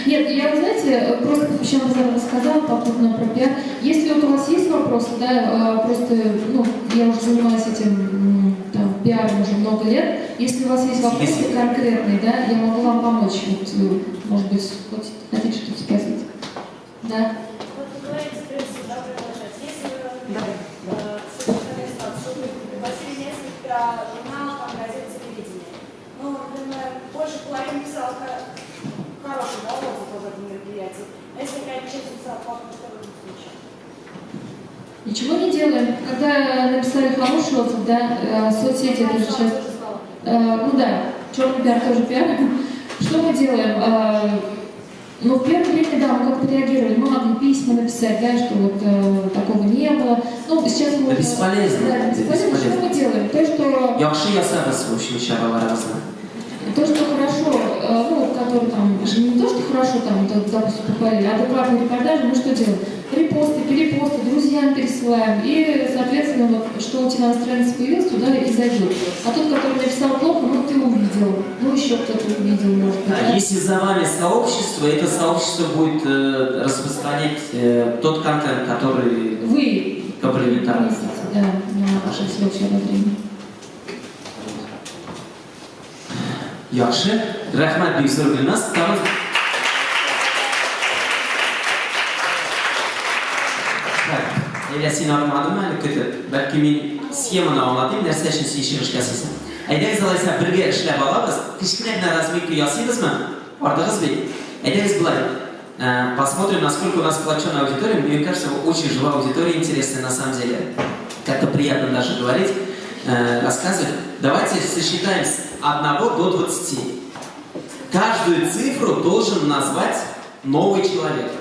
Нет, я, вы знаете, просто еще рассказала попутно про пиар. Если вот у вас есть вопросы, да, просто, ну, я уже занимаюсь этим там, пиаром уже много лет. Если у вас есть вопросы конкретные, да, я могу вам помочь. Вот, может быть, хотите что-то спросить? Да? Вот вы говорите, в принципе, да, продолжать. Если пригласили несколько журналов, там, газет, телевидения, ну, например, больше половины писал хороший, да, отзыв об этом мероприятии. А если какая-то часть написала плохо, что в этом случае? Ничего не делаем. Когда написали хороший отзыв, да, соцсети это же сейчас... ну да, черный пиар тоже пиар. Что мы делаем? Ну, в первое время, да, мы как-то реагировали, мы могли письма написать, да, что вот такого не было. Ну, сейчас мы... Бесполезно. Да, бесполезно. Что мы делаем? То, что... Яхши ясабас, в общем, чабала разно. То, что хорошо, ну, который там, не то, что хорошо, там, допустим, похвалили, а адекватные репортажи, мы что делаем? Репосты, перепосты, друзьям пересылаем, и, соответственно, вот, что у тебя на странице появилось, туда и зайдет. А тот, который написал плохо, ну, ты увидел, ну, еще кто-то увидел, может быть. Да, если за вами сообщество, это сообщество будет распространять тот контент, который вы комплементарный. Да, на ваше всеобщее обозрение. Yaxşı. Rəhmət Büyüsür Gülnaz. Tamam. Elə seni anladım mən kötü. Bəlkə mən sxemanı anladım, нәрсә өчен син işin эшләсәң. Әйдәгез алайса бергә эшләп алабыз. Кичкенә генә разметка ясыйбызмы? Ардыгыз бит. Әйдәгез булай. Посмотрим, насколько у нас сплоченная аудитория. Мне кажется, очень живая аудитория, интересная на самом деле. Как-то приятно даже говорить, рассказывать. Давайте сосчитаем с 1 до 20. Каждую цифру должен назвать новый человек.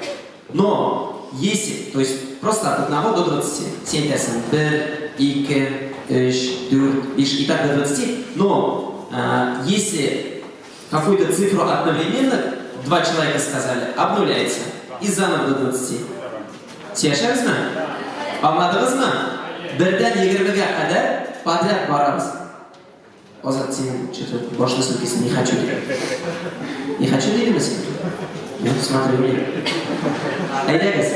Но если, то есть просто от 1 до 20, 7 тесен, 1, 2, 3, 4, 5 и так до 20, но если какую-то цифру одновременно два человека сказали, обнуляется и заново до 20. Сешерсме? Anladınızmı? Birden 20'ye kadar подряд барабыз. Озат, сен что-то башни сумкисын не хочу. Не хочу делить сен? Я смотрю мне. Айдагыз.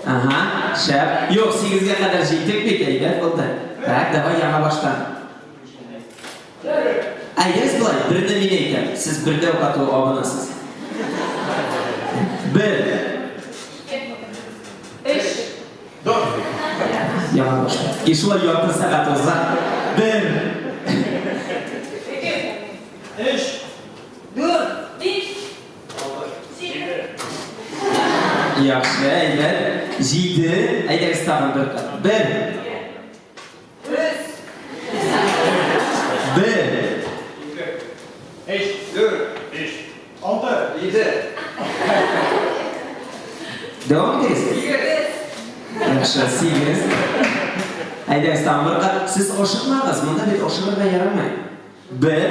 Ага, шәп. Yok, 8'e kadar жетtik бит, әйдә, oldu. Так, давай яңа баштан. Әйдәгез былай, бірді мен әйтәм, сіз бірді оқату абынасыз. 1 Яңа баштан. И шулай ярты сағат оза. 1 3 4 Yaxşı, әйдәр. 7 Әйдәгез тағын бір қат. 1 1 5 4 5 6 Devam ederiz. Yaxshi, siymiz. Aydangiz, Tamburqa, siz oshiqmag'ingiz, bunda bet oshiqlarga yaramaydi. Bir.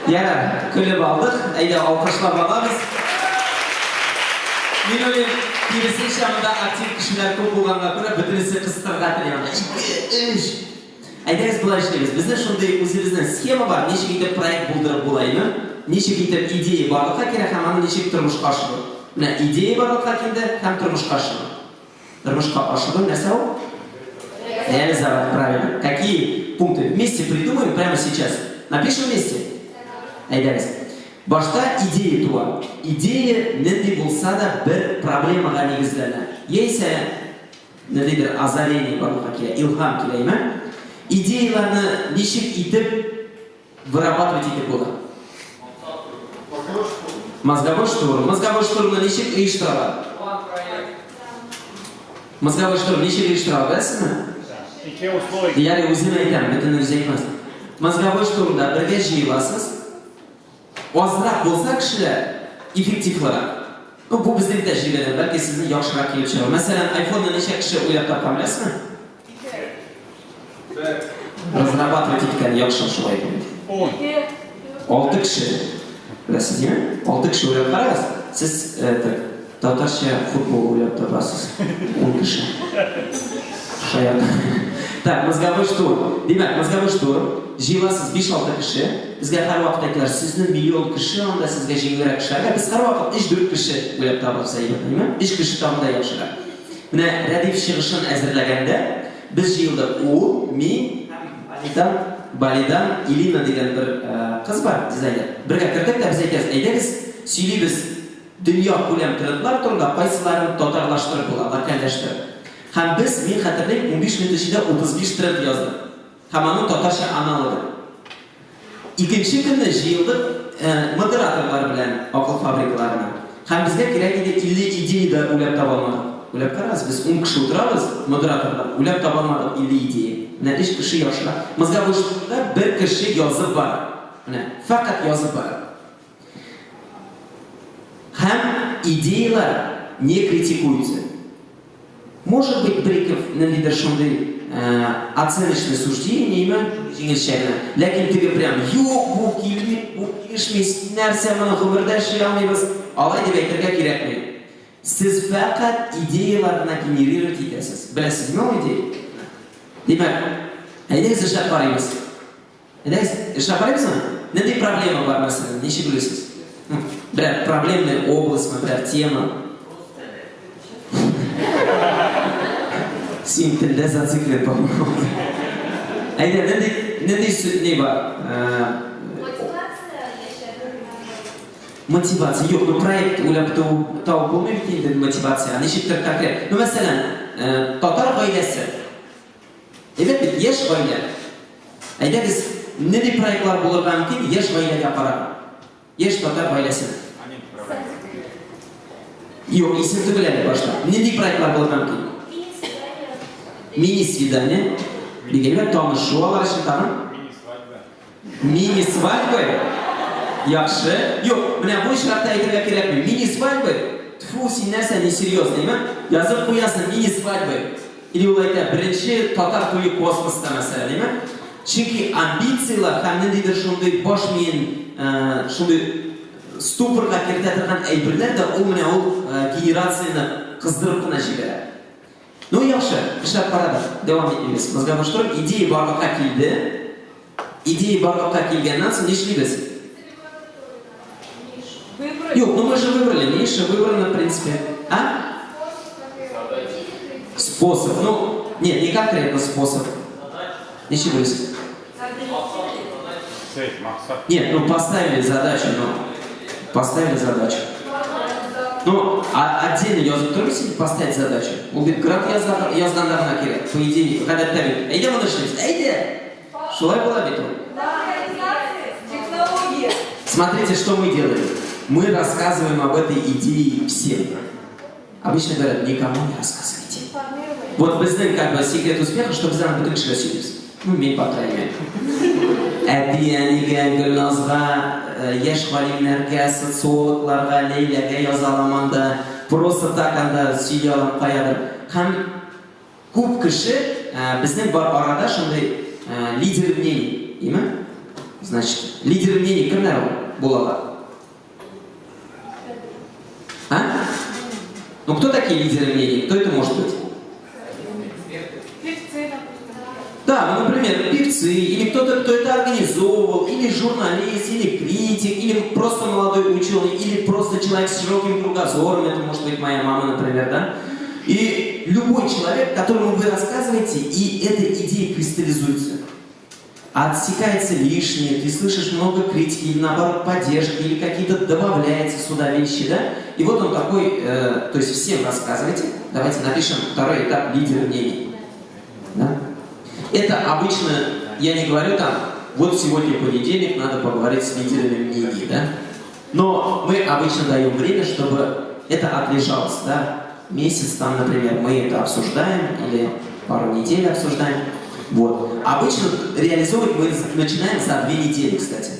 Yarar, kulib oldik. Ayda olqishlab olamiz. Men o'ylayman, kelasi shamda aktiv kishilar ko'p bo'lganga ko'ra butunisi qisqartiryapti. Ish. Aydangiz, bular ishlaymiz. Bizda shunday o'zimizning sxema bor. Nechta yetib proyekt bo'ldirib bo'laymi? Nechta yetib ideya borliqqa kerak, hammani nechta turmushga oshirib. Mana ideya borliqqa keldi, ham turmushga oshirib. Turmushga oshirib narsa u? Реализовать правильно. Какие пункты? Вместе придумаем прямо сейчас. Напишем вместе. Aydangiz. Boshqa ideya tuva. Ideya nima bo'lsa-da bir problemaga negizlanadi. Yesa nimadir ozarение borliqqa kerak, ilhom kerakmi? Ideyalarni nechik etib вырабатывать etib bo'ladi. Mozgovой штурм. Mozgovой штурмni nechik uyushtiradi? Mozgovой штурм nechik uyushtiradi, bilasizmi? Ikki условия. Ya'ni o'zim aytaman, butun o'zi emas. Mozgovой штурмda birga yig'ilasiz. Ozroq bo'lsa kishilar effektivroq. Bu bizning tajribadan, balki sizni yaxshiroq kelib chiqadi. Masalan, iPhone ni necha kishi o'ylab topgan bilasizmi? Разрабатывать etgan yaxshi shu iPhone. 6 kishi. Bilasizmi? 6 kishi o'ylab qarasiz. Siz Tatarcha futbol o'ylab topasiz. 10 kishi. Hayat. Так, mozgovой штурм. Demak, mozgovой штурм. Jilasiz 5-6 kishi. Bizga har vaqt aytlar, sizni million kishi, unda sizga yengilroq ishlarga. Biz har vaqt 3-4 kishi o'ylab topsa aytmayman. 3 kishi tomda yaxshiroq. Mana radif yig'ishini azirlaganda biz yilda u, men, Balidan Ilina degan bir qiz bor, dizayner. Birga kirdikda biz aytamiz, aytamiz, biz dunyo ko'lam trendlar turida qaysilarini totarlashtirib bo'ladi, loqallashtirib. Ham biz, men xatirlayman, 15 minut ichida 35 trend yozdim. Hammani totarsha analogi. Ikkinchi kuni yilda moderatorlar bilan aql fabrikalarini. Ham bizga kerak edi 50 ideyada o'ylab topolmadik. O'ylab qarasiz, biz 10 kishi o'tiramiz, moderatorlar o'ylab topolmadik 50 ideya. Mana 3 kishi yoshlar. Mozgovой штурмda bir kishi yozib bor. Mana faqat yozib bor. Ham ideyalar не критикуются. Может быть, Бриков на лидершунды оценочное суждение, ләкин теге прям юк, bu kelishmiz, narsa mana xabarda ishlayolmaymiz. Alay deb aytishga kerakmi? Siz faqat ideyalarni generировать etasiz. Bilasizmi u ideya? Demak, aydangiz ishlab qaraymiz. Aydangiz ishlab qaraymizmi? Nima problema bor masalan? Necha bilasiz? Bir problemli oblastmi, bir tema. Sen tilda zациклен, по-моему. Ayda, ne bor? Motivatsiya yo'q, bu proyekt o'ylab topib bo'lmaydi endi motivatsiya. Nechikdir konkret. Masalan, Totar oilasi. Evet, yosh oila. Ayda biz nima proyektlar bo'lishi mumkin? Yosh oilaga qarab. Yosh Totar oilasi. Yo'q, ism tugiladi boshqa. Nima proyektlar bo'lishi mumkin? Mini-свидание. Deganlar tanishuv olishni tag'in. Mini-свадьба. Yaxshi. Yo'q, mana bu shartda aytishga kerakmi? Mini-свадьба. Tfu, sen narsa neseryoznimi? Yozib qo'yasan mini-свадьба. Или ulayda birinchi Totar to'yi kosmosda masalan, nima? Chunki ambitsiyalar ham nimadir shunday bosh men shunday stupurga kiritadigan aybrlarda u mana u generatsiyani qizdirib qilishadi. Ну, yaxshi, ishlab qaradi. Davom etamiz. Mozgovой штурм ideya borliqqa keldi. Ideya borliqqa kelgandan so'ng ishlaymiz. Yo'q, ну мы же выбрали, Миша выбрано, в принципе. А? Способ. Ну, нет, не конкретно способ. Ничего не способ. Нет, ну поставили задачу, поставили задачу. Ну, отдельно yozib turibsiz, поставить задачу. U bir grant yozganlarga kerak. Bu ideya, qadar tabiiy. Ayda buni ishlaymiz. Ayda. Shulay bo'ladi bu. Технология. Смотрите, что мы делаем. Мы рассказываем об этой идее всем. Обычно говорят, никому не рассказывайте. Вот біздің как бы секрет успеха, что біздің бүтін кішіге сөйлейміз. Ну, мен по крайней мере. Әбдияниге, Гүлназға, еш ғалимлерге, социологларға, Лейләге яза аламанда, просто так анда сөйлей алам қоядыр. Һәм көп кіші біздің бар арада шындай лидер мнений, деймі? Значит, лидер мнений кімдер болады? А? Ну, кто такие лидеры мнений? Кто это может быть? Да, ну, например, певцы, или кто-то, кто это организовывал, или журналист, или критик, или просто молодой ученый, или просто человек с широким кругозором, это может быть моя мама, например, да? И любой человек, которому вы рассказываете, и эта идея кристаллизуется. Отсекается лишнее, ты слышишь много критики, или наоборот поддержки, или какие-то добавляются сюда вещи, да? И вот он такой, то есть всем рассказывайте. Давайте напишем второй этап лидера мнений. Да? Это обычно, я не говорю там, вот сегодня понедельник, надо поговорить с лидерами мнений, да? Но мы обычно даем время, чтобы это отлежалось, да? Месяц там, например, мы это обсуждаем, или пару недель обсуждаем. Вот. Обычно реализовывать мы начинаем за 2 недели, кстати.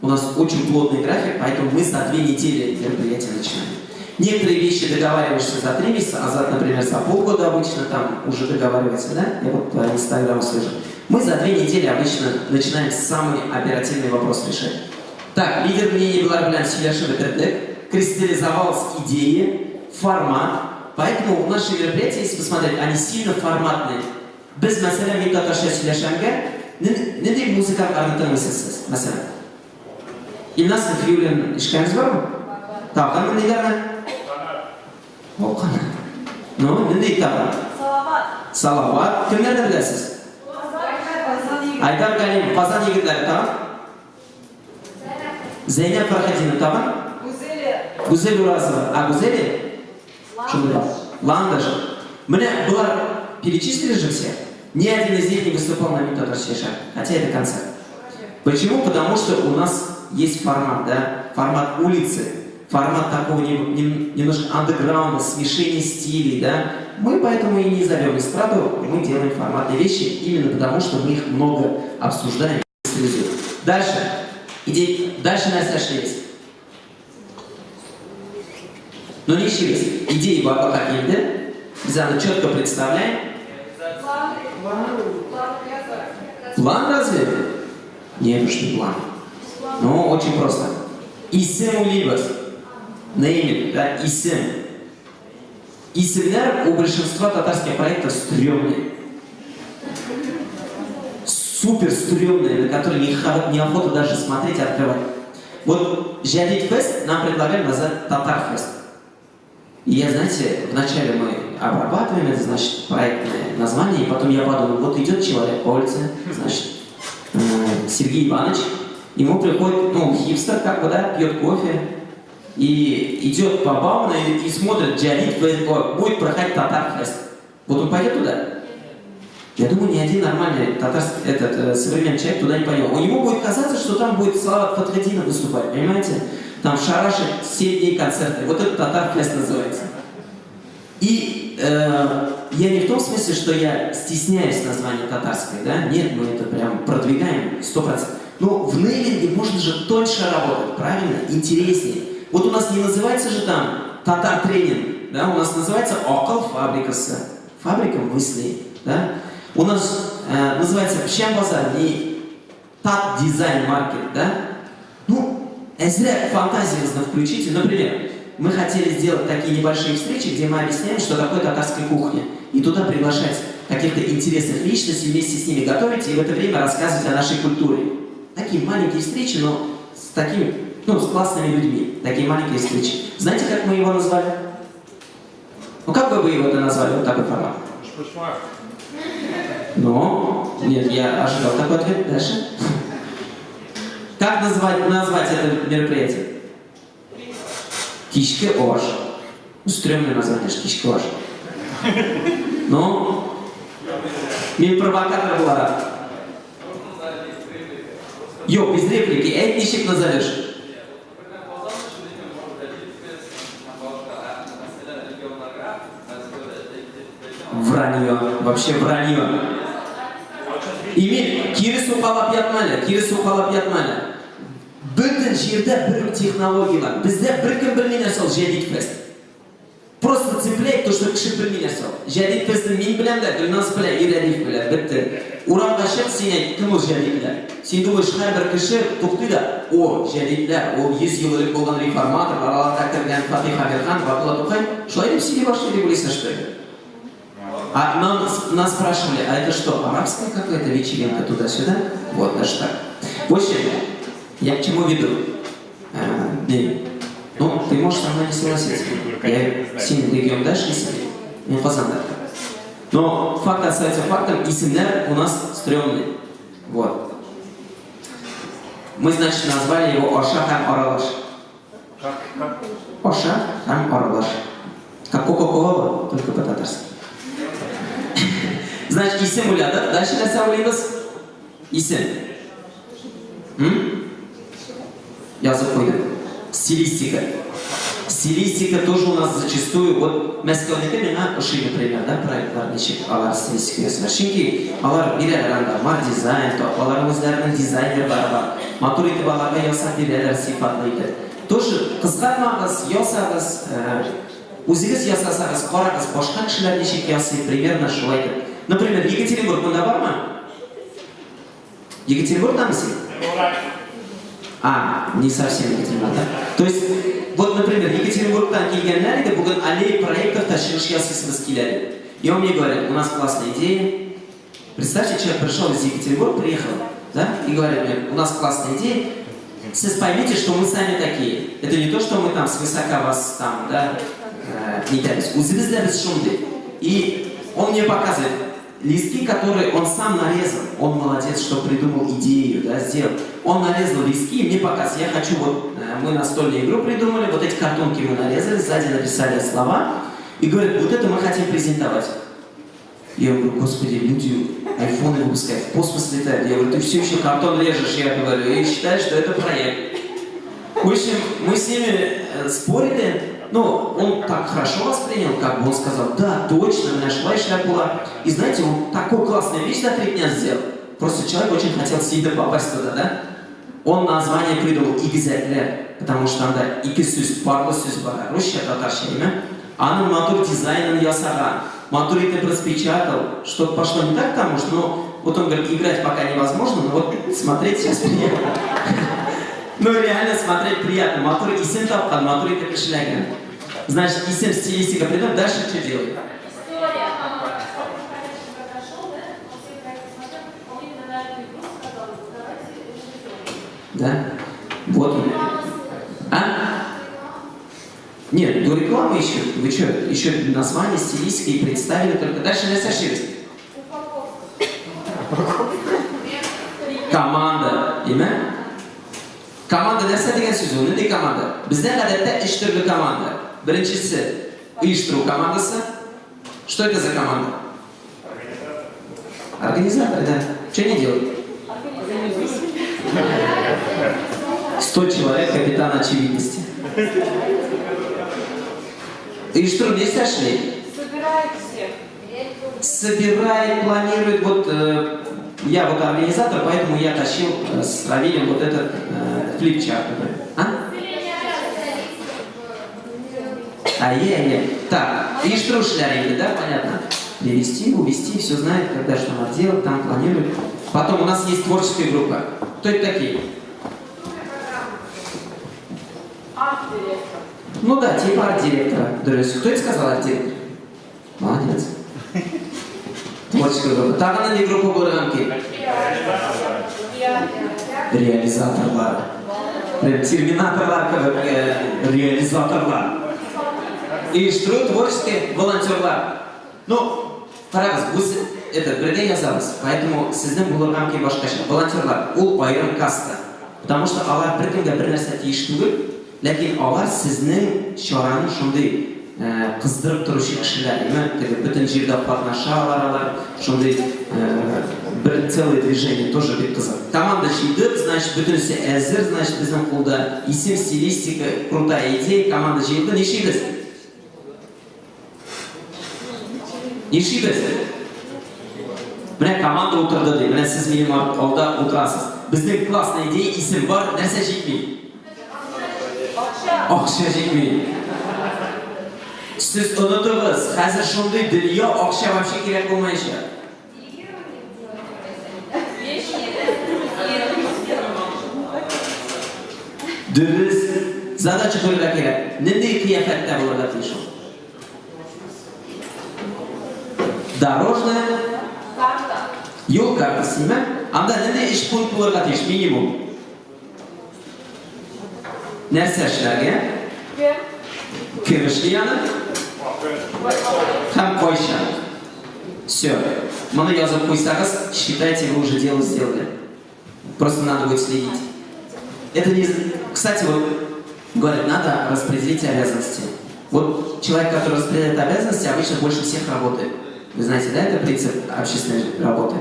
У нас очень плотный график, поэтому мы за 2 недели мероприятия начинаем. Некоторые вещи договариваешься за 3 месяца, Азат, например, за полгода обычно там уже договаривается, да? Я вот по Инстаграму слежу. Мы за 2 недели обычно начинаем самый оперативный вопрос решать. Так, лидер мнений Беларблян Силяши Ветердек, кристаллизовалась идея, формат. Поэтому наши мероприятия, если посмотреть, они сильно форматные. Без мәсәлән мин татарча сөйләшәмгә, нинди музыкаларны тыңлыйсыз, мәсәлән? Илназ Фиулин ишкәнез бармы? Тагын ниндиләрне? Окан. Ну, нинди тагын? Салават. Салават. Кемнәрне беләсез? Айдар Галимов, Казан егетләре тагын? Зәйнәп Фәрхәдинова тагын? Гүзәл Уразова. А Гүзәле? Ландыш. Менә булар перечислили же все. Ни один из них не выступал на Митатаршеша, хотя это концерт. Почему? Потому что у нас есть формат, да? Формат улицы, формат такого немножко андеграунда, смешения стилей, да? Мы поэтому и не зовем эстраду, мы делаем форматные вещи именно потому, что мы их много обсуждаем и кристаллизуем. Дальше Настя Шлевец. Но не через идеи какие-то, мы четко представляем. План разве? Нет уж не план. Ну, очень просто. Исем улибас. Неймит, да, исем. Исемнер у большинства татарских проектов стрёмные. Супер стрёмные, на которые неохота даже смотреть, открывать. Вот Жадид Фест нам предлагали назвать Татар Фест. И я, знаете, вначале мы обрабатываем это, значит, проектное название, и потом я подумал, вот идет человек по улице, значит, Сергей Иванович, ему приходит, ну, хипстер, как бы, да, пьет кофе, и идет по Бауну и смотрит, Джалит будет проходить Татар-фест. Вот он пойдет туда? Я думаю, ни один нормальный татарский, современный человек туда не пойдет. Ему будет казаться, что там будет Салават Фатхединов выступать, понимаете? Там шарашит 7 дней концерты. Вот это Татар-фест называется. И я не в том смысле, что я стесняюсь названия татарской, да? Нет, мы это прям продвигаем 100%. Но в нейлинге можно же тоньше работать, правильно? Интереснее. Вот у нас не называется же там татар-тренинг, да? У нас называется Окал фабрикасы, фабрика мыслей, да? У нас называется Пшембазар, не тат-дизайн-маркет, да? Ну, зря фантазию нужно включить. Например, мы хотели сделать такие небольшие встречи, где мы объясняем, что такое татарская кухня. И туда приглашать каких-то интересных личностей, вместе с ними готовить и в это время рассказывать о нашей культуре. Такие маленькие встречи, но с такими, ну, с классными людьми. Такие маленькие встречи. Знаете, как мы его назвали? Ну, как бы вы его назвали, вот такой формат? Ну, нет, я ожидал такой ответ. Дальше. Как назвать это мероприятие? Кишки Ош. Стрёмное название, Кишки Ош. Ну, мне провокатор была. Йо, без реплики, этничек назовешь. В вранье, вообще вранье. Именно, кирису халап ятмали. Бүтін жерде бір технологиялар. Бізде бір кім білмей нәрсе ол жадид фест. Просто цепляет то, что кіші білмей нәрсе ол. Жадид фестін мен білем да, Гүлназ біле, Ирадив біле, бітті. Урамға шық, сен айт, кім ол жадидлер? Сен думаешь, қай бір кіші тұқты да, о, жадидлер, ол 100 жылылық болған реформатор, араларда кірген Фатих Аберхан, Батула Тухай, шылай деп сиди башли революция, что это? А нас спрашивали, а это что, арабская какая-то вечеринка туда-сюда? Вот, даже так. В общем, я к чему веду? Ну, ты можешь со мной не согласиться. Я сильно регион дальше не себе. Не позандар. Но факт остается фактом, исемнер у нас стрёмный. Вот. Мы, значит, назвали его Оша Хам Оралаш. Оша Хам Оралаш. Как Кока-Кола, только по-татарски. Значит, исем уляда. Дальше на самом деле исем. Я запомнил. Стилистика. Стилистика тоже у нас зачастую, вот Москваныкі мена оши, например, да, проектлар нешек алар стилистика ясына. Чөнки алар бирәләр анда мар дизайн, алар үзләренең дизайнерлары бар. Матур итеп аларга ясап бирәләр сыйфатлы итеп. Тоже кызгатмагыз, ясагыз, үзегез ясасагыз, карагыз, башка кешеләр ничек ясый, примерно шулай итеп. Например, Екатеринбург монда бармы? Екатеринбургдамы син? Не совсем Екатеринбург, да? То есть, вот, например, Екатеринбургтан келгенлер еді, бүгін аллей проектов ташилыш ясысымыз келеді. И он мне говорит, у нас классная идея. Представьте, человек пришел из Екатеринбурга, приехал, да? И говорит мне, у нас классная идея. Сіз поймите, что мы сами такие. Это не то, что мы там свысока вас там, да, не тянемся. Үзебізде біз шумды. И он мне показывает листки, которые он сам нарезал. Он молодец, что придумал идею, да, сделал. Он нарезал листки и мне показывает. Я хочу вот, мы настольную игру придумали, вот эти картонки мы нарезали, сзади написали слова. И говорит, вот это мы хотим презентовать. Я говорю, господи, люди айфоны выпускают, в космос летают. Я говорю, ты все еще картон режешь, я говорю, и считаю, что это проект. В общем, мы с ними спорили. Ну, он так хорошо воспринял, как бы он сказал, да, точно, у меня шла и шляпула. И знаете, он такой классный вещь за 3 дня сделал. Просто человек очень хотел сильно попасть туда, да? Он название придумал «Игзетлер», потому что анда «Iki сөз, барлы сөз бар». Русча, татарша имя. Анын матур дизайнын ясаган. Матур итеп распечатал. Что-то пошло не так, потому что, ну, вот он говорит, играть пока невозможно, но вот смотреть сейчас приятно. Ну, реально смотреть приятно. Матур исем тапкан, матур итеп ишляган. Значит, исем стилистика придумал, дальше что делать? История, конечно, подошел, да, он все проекты смотрел, он именно на эту игру сказал, давайте режиссером. Да? Вот он. Нет, до рекламы еще. Вы что, еще название, стилистика и представили только. Дальше не сошились. Команда. Имя? Команда нәрсе деген сөз, ол не команда? Бізде ғадатта 3 түрлі команда. Біріншісі ұйыштыру командасы. Что это за команда? Организатор, да. Что они делают? 100 человек, капитан очевидности. Ұйыштыру не сошли? Собирает всех. Собирает, планирует. Вот я вот организатор, поэтому я тащил с Равилем вот этот флипчарт. Так, и штрушляри, да, понятно? Привести, увести, все знает, когда что надо делать, там планирует. Потом у нас есть творческая группа. Кто это такие? Арт-директор. Ну да, типа арт-директора. Кто это сказал арт-директор? Молодец. Творческая группа. Так она не группа Буранки. Реализаторлар. Терминаторлар, реализаторлар. И что творческие волонтерлар. Ну, қарағыз, біз это бірге жазамыз. Поэтому сіздің бұл рамки башқаша. Волонтерлар, ол айрым каста. Потому что алар бір кімге бір нәрсе тиіш түгіл, ләкин алар сіздің шараны шондай қыздырып тұрушы кішілер. Бүтін жерде қатнаша алар, шондай бір целое движение тоже бек қызық. Команда жейдік, значит, бүтінісі әзір, значит, біздің қолда исем, стилистика, крутая идея, команда жейді, не шейдіз? Nishimiz? Mana komanda o'tirdi deb, mana siz mening oldimda o'tirasiz. Bizning klassniy ideya ism bor, narsa yetmaydi. Oqsha yetmaydi. Siz unutdingiz, hozir shunday dunyo oqsha вообще kerak bo'lmayapti. Dürüz, задача qo'yilgan kerak. Nendek qiyofatda bo'ladi shu. Дорожная Карта. yo'l kartasimi? Anda nendek ish punkt bo'ladi minimum. Narsa ishlarga kirishga yana ham qo'yishadi. Все. Mana yozib qo'ysangiz, считайте, вы уже дело сделали. Просто надо будет следить. Это не... Кстати, вот говорят, надо распределить обязанности. Вот человек, который распределяет обязанности, обычно больше всех работает. Вы знаете, да, это принцип общественной работы?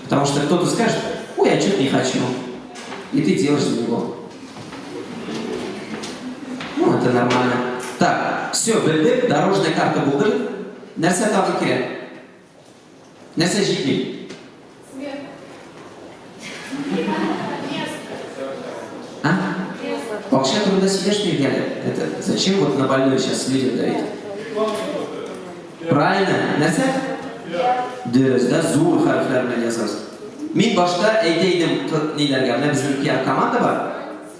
Потому что кто-то скажет, ой, я что-то не хочу. И ты делаешь за него. Ну, это нормально. Так, все, бельдек, дорожная карта Google. Нәрсе табы керек. Нәрсе жетпейді. Свет. А? Вообще трудно сидишь, это зачем вот на больную сейчас людям давить? Правильно? Нәрсе? Дөрес, да, зур harflar bilan yozamiz. Men boshqa aytaydim nelarga, mana bizning PR komanda bor.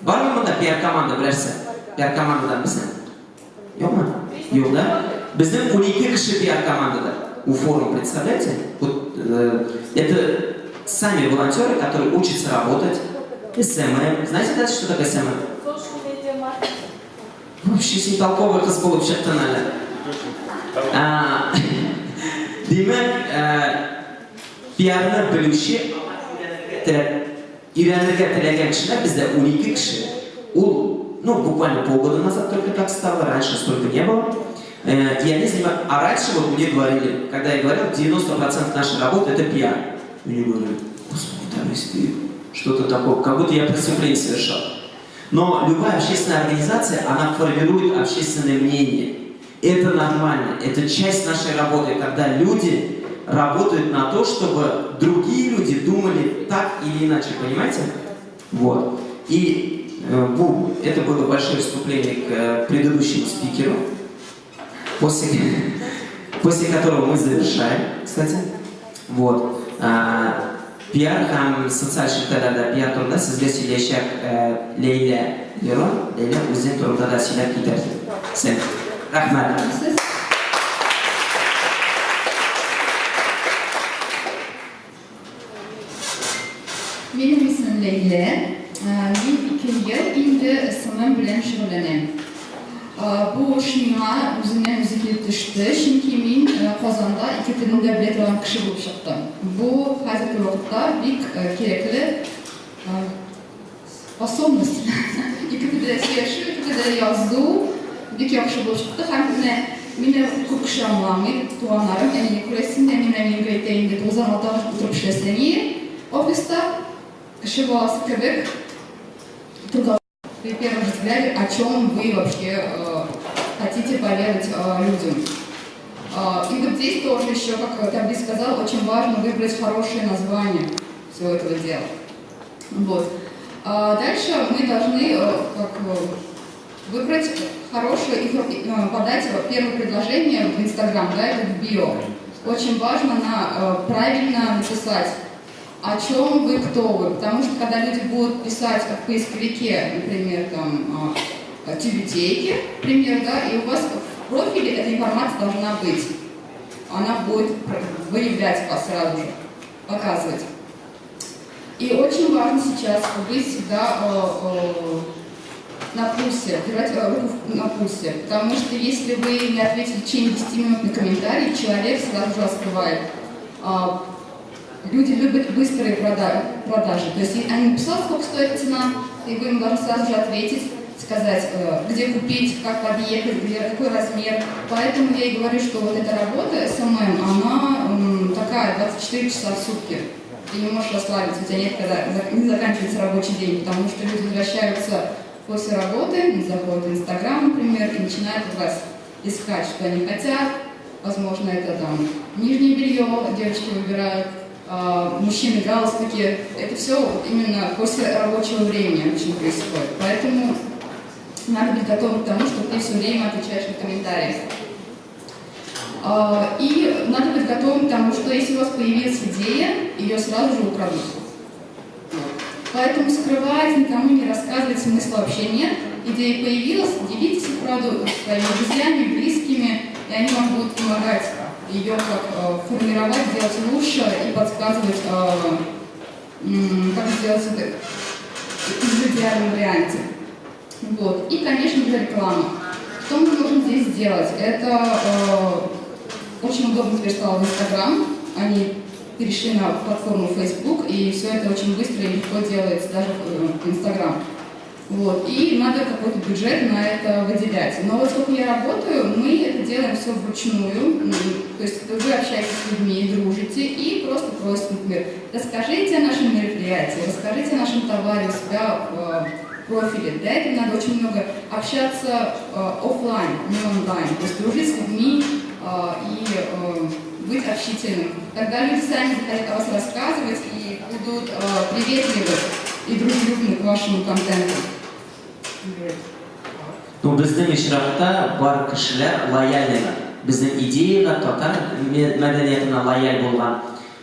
Bormi bunda PR komanda bilarsiz? PR komandadan bizning. Yo'qmi? Yo'q da. Bizning 12 kishi PR komandada. У форум, представляете? Вот, это сами волонтеры, которые учатся работать. СММ. Знаете, да, что такое СММ? Social media marketing. Вообще сен толковый қыз болып шықтың әлі. Демек, пиарны білуші, үйренуге тілеген кішілер бізде 12 кіші. Ол, ну, буквально полгода назад только так стало, раньше столько не было. И они занимают... А раньше вот мне говорили, когда я говорил, 90% нашей работы это пиар. Мне говорили, господи, там ты что-то такое, как будто я преступление совершал. Но любая общественная организация, она формирует общественное мнение. Это нормально, это часть нашей работы, когда люди работают на то, чтобы другие люди думали так или иначе, понимаете? Вот. И это было большое вступление к предыдущему спикеру, после которого мы завершаем, кстати. Вот. PR ham sotsial shirkatlarda PR turida sizga suylashak Leyla Leyla o'zining turida suylab ketadi. Sen rahmat. Benim ismim Leyla. Ben 2 yıl indi SMM bilen şug'ullanaman. Bu ish menga o'zimdan o'zi kelib tushdi, chunki men Qozonda 2 tilni biladigan kishi bo'lib chiqdim. Bu hozirgi vaqtda bek kerakli sposobnost. 2 tilda сөйләшү, 2 tilda yozuv bek yaxshi bo'lib chiqdi. Ham meni ko'p kishi anlamaydi, tuganlarim, ya'ni ko'rasizlar, menga aytayin deb o'zim o'tirib ishlasang, ofisda kishi bolasi kebek turgan. При первом взгляде, о чем вы вообще хотите поведать людям. И вот здесь тоже еще, как Табли сказал, очень важно выбрать хорошее название всего этого дела. Вот. Дальше мы должны выбрать хорошее и подать первое предложение в Instagram, да, это в био. Очень важно правильно написать, о чем вы, кто вы. Потому что когда люди будут писать в поисковике, например, там, тюбетейки, например, да, и у вас в профиле эта информация должна быть. Она будет выявлять вас сразу же, показывать. И очень важно сейчас быть всегда на пульсе, держать руку на пульсе. Потому что если вы не ответите в течение 10 минут на комментарий, человек сразу же открывает. Люди любят быстрые продажи. То есть они написали, сколько стоит цена, и вы им должны сразу же ответить, сказать, где купить, как подъехать, какой размер. Поэтому я и говорю, что вот эта работа SMM, она такая 24 часа в сутки. Ты не можешь расслабиться, у тебя нет, когда не заканчивается рабочий день, потому что люди возвращаются после работы, заходят в Instagram, например, и начинают вас искать, что они хотят. Возможно, это там нижнее белье девочки выбирают, мужчины галстуки. Это все именно после рабочего времени очень происходит. Поэтому надо быть готовым к тому, что ты все время отвечаешь на комментарии. И надо быть готовым к тому, что если у вас появилась идея, ее сразу же украдут. Поэтому скрывать, никому не рассказывать смысла вообще нет. Идея появилась, делитесь правду своими друзьями, близкими, и они вам будут помогать ее как формировать, делать лучше и подсказывать, как сделать это в идеальном варианте. Вот. И, конечно же, реклама. Что мы можем здесь сделать? Это очень удобно теперь стало в Instagram. Они перешли на платформу Facebook, и все это очень быстро и легко делается даже в Instagram. Вот. И надо какой-то бюджет на это выделять. Но вот сколько я работаю, мы это делаем все вручную. То есть вы общаетесь с людьми, дружите и просто просите, например, расскажите о нашем мероприятии, расскажите о нашем товаре у себя в профиле. Для этого надо очень много общаться офлайн, не онлайн. То есть дружить с людьми и быть общительным. Тогда люди сами захотят о вас рассказывать и будут приветливы и дружелюбны к вашему контенту. Ну, біздің ишрақта бар кішілер лояльныйлар. Біздің идеяға, татар мәдениетіне лояль болған.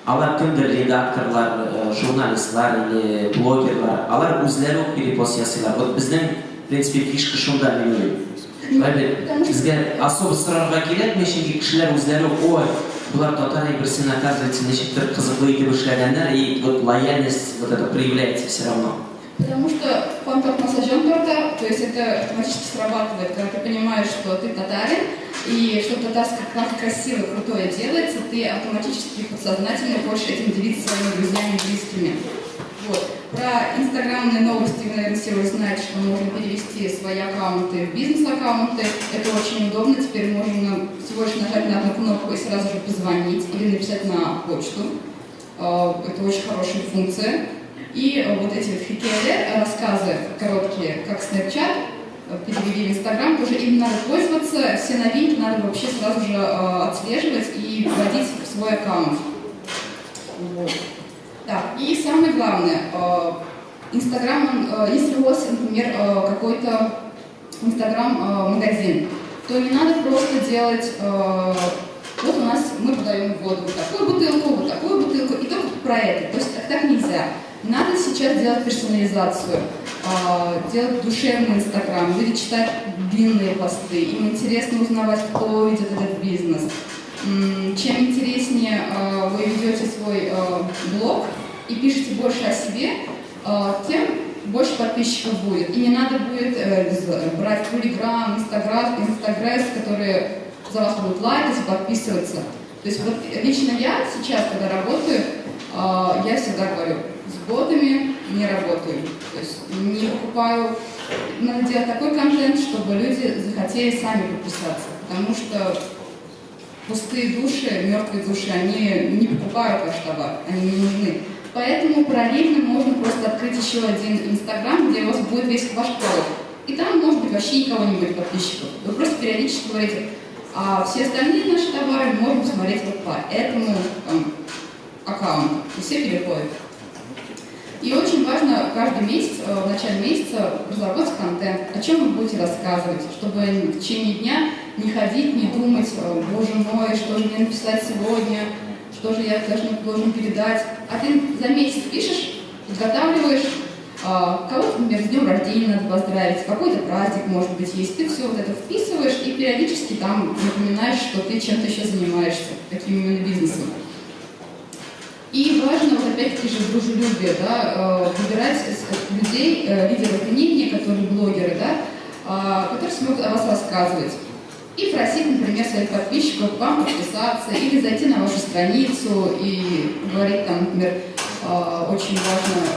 Алар кімдір редакторлар, журналистлар или блогерлар. Алар өзлері оқ перепост ясайлар. Вот біздің, в принципе, фишка шунда мен ойлаймын. Бізге особо сұрарға келеді, мешенге кішілер өзлері ой, бұлар татар бірсін, оказывается, нешіктір қызықлы етіп эшләгәннәр, и вот лояльность вот это проявляется все равно. Потому что фактор массажем торта, то есть это автоматически срабатывает, когда ты понимаешь, что ты татарин, и что татарское как красиво, крутое делается, ты автоматически подсознательно хочешь этим делиться своими друзьями и близкими. Вот. Про инстаграмные новости вы, наверное, все уже знаете, что можно перевести свои аккаунты в бизнес-аккаунты. Это очень удобно, теперь можно всего лишь нажать на одну кнопку и сразу же позвонить или написать на почту. Это очень хорошая функция. И вот эти вот хикели, рассказы короткие, как Snapchat, перевели в Instagram, тоже им надо пользоваться, все новинки надо вообще сразу же отслеживать и вводить в свой аккаунт. Вот. Так, и самое главное, Instagram, если у вас, например, какой-то Instagram-магазин, то не надо просто делать, вот у нас мы подаем воду, вот такую бутылку, и только про это, то есть так нельзя. Надо сейчас делать персонализацию, делать душевный Инстаграм, люди читают длинные посты, им интересно узнавать, кто ведет этот бизнес. Чем интереснее вы ведете свой блог и пишете больше о себе, тем больше подписчиков будет. И не надо будет брать Telegram, Instagram, которые за вас будут лайкать и подписываться. То есть вот лично я сейчас, когда работаю, я всегда говорю, с ботами не работаю. То есть не покупаю. Надо делать такой контент, чтобы люди захотели сами подписаться. Потому что пустые души, мертвые души, они не покупают ваш товар, они не нужны. Поэтому параллельно можно просто открыть еще один Инстаграм, где у вас будет весь ваш блог. И там может быть вообще никого не будет подписчиков. Вы просто периодически говорите, а все остальные наши товары можно посмотреть вот по этому аккаунту. И все переходят. И очень важно каждый месяц, в начале месяца разработать контент, о чем вы будете рассказывать, чтобы в течение дня не ходить, не думать, боже мой, что же мне написать сегодня, что же я должен передать. А ты за месяц пишешь, подготавливаешь, кого-то, например, с днем рождения надо поздравить, какой-то праздник, может быть, есть. Ты все вот это вписываешь и периодически там напоминаешь, что ты чем-то еще занимаешься, каким именно бизнесом. И важно, вот опять-таки же, дружелюбие, да, выбирать людей, лидеров мнения, которые блогеры, да, которые смогут о вас рассказывать. И просить, например, своих подписчиков к вам подписаться или зайти на вашу страницу и говорить там, например, очень важно,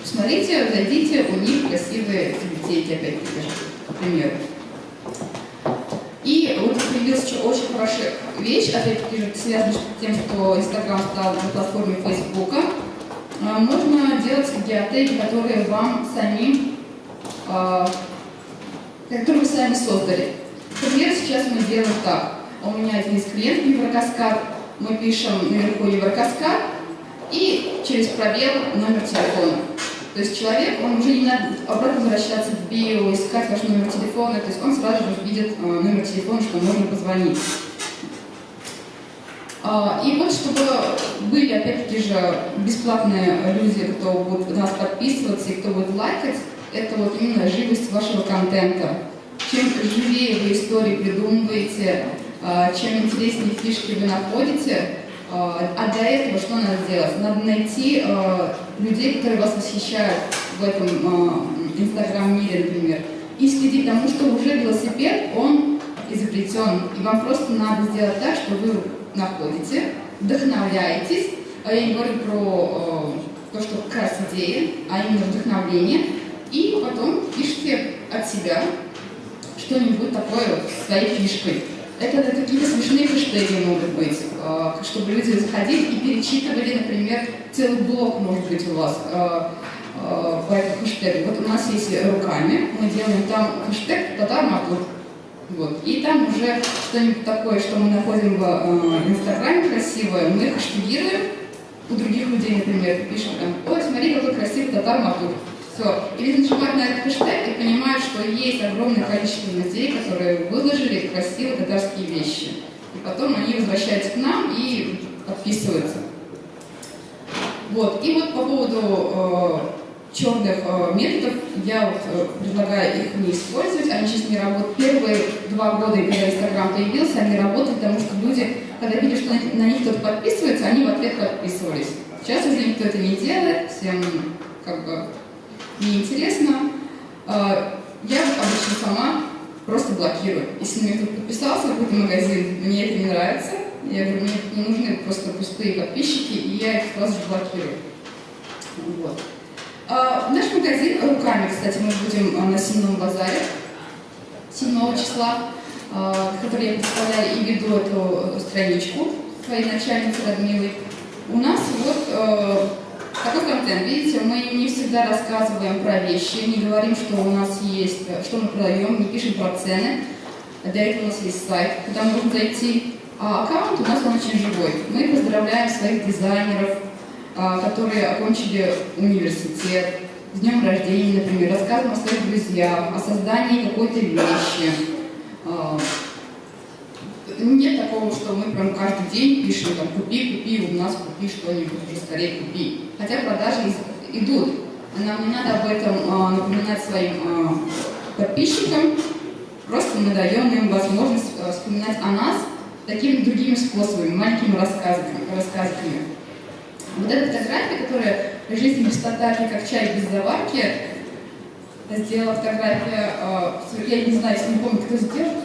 смотрите, зайдите, у них красивые библиотеки, опять-таки же, к примеру. И вот появилась еще очень хорошая вещь, опять-таки же связана с тем, что Instagram стал на платформе Facebook. Можно делать геотеги, которые вам самим, которые вы сами создали. Например, сейчас мы делаем так. У меня один из клиентов, Еврокаскад, мы пишем наверху Еврокаскад и через пробел номер телефона. То есть человек, он уже не надо обратно возвращаться в био, искать ваш номер телефона, то есть он сразу же видит номер телефона, что можно позвонить. И вот, чтобы были, опять-таки же, бесплатные люди, кто будет на нас подписываться и кто будет лайкать, это вот именно живость вашего контента. Чем живее вы истории придумываете, чем интереснее фишки вы находите, а для этого что надо делать? Надо найти людей, которые вас восхищают в этом инстаграм-мире, например, и следить тому, что уже велосипед, он изобретен, и вам просто надо сделать так, что вы находите, вдохновляетесь, а я не говорю про то, что как раз идея, а именно вдохновление, и потом пишите от себя что-нибудь такое своей фишкой. Это какие-то смешные хэштеги могут быть, чтобы люди заходили и перечитывали, например, целый блог, может быть, у вас по этому хэштегу. Вот у нас есть руками, мы делаем там хэштег «Татар-Матур». Вот. И там уже что-нибудь такое, что мы находим в Инстаграме красивое, мы хэштегируем у других людей, например, пишем там: «Ой, смотри, какой красивый татар-матур». Все. И люди нажимают на этот хэштег и понимают, что есть огромное количество людей, которые выложили красивые татарские вещи. И потом они возвращаются к нам и подписываются. Вот. И вот по поводу черных методов, я вот предлагаю их не использовать, они сейчас не работают. Первые 2 года, когда Инстаграм появился, они работали, потому что люди, когда видели, что на них кто-то подписывается, они в ответ подписывались. Сейчас уже никто это не делает, всем как бы неинтересно. Я вот обычно сама просто блокирую. Если мне кто-то подписался в какой-то магазин, мне это не нравится, я говорю, мне не нужны просто пустые подписчики, и я их сразу же блокирую. Вот. Наш магазин руками, кстати, мы будем на Сенном базаре 7 числа, который я представляю и веду эту страничку своей начальницы Радмилы. У нас вот такой контент, видите, мы не всегда рассказываем про вещи, не говорим, что у нас есть, что мы продаем, не пишем про цены. Для этого у нас есть сайт, куда можно зайти. А аккаунт у нас он очень живой. Мы поздравляем своих дизайнеров, которые окончили университет, с днем рождения, например, рассказываем о своих друзьях, о создании какой-то вещи. Нет такого, что мы прям каждый день пишем, там, купи у нас, купи что-нибудь, уже скорее купи. Хотя продажи идут. Нам не надо об этом напоминать своим подписчикам, просто мы даем им возможность вспоминать о нас такими другими способами, маленькими рассказиками. Вот эта фотография, которая «Жизнь без татарки, как чай без заварки», сделала фотография, я не знаю, если не помню, кто сделал,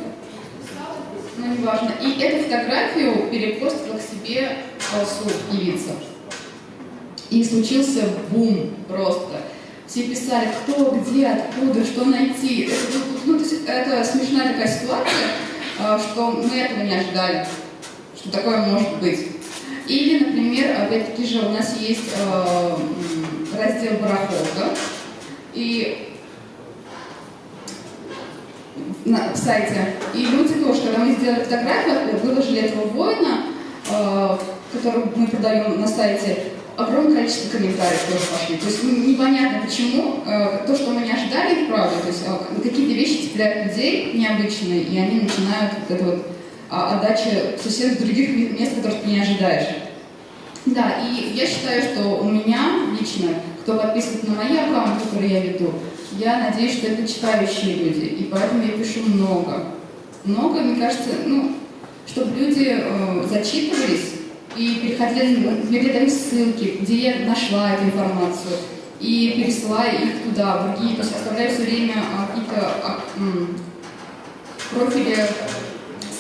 но не важно. И эту фотографию перепостила к себе певица. И случился бум просто. Все писали, кто, где, откуда, что найти. Это смешная такая ситуация, что мы этого не ожидали, что такое может быть. Или, например, опять-таки же у нас есть раздел барахолка, и в сайте. И люди тоже, когда мы сделали фотографию, выложили этого воина, который мы продаем на сайте, огромное количество комментариев тоже пошли. То есть непонятно почему, то, что мы не ожидали, правда, то есть какие-то вещи цепляют людей необычные, и они начинают вот это вот отдача совсем с других мест, которых ты не ожидаешь. Да, и я считаю, что у меня лично, кто подписывает на мои аккаунты, которые я веду, я надеюсь, что это читающие люди, и поэтому я пишу много. Много, мне кажется, чтобы люди зачитывались и переходили, дали ссылки, где я нашла эту информацию, и пересылаю их туда, в другие, то есть оставляю все время какие-то профили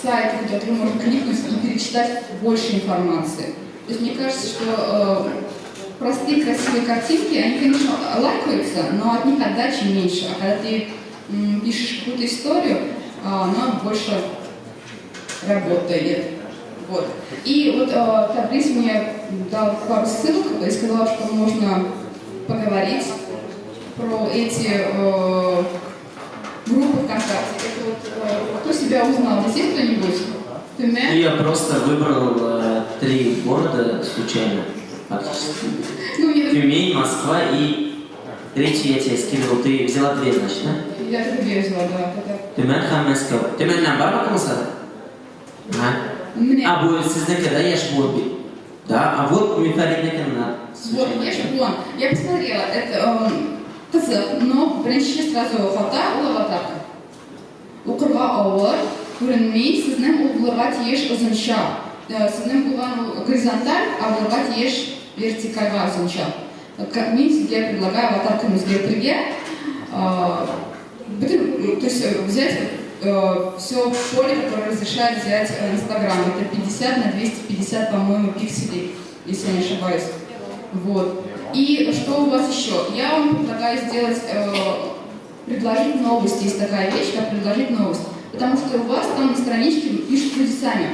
сайта, куда вы можете кликнуть и перечитать больше информации. То есть мне кажется, что простые красивые картинки, они, конечно, лайкаются, но от них отдачи меньше. А когда ты пишешь какую-то историю, она больше работает. Вот. И вот Табриз мне дал пару ссылок и сказал, что можно поговорить про эти группы ВКонтакте. Это вот, кто себя узнал? Здесь есть кто-нибудь? Я просто выбрал 3 города случайно, фактически. Ну, я, Тюмень, Москва и третий я тебе скидывал. Ты взяла 2, значит, да? я другие взяла, да. Тюмень, Москва. Тюмень нам бар bakımsa? Мне. А bu sizdeki de yaş bu. Да, а вот Мифаридники на. Вот, вон. Я посмотрела, это қызық, но бірінші сразу фото ол аватарка. Оқырға ауыр, көрінмей, сіздің ұлғырға тиеш ұзынша. Сіздің бұлған горизонталь, а бұлға тиеш вертикальға ұзынша. Мен сізге предлагаю аватарканы өзгертуге. То есть взять все поле, которое разрешает взять Инстаграм. Это 50 на 250, по-моему, пикселей, если я не ошибаюсь. Вот. И что у вас еще? Я вам предлагаю сделать, предложить новость. Есть такая вещь, как предложить новость. Потому что у вас там на страничке пишут люди сами.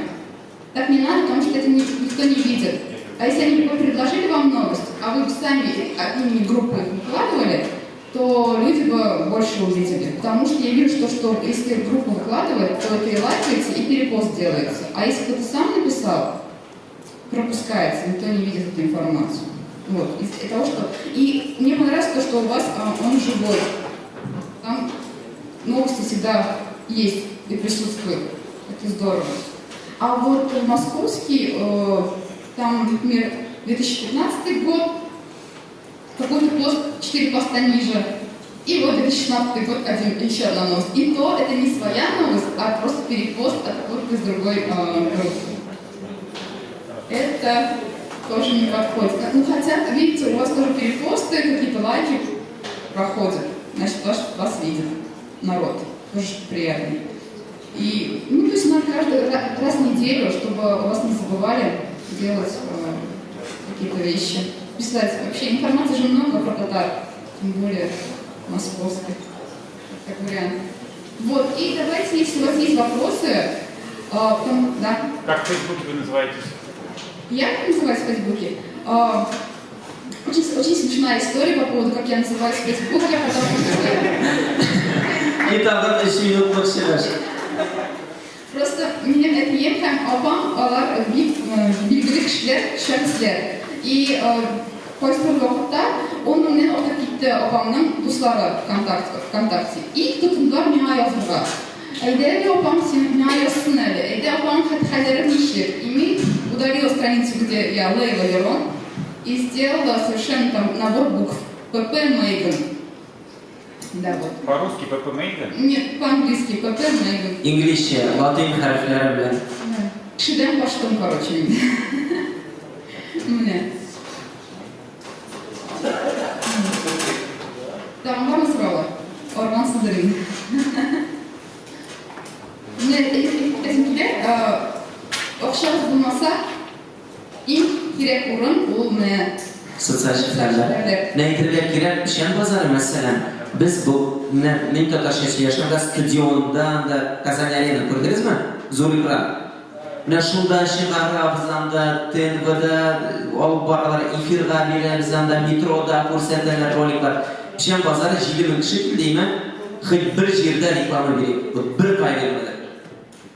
Так не надо, потому что это никто не видит. А если они предложили вам новость, а вы сами от имени группы их выкладывали, то люди бы больше увидели. Потому что я вижу, что если группа выкладывает, то это и лайкается, и перепост делается. А если кто-то сам написал, пропускается, никто не видит эту информацию. Вот, из того, что... И мне понравилось то, что у вас он живой. Там новости всегда есть и присутствуют. Это здорово. А вот московский, там, например, 2015 год, какой-то пост, 4 поста ниже. И вот 2016 год, еще одна новость. И то это не своя новость, а просто перепост от какой-то из другой группы. Это тоже не подходит. Ну, хотя, видите, у вас тоже перепосты, какие-то лайки проходят. Значит, вас видит народ. Тоже приятно. И, ну, то есть надо каждый раз в неделю, чтобы вас не забывали делать какие-то вещи. Писать. Вообще информации же много про Татар, тем более московской, как вариант. Вот, и давайте, если у вас есть вопросы, потом, да. Как в Фейсбуке вы называетесь? Я как называюсь в Фейсбуке? Очень смешная история по поводу, как я называюсь в Фейсбуке, потому что... И там надо еще минут максимально. Просто меня әкием һәм апам алар билгеле кешеләр, шәхесләр. И кайсы бер вакытта ул менен атып китте апамның дуслары ВКонтакте. И тотындылар миңа язырга. Әйдә апам син миңа язсын әле. Әйдә апам хәлләре ничек? И мин удалила страницу, где я Лейла Верон, и сделала совершенно там набор букв. ПП Мейган. Да, вот. По-русски ПП Мейган? Нет, по-английски ПП Мейган. İngilizce, Latin harfleri bilen. Кішіден баштым, короче. Мне. Там вам срала. Орман Садырин. Мне эзимде оқшағыз болмаса, ең керек орын ол мне Sosyal şirketler. Ne internet girer, şen pazarı mesela. Biz bu ne kadar şey yaşamda stadionda da Kazan Arena gördünüz mü? Zorluklar. Ne şunda şımarra bizanda TNV'da alıp baralar efirga bizanda metroda ko'rsatilar roliklar. Şen pazarı 20 kişi deyman. Hep bir yerde reklama verip, bir pay vermedi.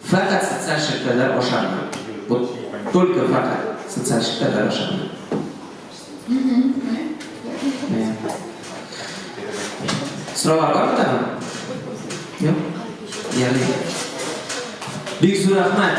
Fakat sosyal şirketler oşardı. Bu только fakat sosyal şirketler oşardı. Sorular var mı daha? Yok? Yani. Büyük rahmet.